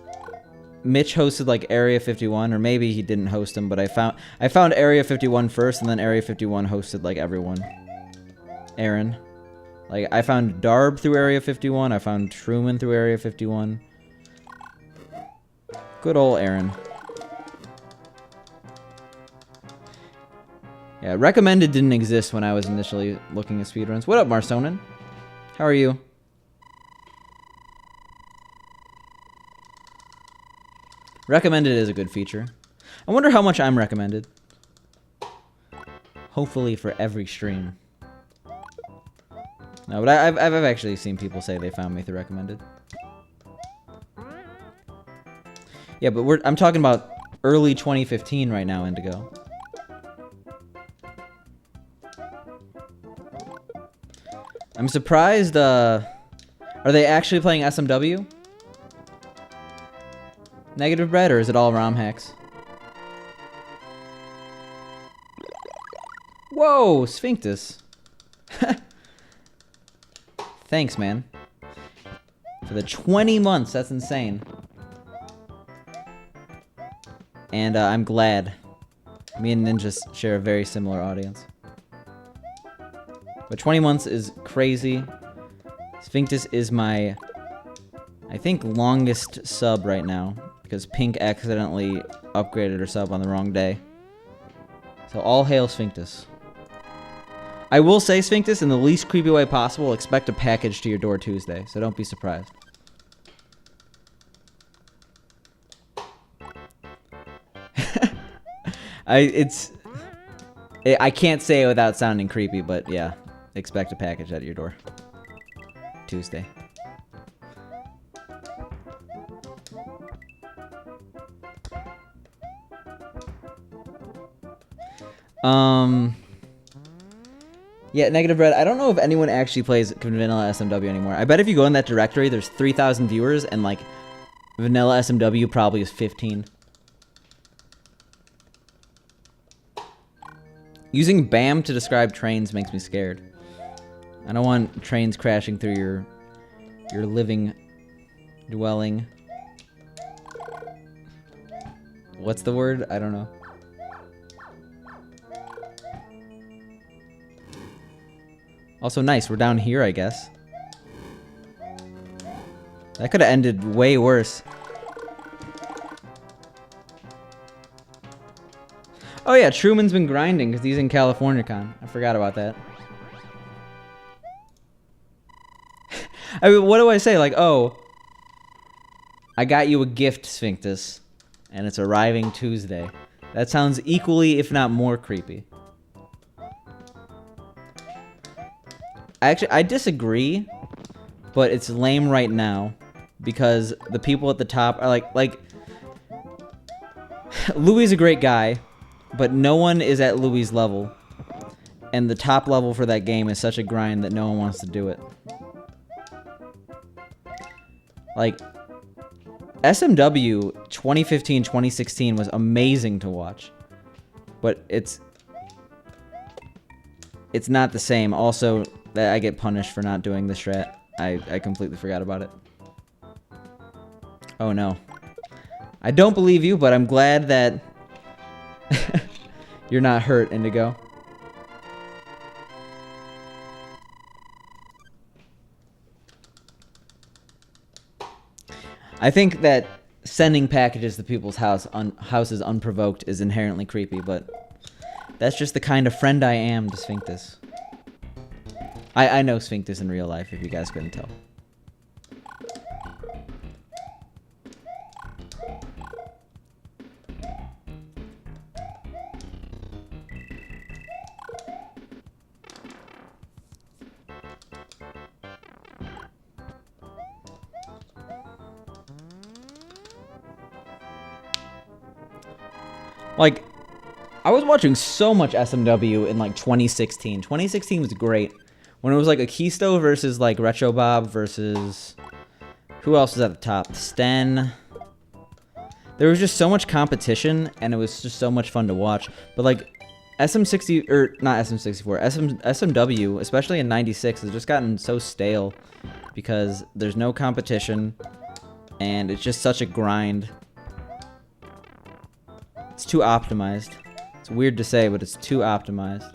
Mitch hosted like Area 51, or maybe he didn't host them, but I found Area 51 first, and then Area 51 hosted like everyone. Aaron. Like, I found Darb through Area 51, I found Truman through Area 51. Good old Aaron. Yeah, recommended didn't exist when I was initially looking at speedruns. What up, Marsonin? How are you? Recommended is a good feature. I wonder how much I'm recommended. Hopefully for every stream. No, but I've actually seen people say they found me through recommended. Yeah, but I'm talking about early 2015 right now, Indigo. I'm surprised, are they actually playing SMW? Negative Bread, or is it all ROM hacks? Whoa, Sphinctus. Thanks, man. For the 20 months, that's insane. And I'm glad. Me and Ninja share a very similar audience. But 20 months is crazy. Sphinctus is my, I think, longest sub right now. Because Pink accidentally upgraded her sub on the wrong day. So all hail Sphinctus. I will say, Sphinctus, in the least creepy way possible, expect a package to your door Tuesday. So don't be surprised. I can't say it without sounding creepy, but yeah. Expect a package at your door. Tuesday. Yeah, Negative Red. I don't know if anyone actually plays vanilla SMW anymore. I bet if you go in that directory, there's 3,000 viewers, and like vanilla SMW probably is 15. Using BAM to describe trains makes me scared. I don't want trains crashing through your living dwelling. What's the word? I don't know. Also nice, we're down here, I guess. That could have ended way worse. Oh yeah, Truman's been grinding because he's in CaliforniaCon. I forgot about that. I mean, what do I say? Like, oh, I got you a gift, Sphinctus, and it's arriving Tuesday. That sounds equally, if not more, creepy. Actually, I disagree, but it's lame right now because the people at the top are like Louis is a great guy, but no one is at Louis' level, and the top level for that game is such a grind that no one wants to do it. Like, SMW 2015-2016 was amazing to watch, but it's not the same. Also, that I get punished for not doing the strat. I completely forgot about it. Oh no. I don't believe you, but I'm glad that you're not hurt, Indigo. I think that sending packages to people's houses unprovoked is inherently creepy, but that's just the kind of friend I am to Sphinctus. I know Sphinctus in real life, if you guys couldn't tell. Like, I was watching so much SMW in, like, 2016. 2016 was great. When it was, like, Akisto versus, like, Retro Bob versus... Who else was at the top? Sten. There was just so much competition, and it was just so much fun to watch. But, like, SM60... Or, not SM64. SMW, especially in 96, has just gotten so stale. Because there's no competition, and it's just such a grind. It's too optimized. It's weird to say, but it's too optimized.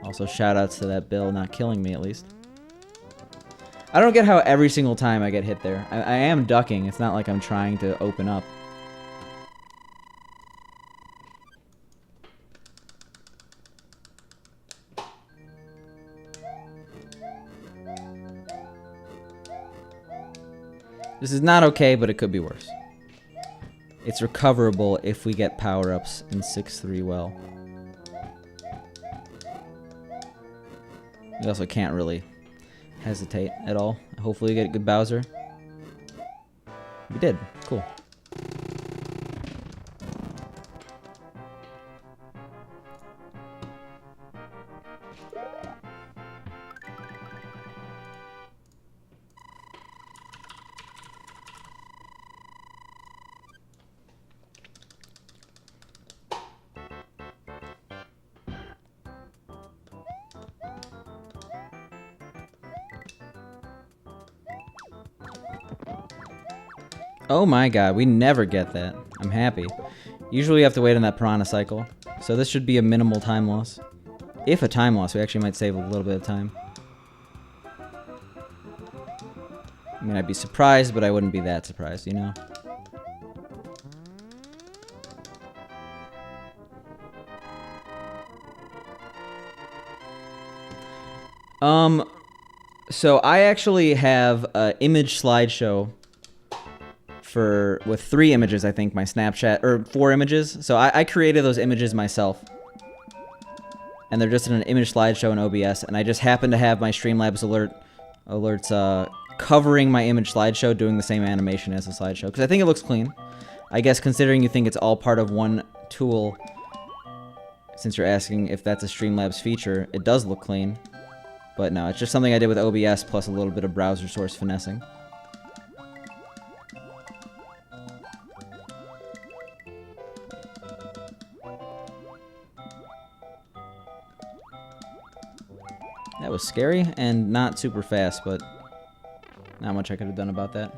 Also, shoutouts to that Bill not killing me, at least. I don't get how every single time I get hit there. I am ducking. It's not like I'm trying to open up. This is not okay, but it could be worse. It's recoverable if we get power-ups in 6-3 well. We also can't really hesitate at all. Hopefully we get a good Bowser. We did. Cool. Oh my god, we never get that. I'm happy. Usually we have to wait on that Piranha cycle. So this should be a minimal time loss. If a time loss, we actually might save a little bit of time. I mean, I'd be surprised, but I wouldn't be that surprised, you know? So I actually have an image slideshow with 3 images, I think, my Snapchat, or 4 images. So I created those images myself. And they're just in an image slideshow in OBS, and I just happen to have my Streamlabs alerts covering my image slideshow, doing the same animation as the slideshow, because I think it looks clean. I guess considering you think it's all part of one tool, since you're asking if that's a Streamlabs feature, it does look clean. But no, it's just something I did with OBS plus a little bit of browser source finessing. That was scary and not super fast, but not much I could have done about that.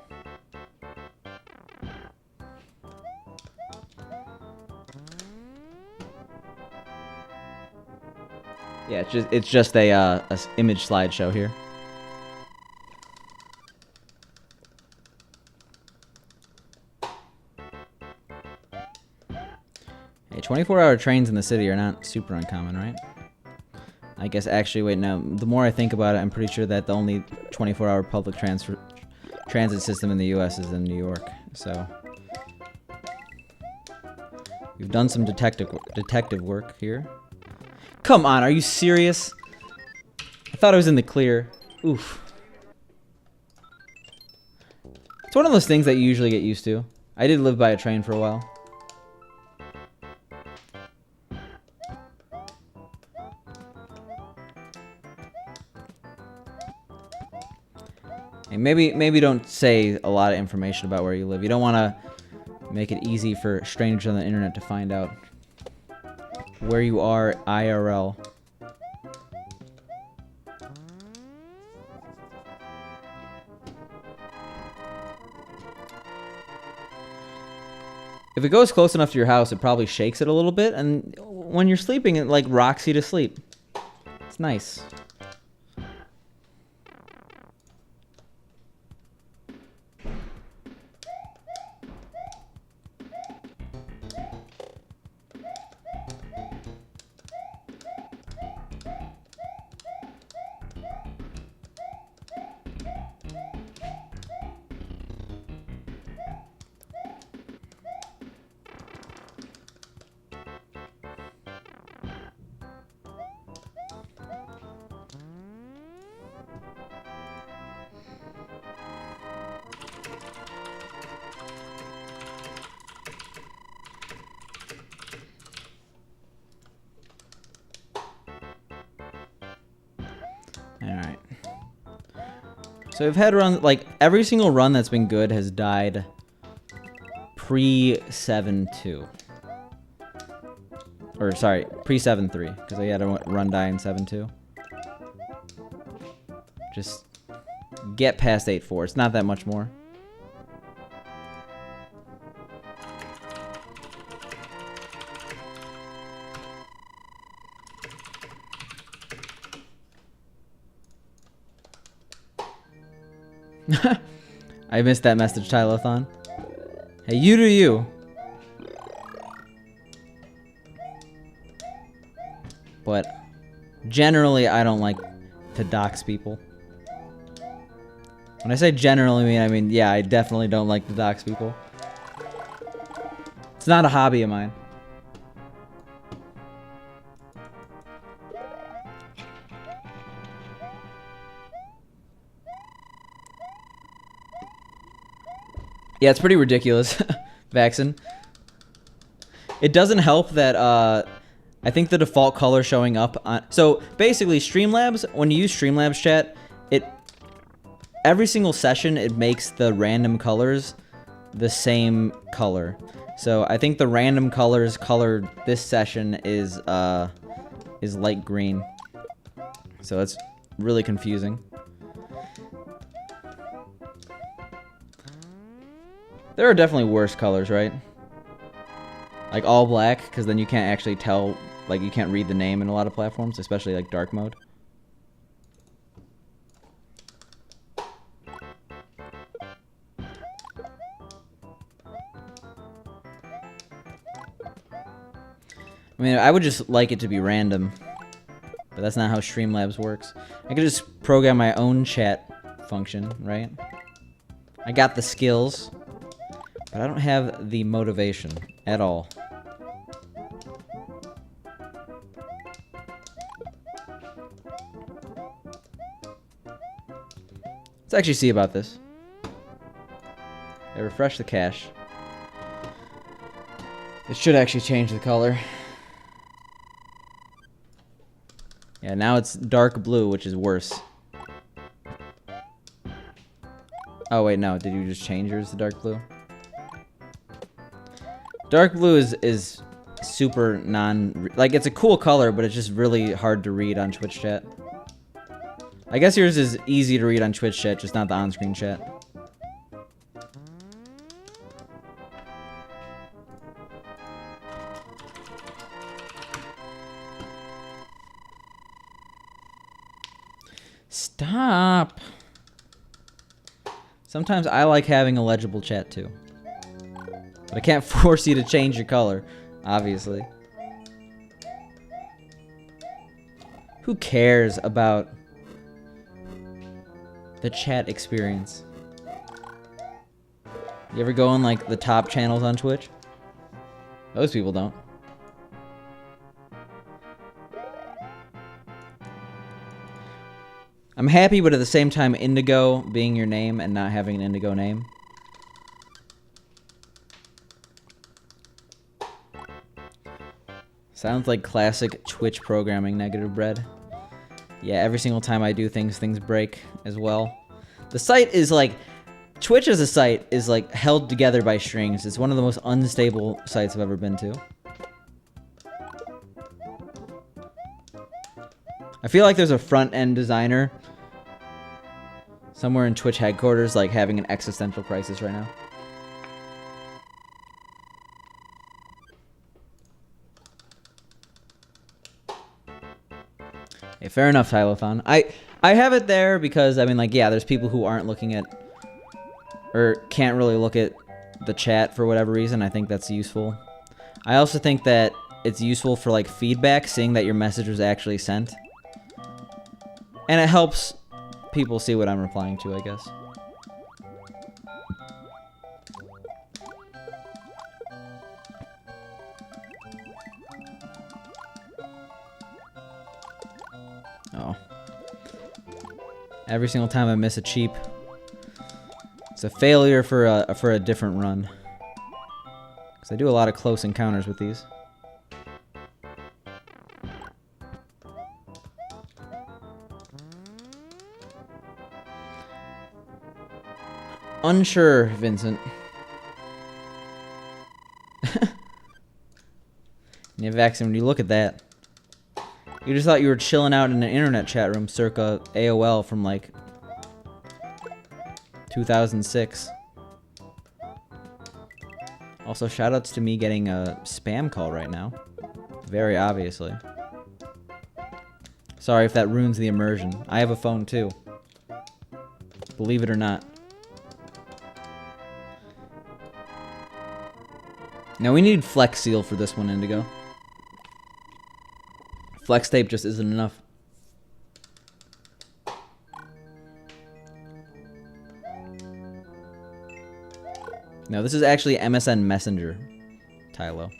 Yeah, it's just a image slideshow here. Hey, 24-hour trains in the city are not super uncommon, right? I guess actually, wait, no. The more I think about it, I'm pretty sure that the only 24-hour public transit system in the U.S. is in New York. So we've done some detective work here. Come on, are you serious? I thought I was in the clear. Oof. It's one of those things that you usually get used to. I did live by a train for a while. And maybe don't say a lot of information about where you live. You don't want to make it easy for strangers on the internet to find out where you are IRL. If it goes close enough to your house, it probably shakes it a little bit, and when you're sleeping, it like rocks you to sleep. It's nice. Alright. So we've had runs, like, every single run that's been good has died pre-7-2. Or, sorry, pre-7-3, because I had a run die in 7-2. Just get past 8-4. It's not that much more. I missed that message, Tylothon. Hey, you do you. But generally, I don't like to dox people. When I say generally, I mean, yeah, I definitely don't like to dox people. It's not a hobby of mine. Yeah, it's pretty ridiculous, Vaxen. It doesn't help that, I think the default color showing up on... So, basically, Streamlabs, when you use Streamlabs chat, every single session, it makes the random colors the same color. So, I think the random colors colored this session is light green. So, that's really confusing. There are definitely worse colors, right? Like all black, because then you can't actually tell, like you can't read the name in a lot of platforms, especially like dark mode. I mean, I would just like it to be random, but that's not how Streamlabs works. I could just program my own chat function, right? I got the skills. But I don't have the motivation at all. Let's actually see about this. I refresh the cache. It should actually change the color. Yeah, now it's dark blue, which is worse. Oh wait, no, did you just change yours to dark blue? Dark blue is super like, it's a cool color, but it's just really hard to read on Twitch chat. I guess yours is easy to read on Twitch chat, just not the on-screen chat. Stop! Sometimes I like having a legible chat too. But I can't force you to change your color, obviously. Who cares about the chat experience? You ever go on like the top channels on Twitch? Those people don't. I'm happy, but at the same time, Indigo being your name and not having an Indigo name. Sounds like classic Twitch programming, Negative Bread. Yeah, every single time I do things, things break as well. The site is like... Twitch as a site is like held together by strings. It's one of the most unstable sites I've ever been to. I feel like there's a front-end designer somewhere in Twitch headquarters like having an existential crisis right now. Hey, fair enough, Tylothon. I have it there because, I mean, like, yeah, there's people who aren't looking at, or can't really look at the chat for whatever reason. I think that's useful. I also think that it's useful for, like, feedback, seeing that your message was actually sent. And it helps people see what I'm replying to, I guess. Oh. Every single time I miss a cheap, it's a failure for a different run. Because I do a lot of close encounters with these. Unsure, Vincent. Yeah, Vaxxin, when you look at that, you just thought you were chilling out in an internet chat room circa AOL from like 2006. Also, shoutouts to me getting a spam call right now. Very obviously. Sorry if that ruins the immersion. I have a phone too. Believe it or not. Now we need Flex Seal for this one, Indigo. Flex Tape just isn't enough. No, this is actually MSN Messenger, Tylo.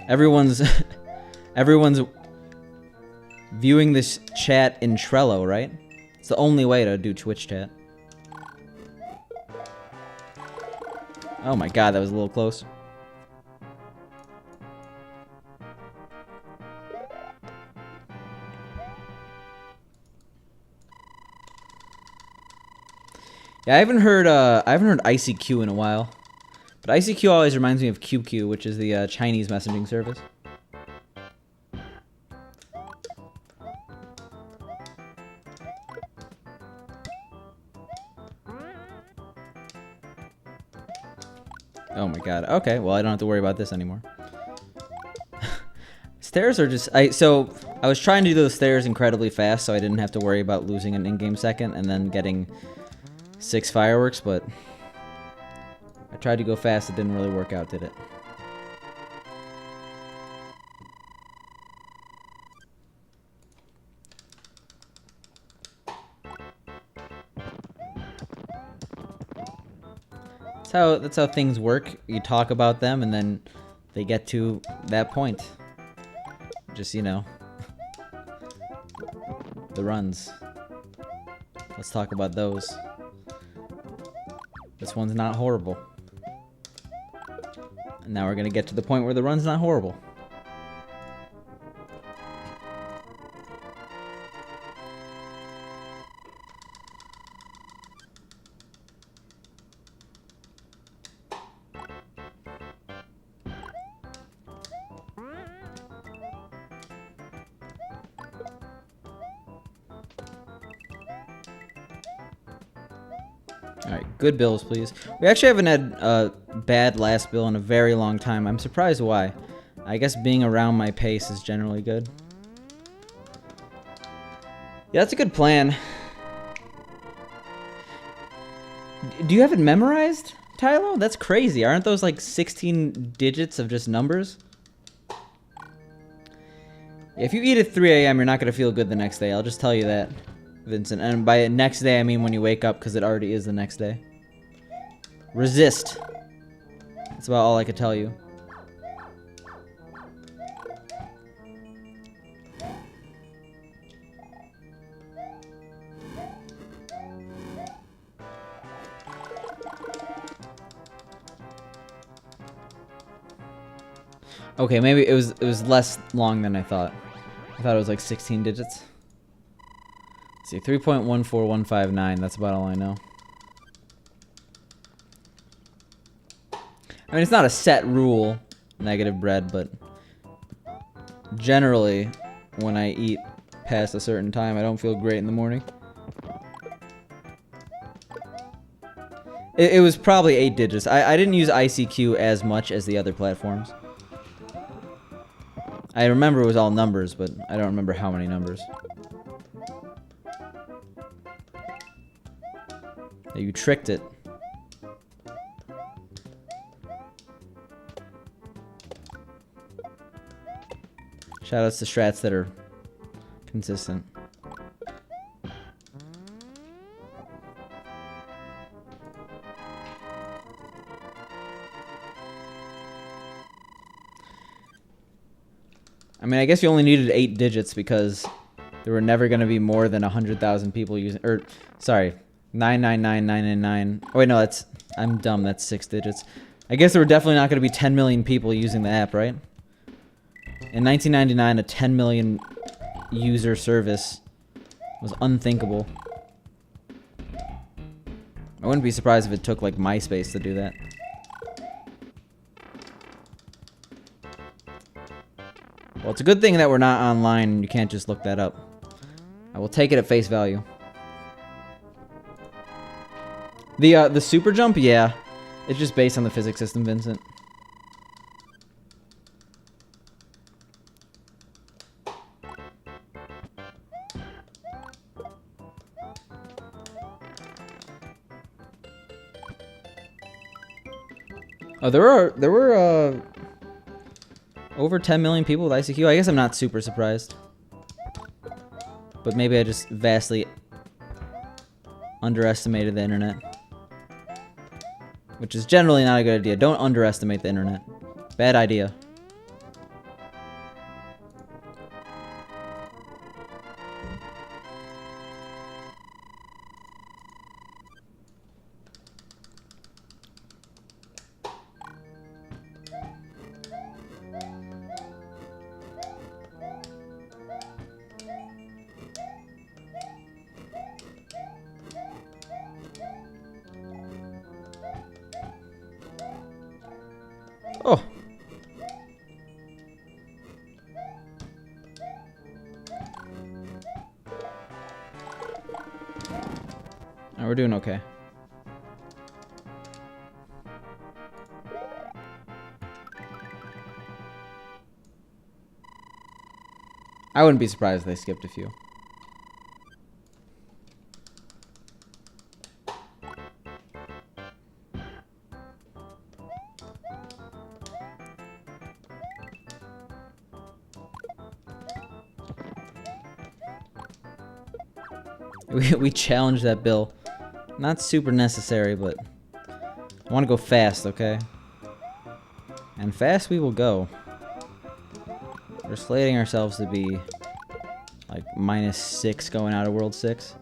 Everyone's viewing this chat in Trello, right? It's the only way to do Twitch chat. Oh my god, that was a little close. Yeah, I haven't heard ICQ in a while. But ICQ always reminds me of QQ, which is the Chinese messaging service. Oh my god. Okay, well I don't have to worry about this anymore. Stairs are just... So, I was trying to do those stairs incredibly fast, so I didn't have to worry about losing an in-game second and then getting 6 fireworks, but... I tried to go fast, it didn't really work out, did it? That's how things work. You talk about them and then they get to that point. Just, you know, the runs. Let's talk about those. This one's not horrible. And now we're gonna get to the point where the run's not horrible. Alright, good bills, please. We actually haven't had a bad last bill in a very long time. I'm surprised why. I guess being around my pace is generally good. Yeah, that's a good plan. Do you have it memorized, Tylo? That's crazy. Aren't those like 16 digits of just numbers? If you eat at 3 a.m., you're not going to feel good the next day. I'll just tell you that, Vincent. And by next day, I mean when you wake up, because it already is the next day. Resist. That's about all I could tell you. Okay, maybe it was less long than I thought. I thought it was like 16 digits. Let's see, 3.14159, that's about all I know. I mean, it's not a set rule, negative bread, but generally, when I eat past a certain time, I don't feel great in the morning. It was probably 8 digits. I didn't use ICQ as much as the other platforms. I remember it was all numbers, but I don't remember how many numbers. Yeah, you tricked it. Shoutouts to strats that are consistent. I mean, I guess you only needed 8 digits because there were never going to be more than 100,000 people using... Or, sorry, 999,999. Oh, wait, no, that's... I'm dumb, that's 6 digits. I guess there were definitely not going to be 10 million people using the app, right? In 1999, a 10 million user service was unthinkable. I wouldn't be surprised if it took, like, MySpace to do that. Well, it's a good thing that we're not online and you can't just look that up. I will take it at face value. The super jump, yeah. It's just based on the physics system, Vincent. Oh, there were over 10 million people with ICQ. I guess I'm not super surprised. But maybe I just vastly underestimated the internet. Which is generally not a good idea. Don't underestimate the internet. Bad idea. Oh. We're doing okay. I wouldn't be surprised if they skipped a few. We challenged that bill. Not super necessary, but I want to go fast, okay? And fast we will go. We're slating ourselves to be like -6 going out of World 6.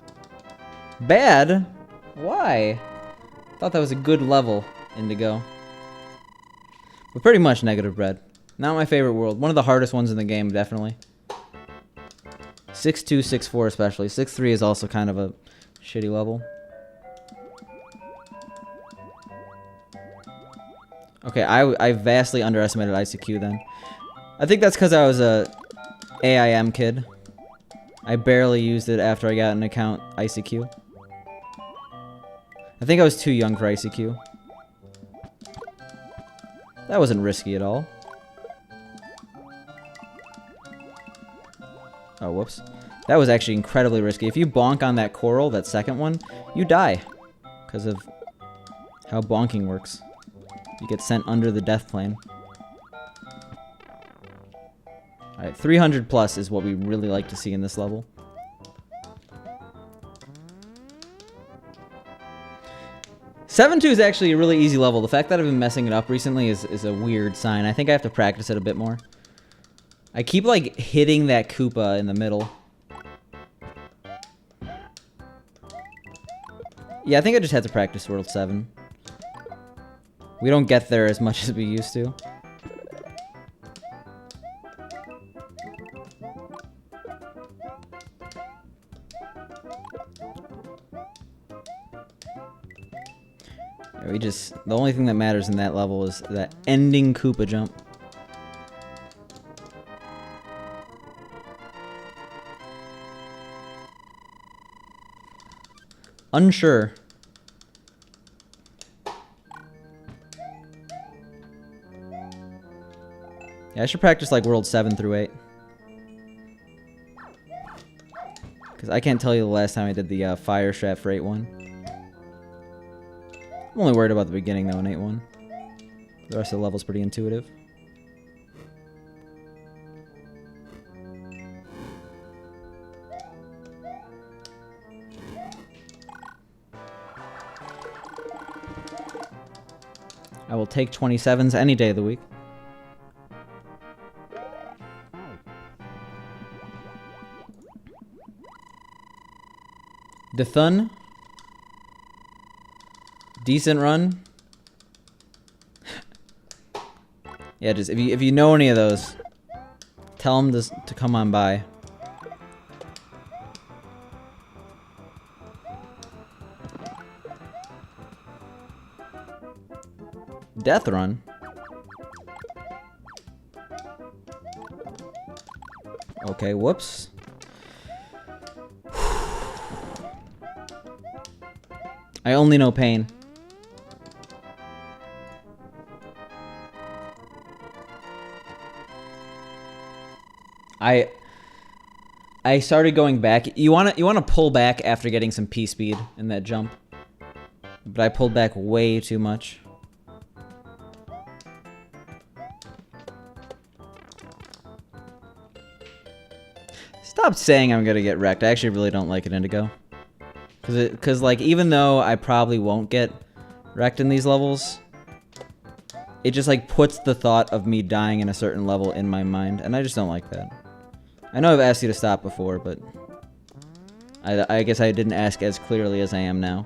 Bad? Why? Thought that was a good level, Indigo. But pretty much negative bread. Not my favorite world. One of the hardest ones in the game, definitely. 6-2, 6-4 especially. 6-3 is also kind of a shitty level. Okay, I vastly underestimated ICQ then. I think that's because I was a AIM kid. I barely used it after I got an account ICQ. I think I was too young for ICQ. That wasn't risky at all. Oh, whoops. That was actually incredibly risky. If you bonk on that coral, that second one, you die. Because of how bonking works. You get sent under the death plane. Alright, 300 plus is what we really like to see in this level. Seven 2 is actually a really easy level. The fact that I've been messing it up recently is a weird sign. I think I have to practice it a bit more. I keep, like, hitting that Koopa in the middle. Yeah, I think I just had to practice World 7. We don't get there as much as we used to. Yeah, the only thing that matters in that level is that ending Koopa jump. Unsure. Yeah, I should practice like World 7 through 8. Because I can't tell you the last time I did the fire strat for 8-1. I'm only worried about the beginning though in 8-1. The rest of the level's pretty intuitive. I will take 27s any day of the week. Dethun. Decent run. Yeah, just if you know any of those, tell them to come on by. death run. Okay, whoops. I only know pain. I started going back. You wanna pull back after getting some P speed in that jump. But I pulled back way too much. Stop saying I'm gonna get wrecked. I actually really don't like it, Indigo. Cause like even though I probably won't get wrecked in these levels, it just like puts the thought of me dying in a certain level in my mind, and I just don't like that. I know I've asked you to stop before, but I guess I didn't ask as clearly as I am now.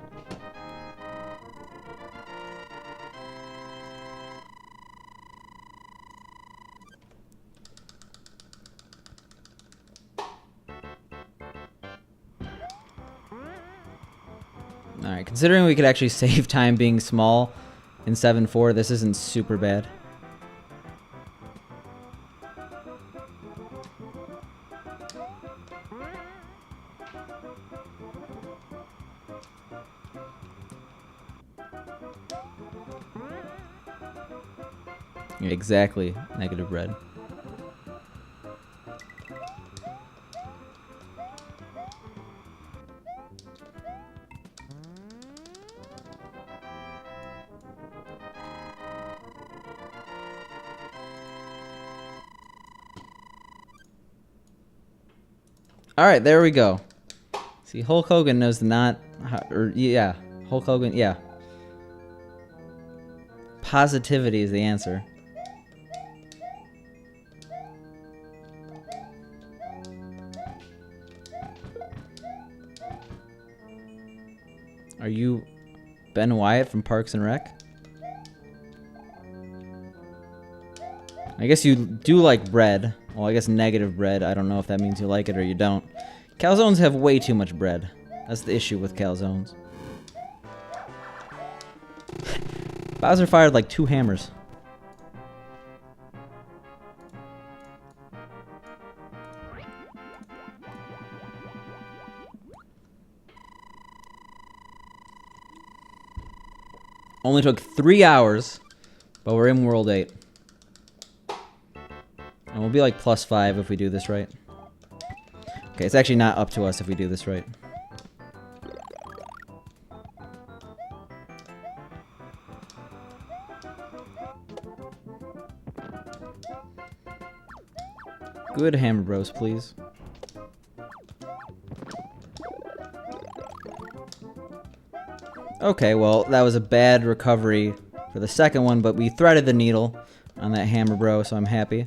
Alright, considering we could actually save time being small in 7-4, this isn't super bad. Exactly, negative red. Alright, there we go. See, Hulk Hogan knows not... yeah, Hulk Hogan, yeah. Positivity is the answer. Are you Ben Wyatt from Parks and Rec? I guess you do like bread. Well, I guess negative bread. I don't know if that means you like it or you don't. Calzones have way too much bread. That's the issue with calzones. Bowser fired like 2 hammers. Only took 3 hours, but we're in World 8. And we'll be like +5 if we do this right. Okay, it's actually not up to us if we do this right. Good hammer bros, please. Okay, well, that was a bad recovery for the second one, but we threaded the needle on that hammer bro, so I'm happy.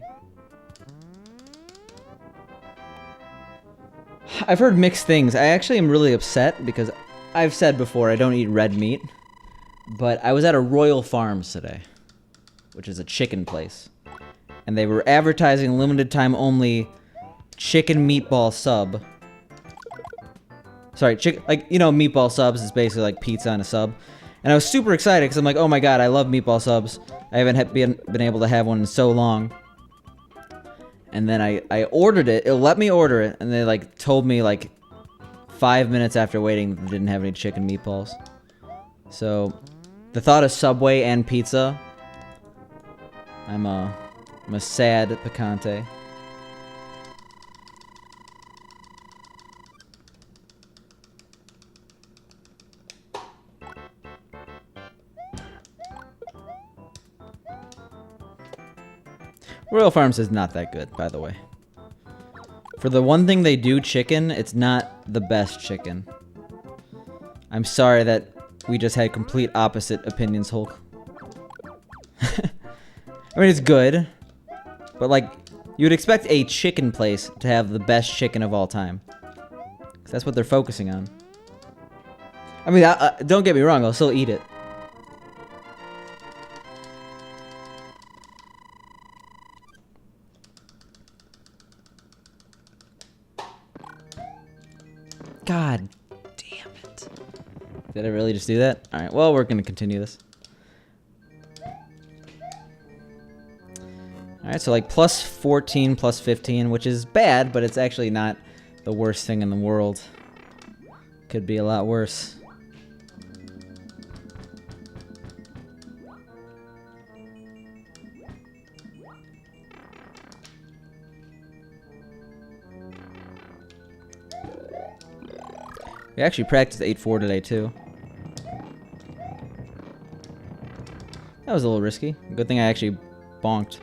I've heard mixed things. I actually am really upset because I've said before I don't eat red meat, but I was at a Royal Farms today, which is a chicken place, and they were advertising limited time only chicken meatball sub. Sorry, like, you know, meatball subs is basically like pizza and a sub. And I was super excited because I'm like, oh my god, I love meatball subs. I haven't been able to have one in so long. And then I ordered it. It let me order it. And they like told me like 5 minutes after waiting they didn't have any chicken meatballs. So the thought of Subway and pizza, I'm a sad picante. Royal Farms is not that good, by the way. For the one thing they do chicken, it's not the best chicken. I'm sorry that we just had complete opposite opinions, Hulk. I mean, it's good, but like, you would expect a chicken place to have the best chicken of all time. 'Cause that's what they're focusing on. I mean, don't get me wrong, I'll still eat it. God damn it. Did I really just do that? Alright, well, we're gonna continue this. Alright, so like plus 14, plus 15, which is bad, but it's actually not the worst thing in the world. Could be a lot worse. We actually practiced 8-4 today, too. That was a little risky. Good thing I actually bonked.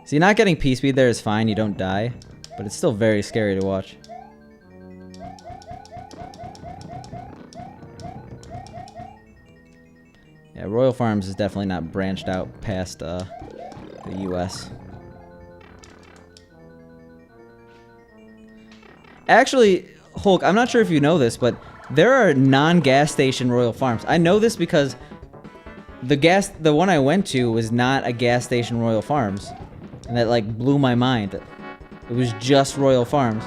See, not getting P-speed there is fine, you don't die. But it's still very scary to watch. Yeah, Royal Farms is definitely not branched out past the US. Actually, Hulk, I'm not sure if you know this, but there are non-gas station Royal Farms. I know this because the one I went to was not a gas station Royal Farms. And that, like, blew my mind. It was just Royal Farms.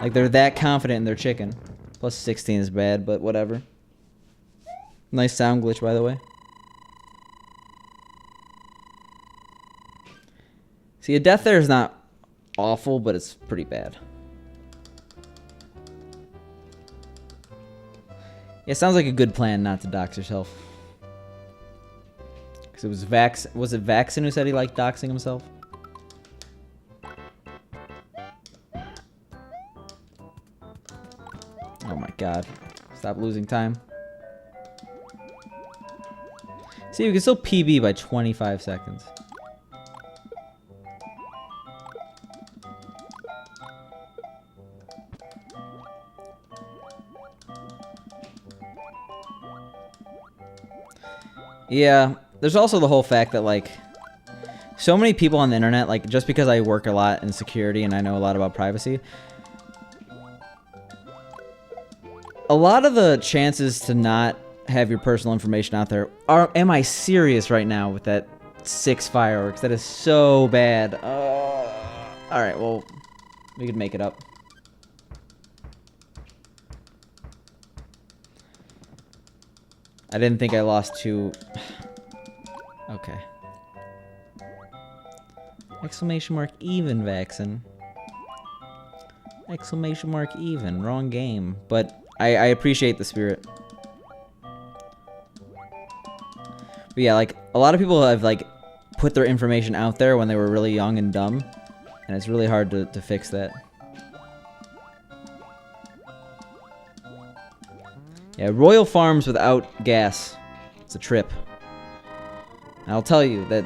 Like, they're that confident in their chicken. Plus 16 is bad, but whatever. Nice sound glitch, by the way. See, a death there is not awful, but it's pretty bad. Yeah, it sounds like a good plan not to dox yourself. Because it was was it Vaxon who said he liked doxing himself? Oh my god. Stop losing time. See, we can still PB by 25 seconds. Yeah, there's also the whole fact that, like, so many people on the internet, like, just because I work a lot in security and I know a lot about privacy, a lot of the chances to not have your personal information out there are, am I serious right now with that 6 fireworks? That is so bad. Alright, well, we could make it up. I didn't think I lost 2. Okay. Exclamation mark even, Vaxon. Exclamation mark even. Wrong game. But I appreciate the spirit. But yeah, like, a lot of people have, like, put their information out there when they were really young and dumb. And it's really hard to fix that. Yeah, Royal Farms without gas. It's a trip. And I'll tell you that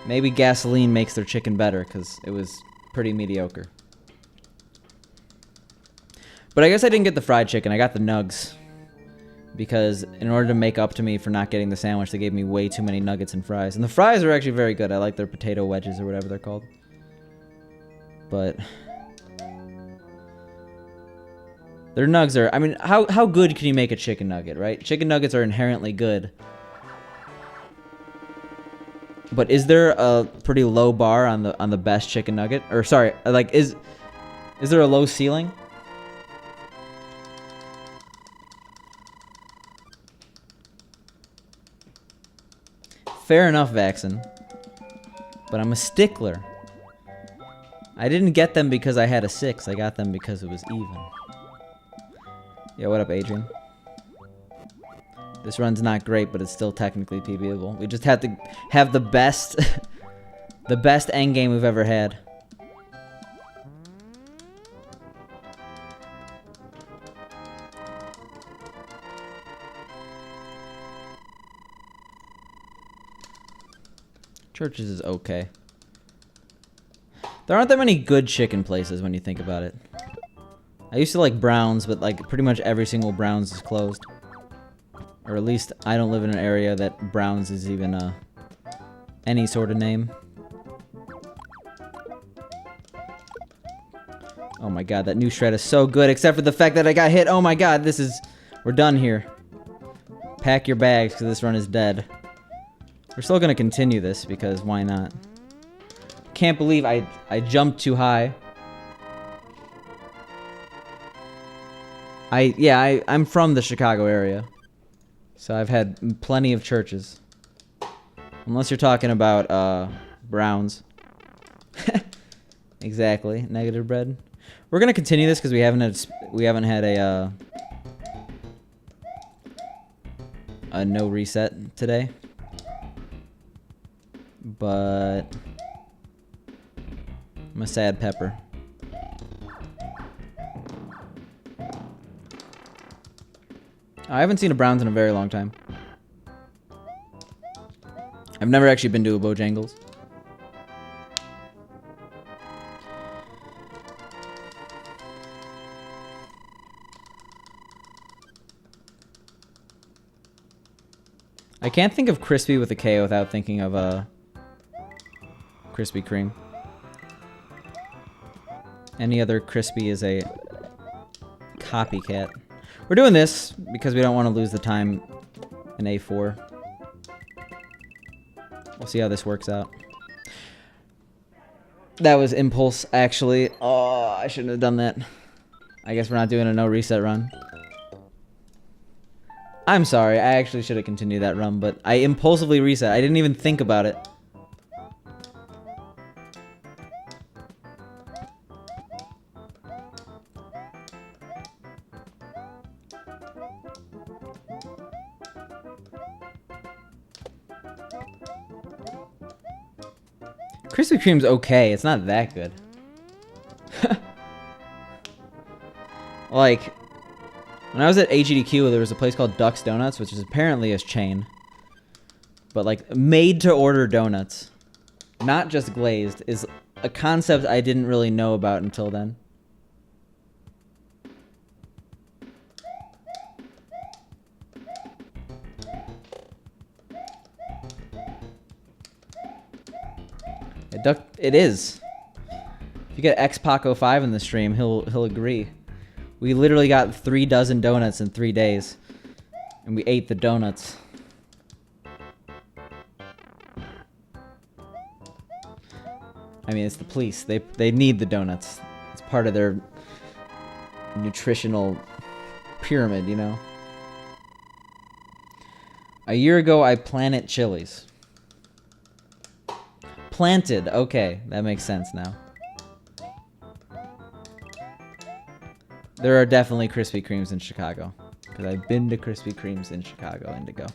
maybe gasoline makes their chicken better, because it was pretty mediocre. But I guess I didn't get the fried chicken. I got the nugs. Because in order to make up to me for not getting the sandwich, they gave me way too many nuggets and fries. And the fries are actually very good. I like their potato wedges or whatever they're called. But their nugs are, I mean, how good can you make a chicken nugget, right? Chicken nuggets are inherently good. But is there a pretty low bar on the best chicken nugget? Or sorry, like is there a low ceiling? Fair enough, Vaxon. But I'm a stickler. I didn't get them because I had a 6. I got them because it was even. Yeah, what up, Adrian? This run's not great, but it's still technically PBable. We just have to have the best, the best endgame we've ever had. Churches is okay. There aren't that many good chicken places when you think about it. I used to like Brown's, but like pretty much every single Brown's is closed. Or at least I don't live in an area that Brown's is even any sort of name. Oh my god, that new shred is so good, except for the fact that I got hit. Oh my god, this is... We're done here. Pack your bags, because this run is dead. We're still going to continue this, because why not? Can't believe I jumped too high. I'm from the Chicago area. So I've had plenty of churches. Unless you're talking about browns. Exactly. Negative bread. We're gonna continue this because we haven't had a no reset today. But I'm a sad pepper. I haven't seen a Browns in a very long time. I've never actually been to a Bojangles. I can't think of crispy with a K without thinking of Krispy Kreme. Any other crispy is a copycat. We're doing this because we don't want to lose the time in A4. We'll see how this works out. That was impulse, actually. Oh, I shouldn't have done that. I guess we're not doing a no reset run. I'm sorry, I actually should have continued that run, but I impulsively reset. I didn't even think about it. Krispy Kreme's okay, it's not that good. Like, when I was at AGDQ, there was a place called Duck's Donuts, which is apparently a chain. But, like, made-to-order donuts, not just glazed, is a concept I didn't really know about until then. It is. If you get X-Paco5 in the stream, he'll agree. We literally got 3 dozen donuts in 3 days. And we ate the donuts. I mean, it's the police. They need the donuts. It's part of their nutritional pyramid, you know? A year ago, I planted chilies. Planted. Okay, that makes sense now. There are definitely Krispy Kremes in Chicago. Because I've been to Krispy Kremes in Chicago, Indigo.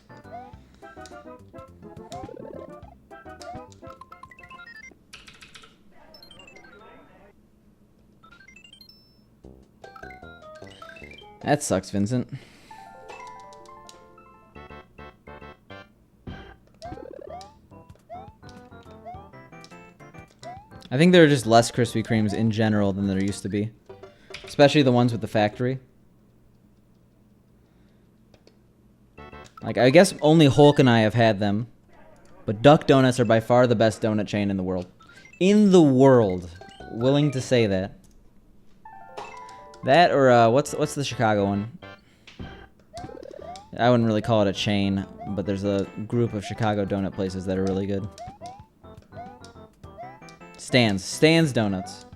That sucks, Vincent. I think there are just less Krispy Kremes in general than there used to be. Especially the ones with the factory. Like, I guess only Hulk and I have had them. But Duck Donuts are by far the best donut chain in the world. In the world. Willing to say that. That or, what's the Chicago one? I wouldn't really call it a chain, but there's a group of Chicago donut places that are really good. Stan's Donuts.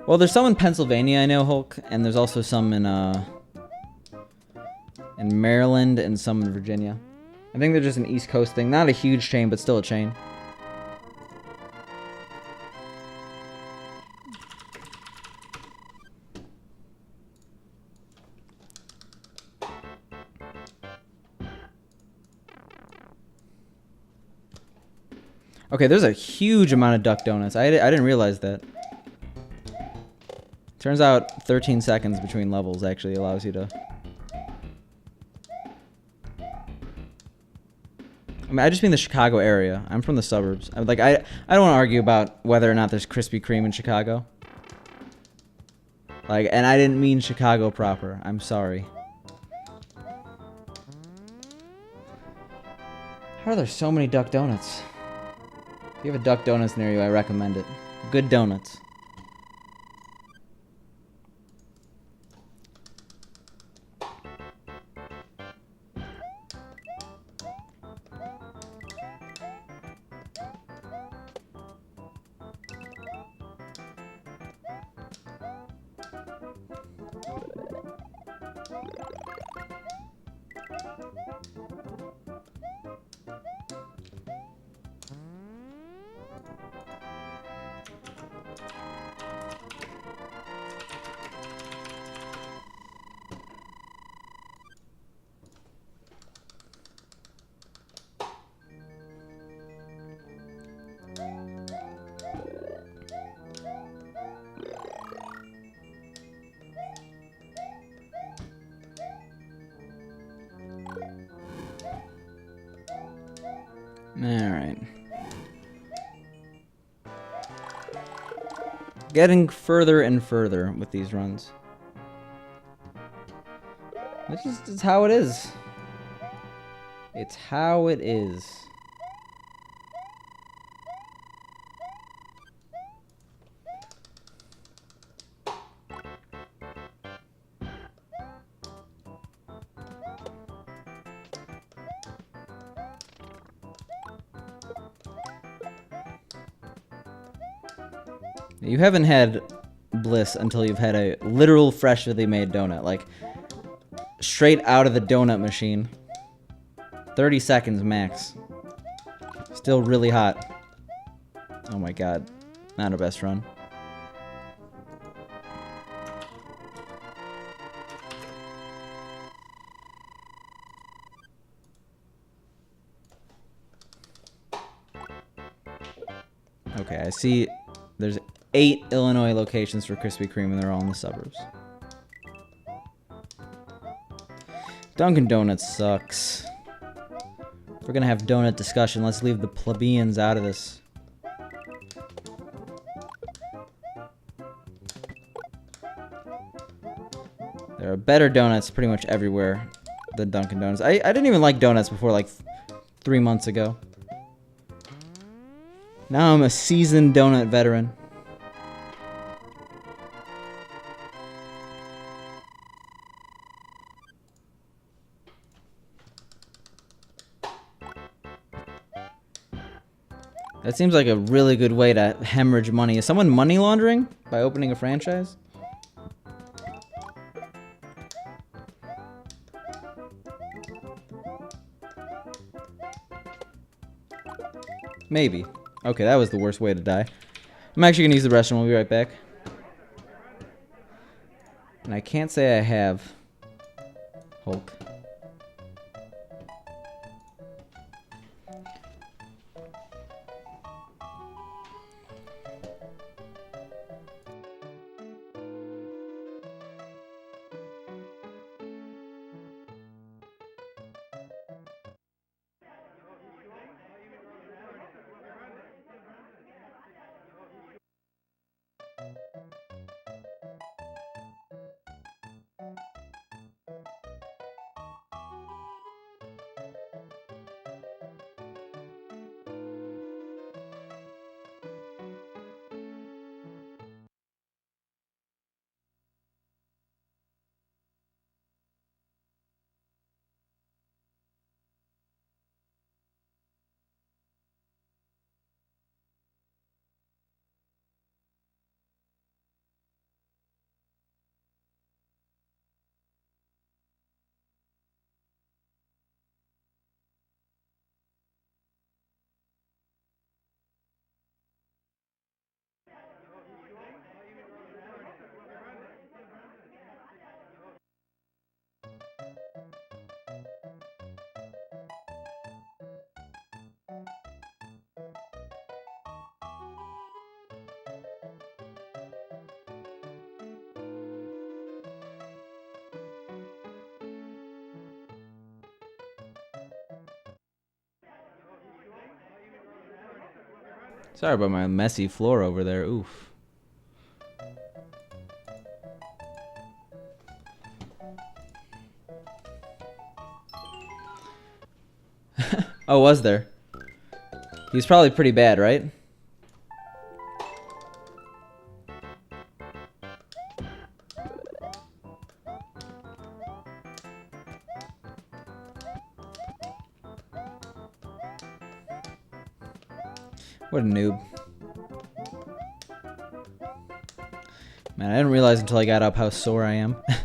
Well, there's some in Pennsylvania, I know, Hulk, and there's also some in Maryland and some in Virginia. I think they're just an East Coast thing. Not a huge chain, but still a chain. Okay, there's a huge amount of Duck Donuts. I didn't realize that. Turns out 13 seconds between levels actually allows you to... I mean, I just mean the Chicago area. I'm from the suburbs. I don't want to argue about whether or not there's Krispy Kreme in Chicago. Like, and I didn't mean Chicago proper. I'm sorry. How are there so many Duck Donuts? If you have a Duck Donuts near you, I recommend it. Good donuts. Alright. Getting further and further with these runs. It's how it is. It's how it is. You haven't had bliss until you've had a literal freshly made donut, like straight out of the donut machine. 30 seconds max. Still really hot. Oh my god. Not our best run. Okay, I see there's 8 Illinois locations for Krispy Kreme and they're all in the suburbs. Dunkin' Donuts sucks. If we're gonna have donut discussion, let's leave the plebeians out of this. There are better donuts pretty much everywhere than Dunkin' Donuts. I didn't even like donuts before like 3 months ago. Now I'm a seasoned donut veteran. That seems like a really good way to hemorrhage money. Is someone money laundering by opening a franchise? Maybe. Okay, that was the worst way to die. I'm actually gonna use the restroom. We'll be right back. And I can't say I have Hulk. Sorry about my messy floor over there. Oof. Oh, was there? He's probably pretty bad, right? What a noob. Man, I didn't realize until I got up how sore I am. I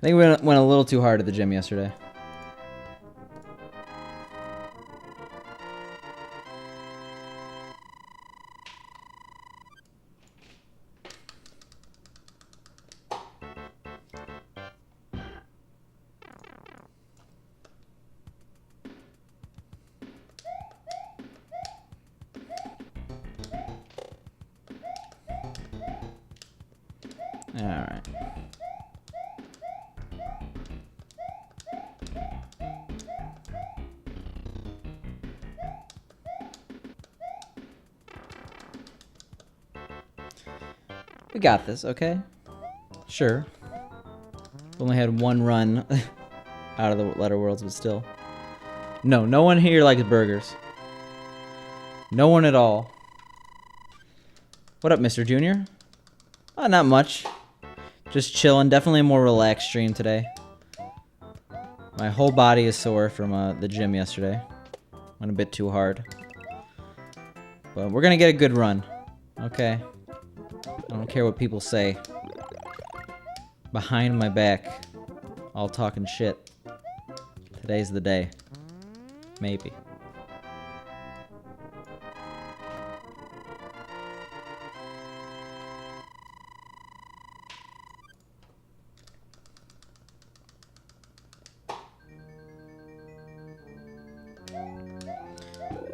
think we went a little too hard at the gym yesterday. Alright. We got this, okay? Sure. Only had one run out of the letter worlds, but still. No, no one here likes burgers. No one at all. What up, Mr. Junior? Not much. Just chilling. Definitely a more relaxed stream today. My whole body is sore from the gym yesterday. Went a bit too hard. But we're gonna get a good run. Okay. I don't care what people say. Behind my back. All talking shit. Today's the day. Maybe.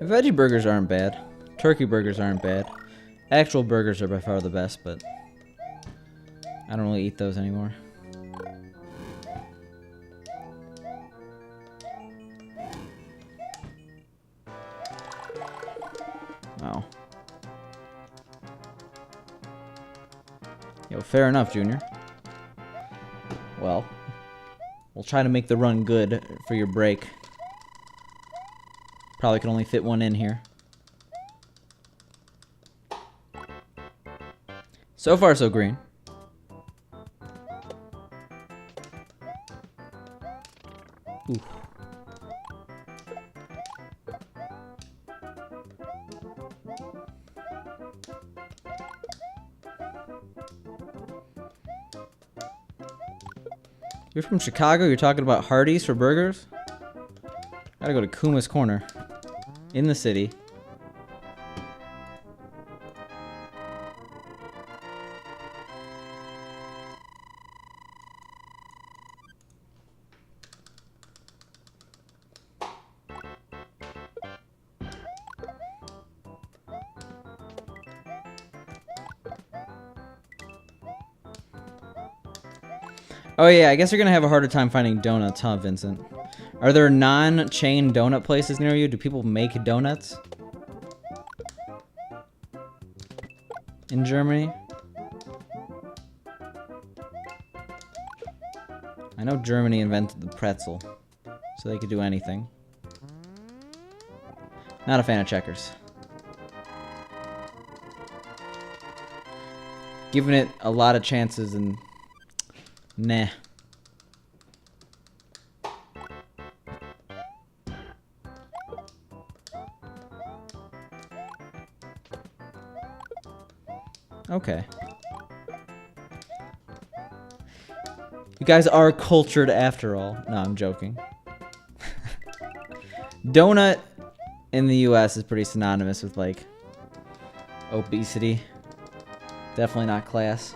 Veggie burgers aren't bad. Turkey burgers aren't bad. Actual burgers are by far the best, but I don't really eat those anymore. Oh. Yo, fair enough, Junior. Well, we'll try to make the run good for your break. Probably can only fit one in here. So far, so green. Ooh. You're from Chicago? You're talking about Hardee's for burgers? Gotta go to Kuma's Corner. In the city. Oh yeah, I guess you're gonna have a harder time finding donuts, huh, Vincent? Are there non-chain donut places near you? Do people make donuts? In Germany? I know Germany invented the pretzel, so they could do anything. Not a fan of checkers. Giving it a lot of chances and... nah. Okay. You guys are cultured after all. No, I'm joking. Donut in the US is pretty synonymous with, like, obesity. Definitely not class.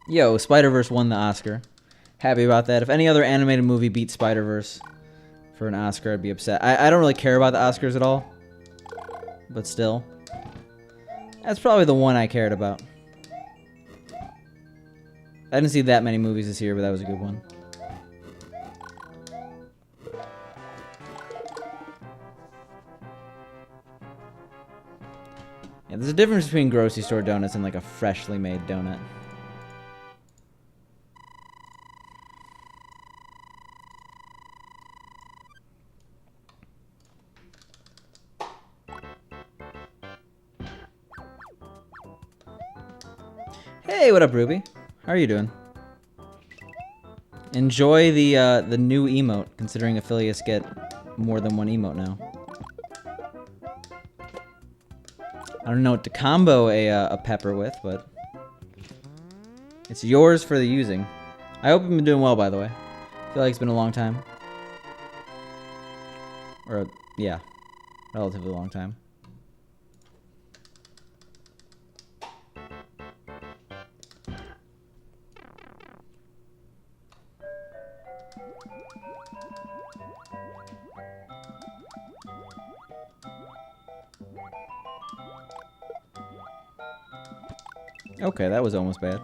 Yo, Spider-Verse won the Oscar. Happy about that. If any other animated movie beat Spider-Verse for an Oscar, I'd be upset. I don't really care about the Oscars at all. But still. That's probably the one I cared about. I didn't see that many movies this year, but that was a good one. Yeah, there's a difference between grocery store donuts and like a freshly made donut. Hey, what up, Ruby? How are you doing? Enjoy the new emote, considering affiliates get more than one emote now. I don't know what to combo a pepper with, but it's yours for the using. I hope you've been doing well, by the way. I feel like it's been a long time. Or, yeah, relatively long time. Okay, that was almost bad.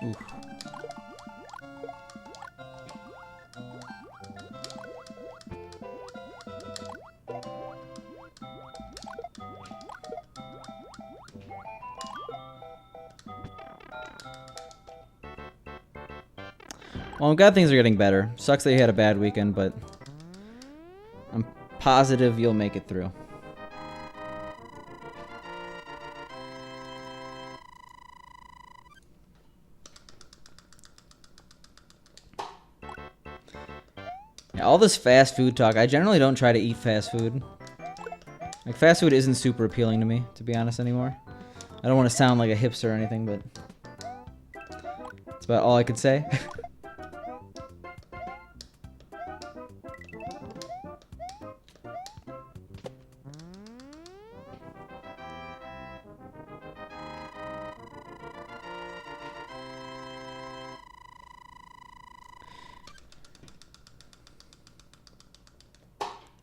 Oof. Well, I'm glad things are getting better. Sucks that you had a bad weekend, but I'm positive you'll make it through. Yeah, all this fast food talk, I generally don't try to eat fast food. Like, fast food isn't super appealing to me, to be honest, anymore. I don't want to sound like a hipster or anything, but that's about all I could say.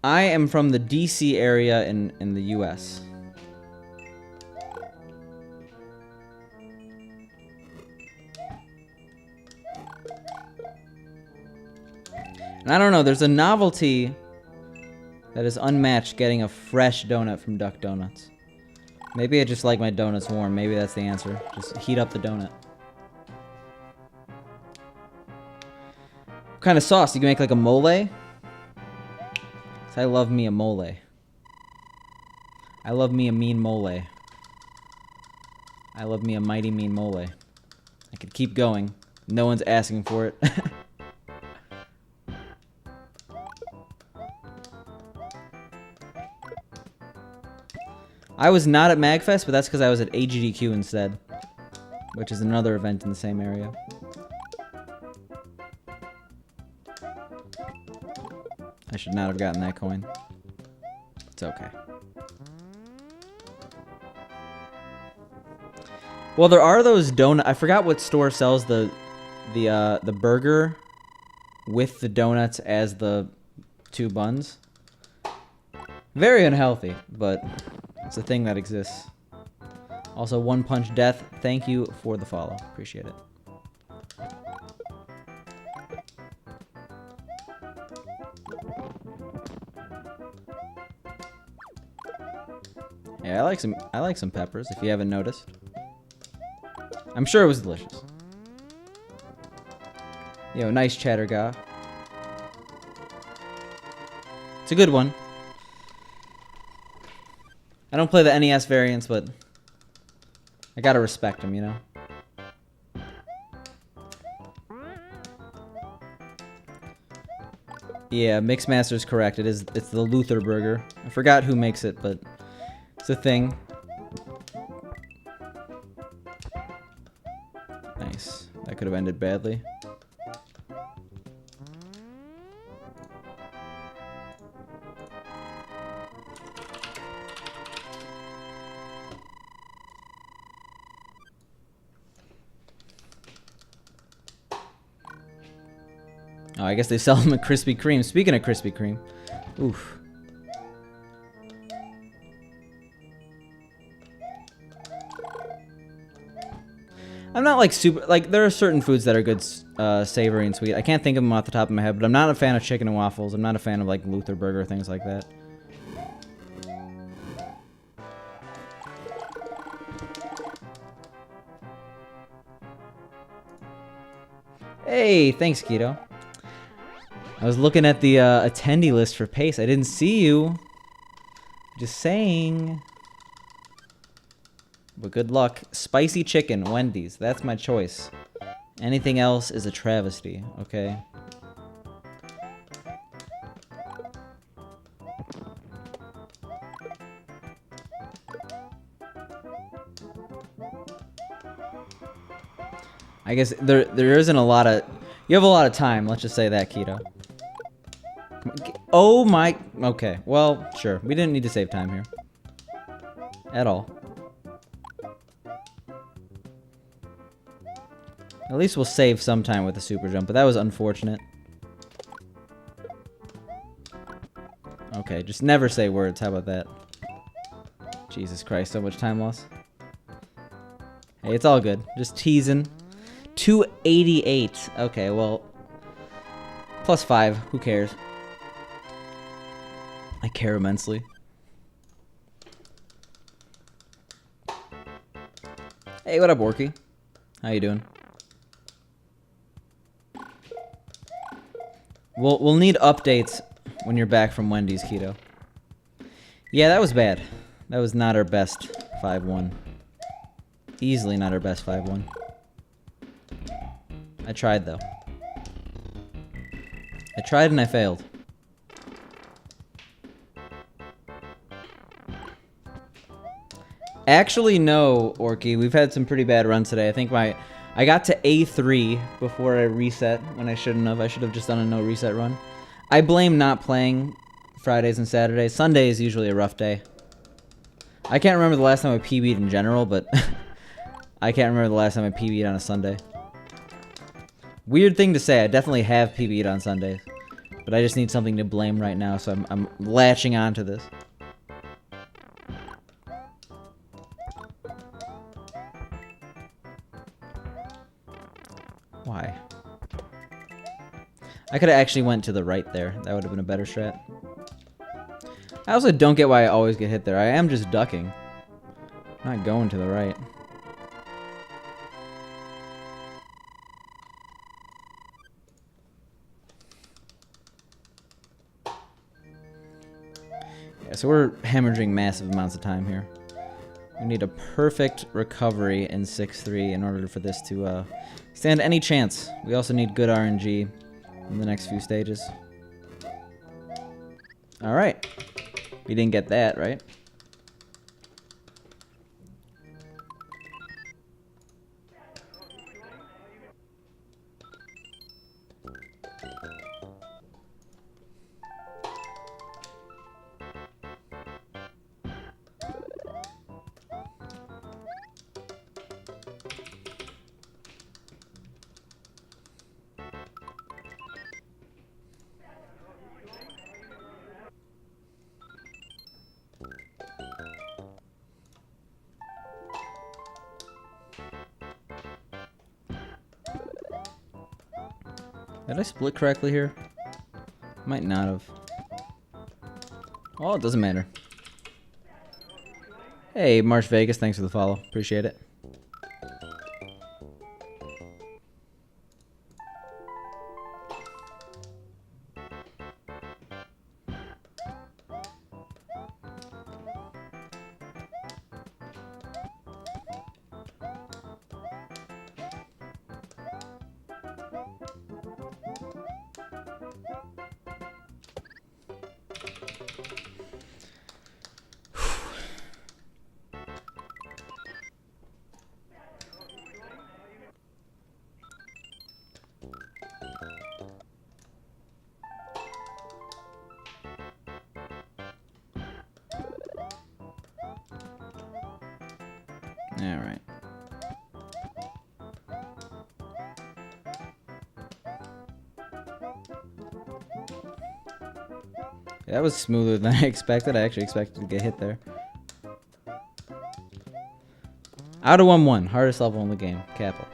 I am from the DC area in the US. And I don't know, there's a novelty that is unmatched getting a fresh donut from Duck Donuts. Maybe I just like my donuts warm. Maybe that's the answer. Just heat up the donut. What kind of sauce? You can make like a mole? I love me a mole. I love me a mean mole. I love me a mighty mean mole. I could keep going. No one's asking for it. I was not at MagFest, but that's because I was at AGDQ instead, which is another event in the same area. I should not have gotten that coin. It's okay. Well, there are those donut. I forgot what store sells the burger with the donuts as the two buns. Very unhealthy, but it's a thing that exists. Also, One Punch Death, thank you for the follow. Appreciate it. Yeah, I like some peppers, if you haven't noticed. I'm sure it was delicious. Yo, nice chatter guy. It's a good one. I don't play the NES variants, but I gotta respect them, you know? Yeah, Mixmaster's correct. It's the Luther burger. I forgot who makes it, but it's a thing. Nice. That could have ended badly. Oh, I guess they sell them at Krispy Kreme. Speaking of Krispy Kreme. Oof. I'm not like super, like there are certain foods that are good, savory and sweet. I can't think of them off the top of my head, but I'm not a fan of chicken and waffles. I'm not a fan of like Luther burger, things like that. Hey, thanks, Keto. I was looking at the attendee list for Pace. I didn't see you. Just saying. But good luck. Spicy chicken, Wendy's. That's my choice. Anything else is a travesty, okay? I guess there isn't a lot of... You have a lot of time, let's just say that, Keto. Oh my... Okay, well, sure. We didn't need to save time here. At all. At least we'll save some time with the super jump, but that was unfortunate. Okay, just never say words. How about that? Jesus Christ, so much time loss. Hey, it's all good. Just teasing. 288. Okay, well, +5. Who cares? I care immensely. Hey, what up, Orky? How you doing? We'll need updates when you're back from Wendy's, Keto. Yeah, that was bad. That was not our best 5-1. Easily not our best 5-1. I tried, though. I tried and I failed. Actually, no, Orky. We've had some pretty bad runs today. I think I got to A3 before I reset when I shouldn't have. I should have just done a no reset run. I blame not playing Fridays and Saturdays. Sunday is usually a rough day. I can't remember the last time I PB'd in general, but I can't remember the last time I PB'd on a Sunday. Weird thing to say. I definitely have PB'd on Sundays, but I just need something to blame right now, so I'm latching on to this. Why? I could have actually went to the right there. That would have been a better strat. I also don't get why I always get hit there. I am just ducking. I'm not going to the right. Yeah, so we're hemorrhaging massive amounts of time here. We need a perfect recovery in 6-3 in order for this to stand any chance. We also need good RNG in the next few stages. Alright. We didn't get that, right? Did I split correctly here? Might not have. Oh, it doesn't matter. Hey, Marsh Vegas, thanks for the follow. Appreciate it. Alright. That was smoother than I expected. I actually expected to get hit there. Out of 1-1. Hardest level in the game. Capital.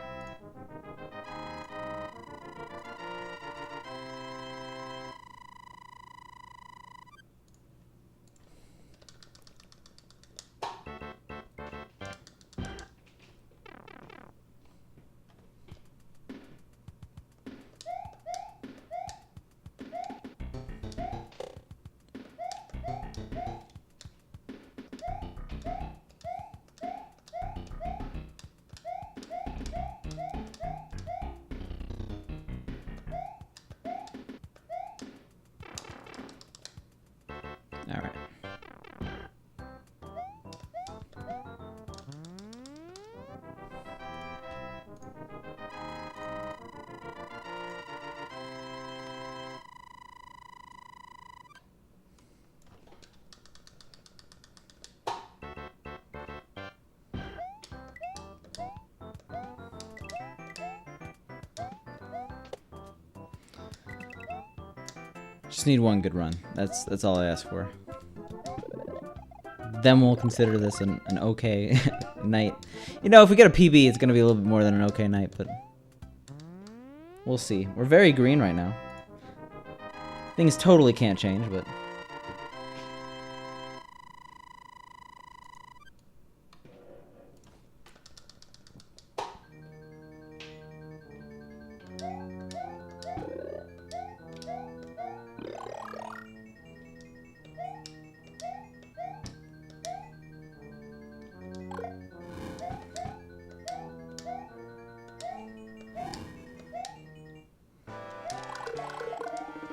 Just need one good run. That's all I ask for. Then we'll consider this an okay night. You know, if we get a PB, it's gonna be a little bit more than an okay night, but we'll see. We're very green right now. Things totally can't change, but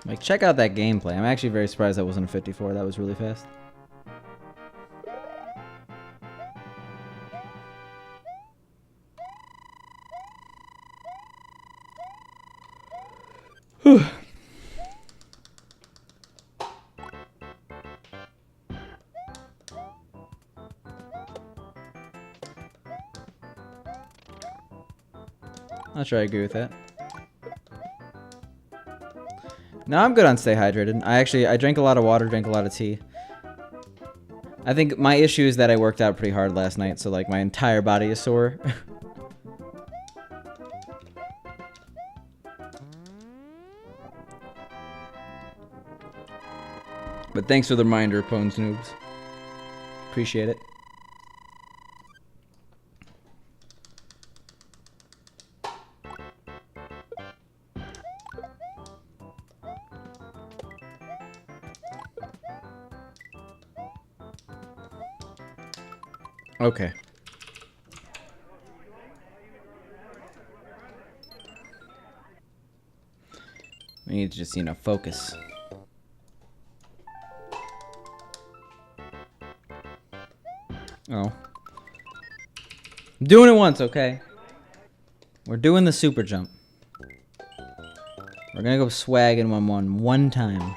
like, check out that gameplay. I'm actually very surprised that wasn't a 54. That was really fast. Whew. Not sure I agree with that. No, I'm good on stay hydrated. I drank a lot of water, drank a lot of tea. I think my issue is that I worked out pretty hard last night, so like my entire body is sore. But thanks for the reminder, Pones Noobs. Appreciate it. Okay. We need to just, you know, focus. Oh. I'm doing it once, okay? We're doing the super jump. We're gonna go swag in 1-1 one time.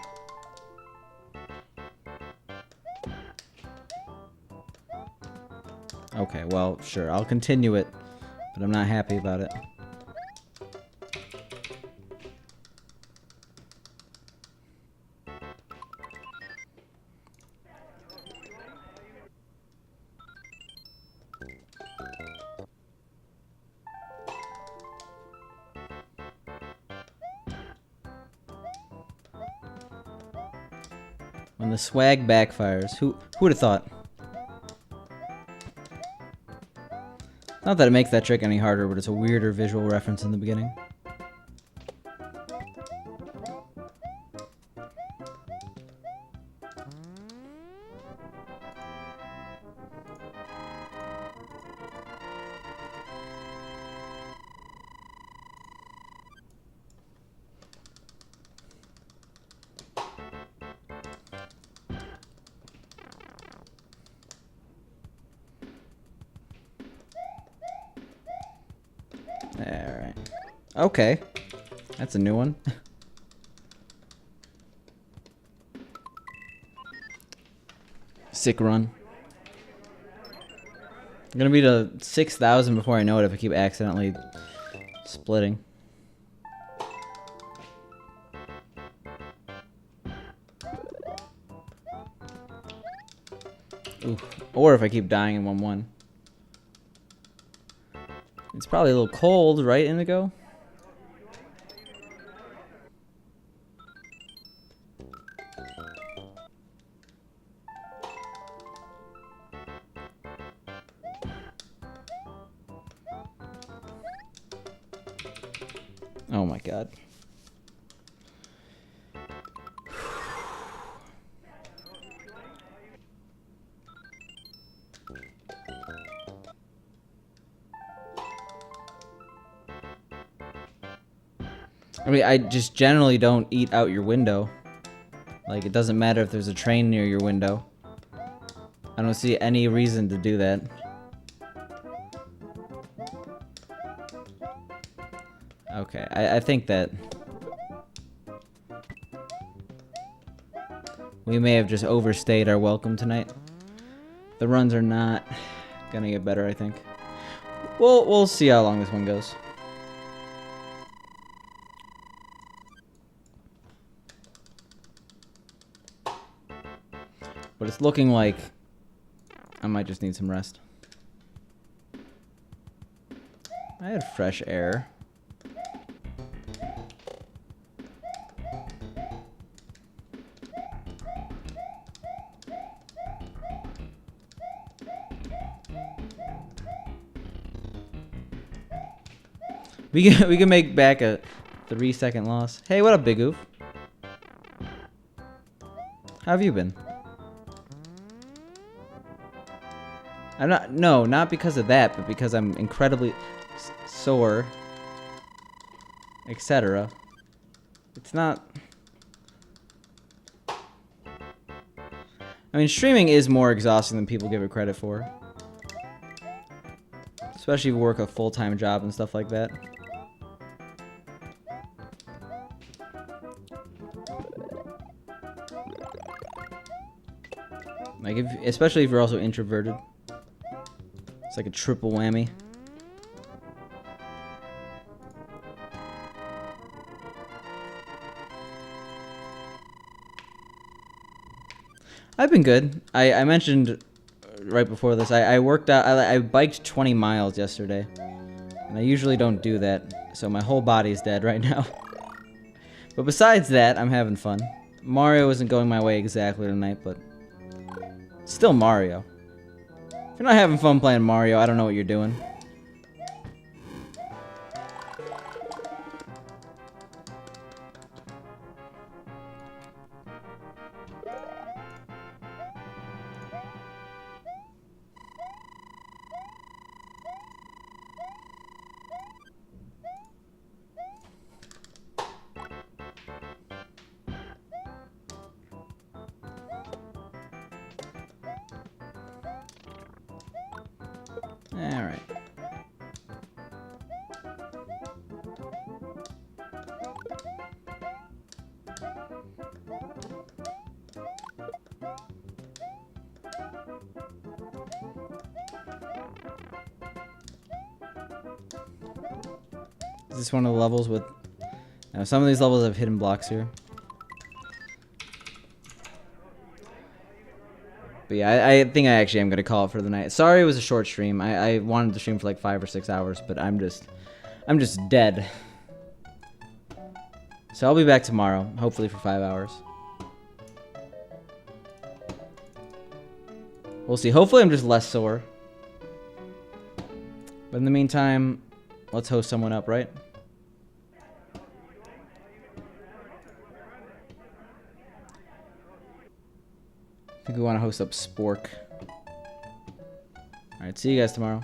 Okay, well, sure. I'll continue it, but I'm not happy about it. When the swag backfires, who would have thought? Not that it makes that trick any harder, but it's a weirder visual reference in the beginning. Alright. Okay. That's a new one. Sick run. I'm gonna be to 6,000 before I know it if I keep accidentally splitting. Ooh. Or if I keep dying in 1-1. It's probably a little cold, right, Indigo? Oh my god. I mean, I just generally don't eat out your window. Like, it doesn't matter if there's a train near your window. I don't see any reason to do that. Okay, I think that we may have just overstayed our welcome tonight. The runs are not gonna get better, I think. We'll see how long this one goes. But it's looking like I might just need some rest. I had fresh air. We can make back a 3-second loss. Hey, what up, Big Oof? How have you been? Not because of that, but because I'm incredibly sore, etc. It's not. I mean, streaming is more exhausting than people give it credit for. Especially if you work a full-time job and stuff like that. Like, especially if you're also introverted. It's like a triple whammy. I've been good. I mentioned right before this, I worked out, I biked 20 miles yesterday. And I usually don't do that, so my whole body's dead right now. But besides that, I'm having fun. Mario isn't going my way exactly tonight, but still Mario. If you're not having fun playing Mario, I don't know what you're doing. Alright. Is this one of the levels with... Now, some of these levels have hidden blocks here. But yeah, I think I actually am going to call it for the night. Sorry it was a short stream. I wanted to stream for like 5 or 6 hours, but I'm just dead. So I'll be back tomorrow, hopefully for 5 hours. We'll see. Hopefully I'm just less sore. But in the meantime, let's host someone up, right? I think we want to host up Spork. Alright, see you guys tomorrow.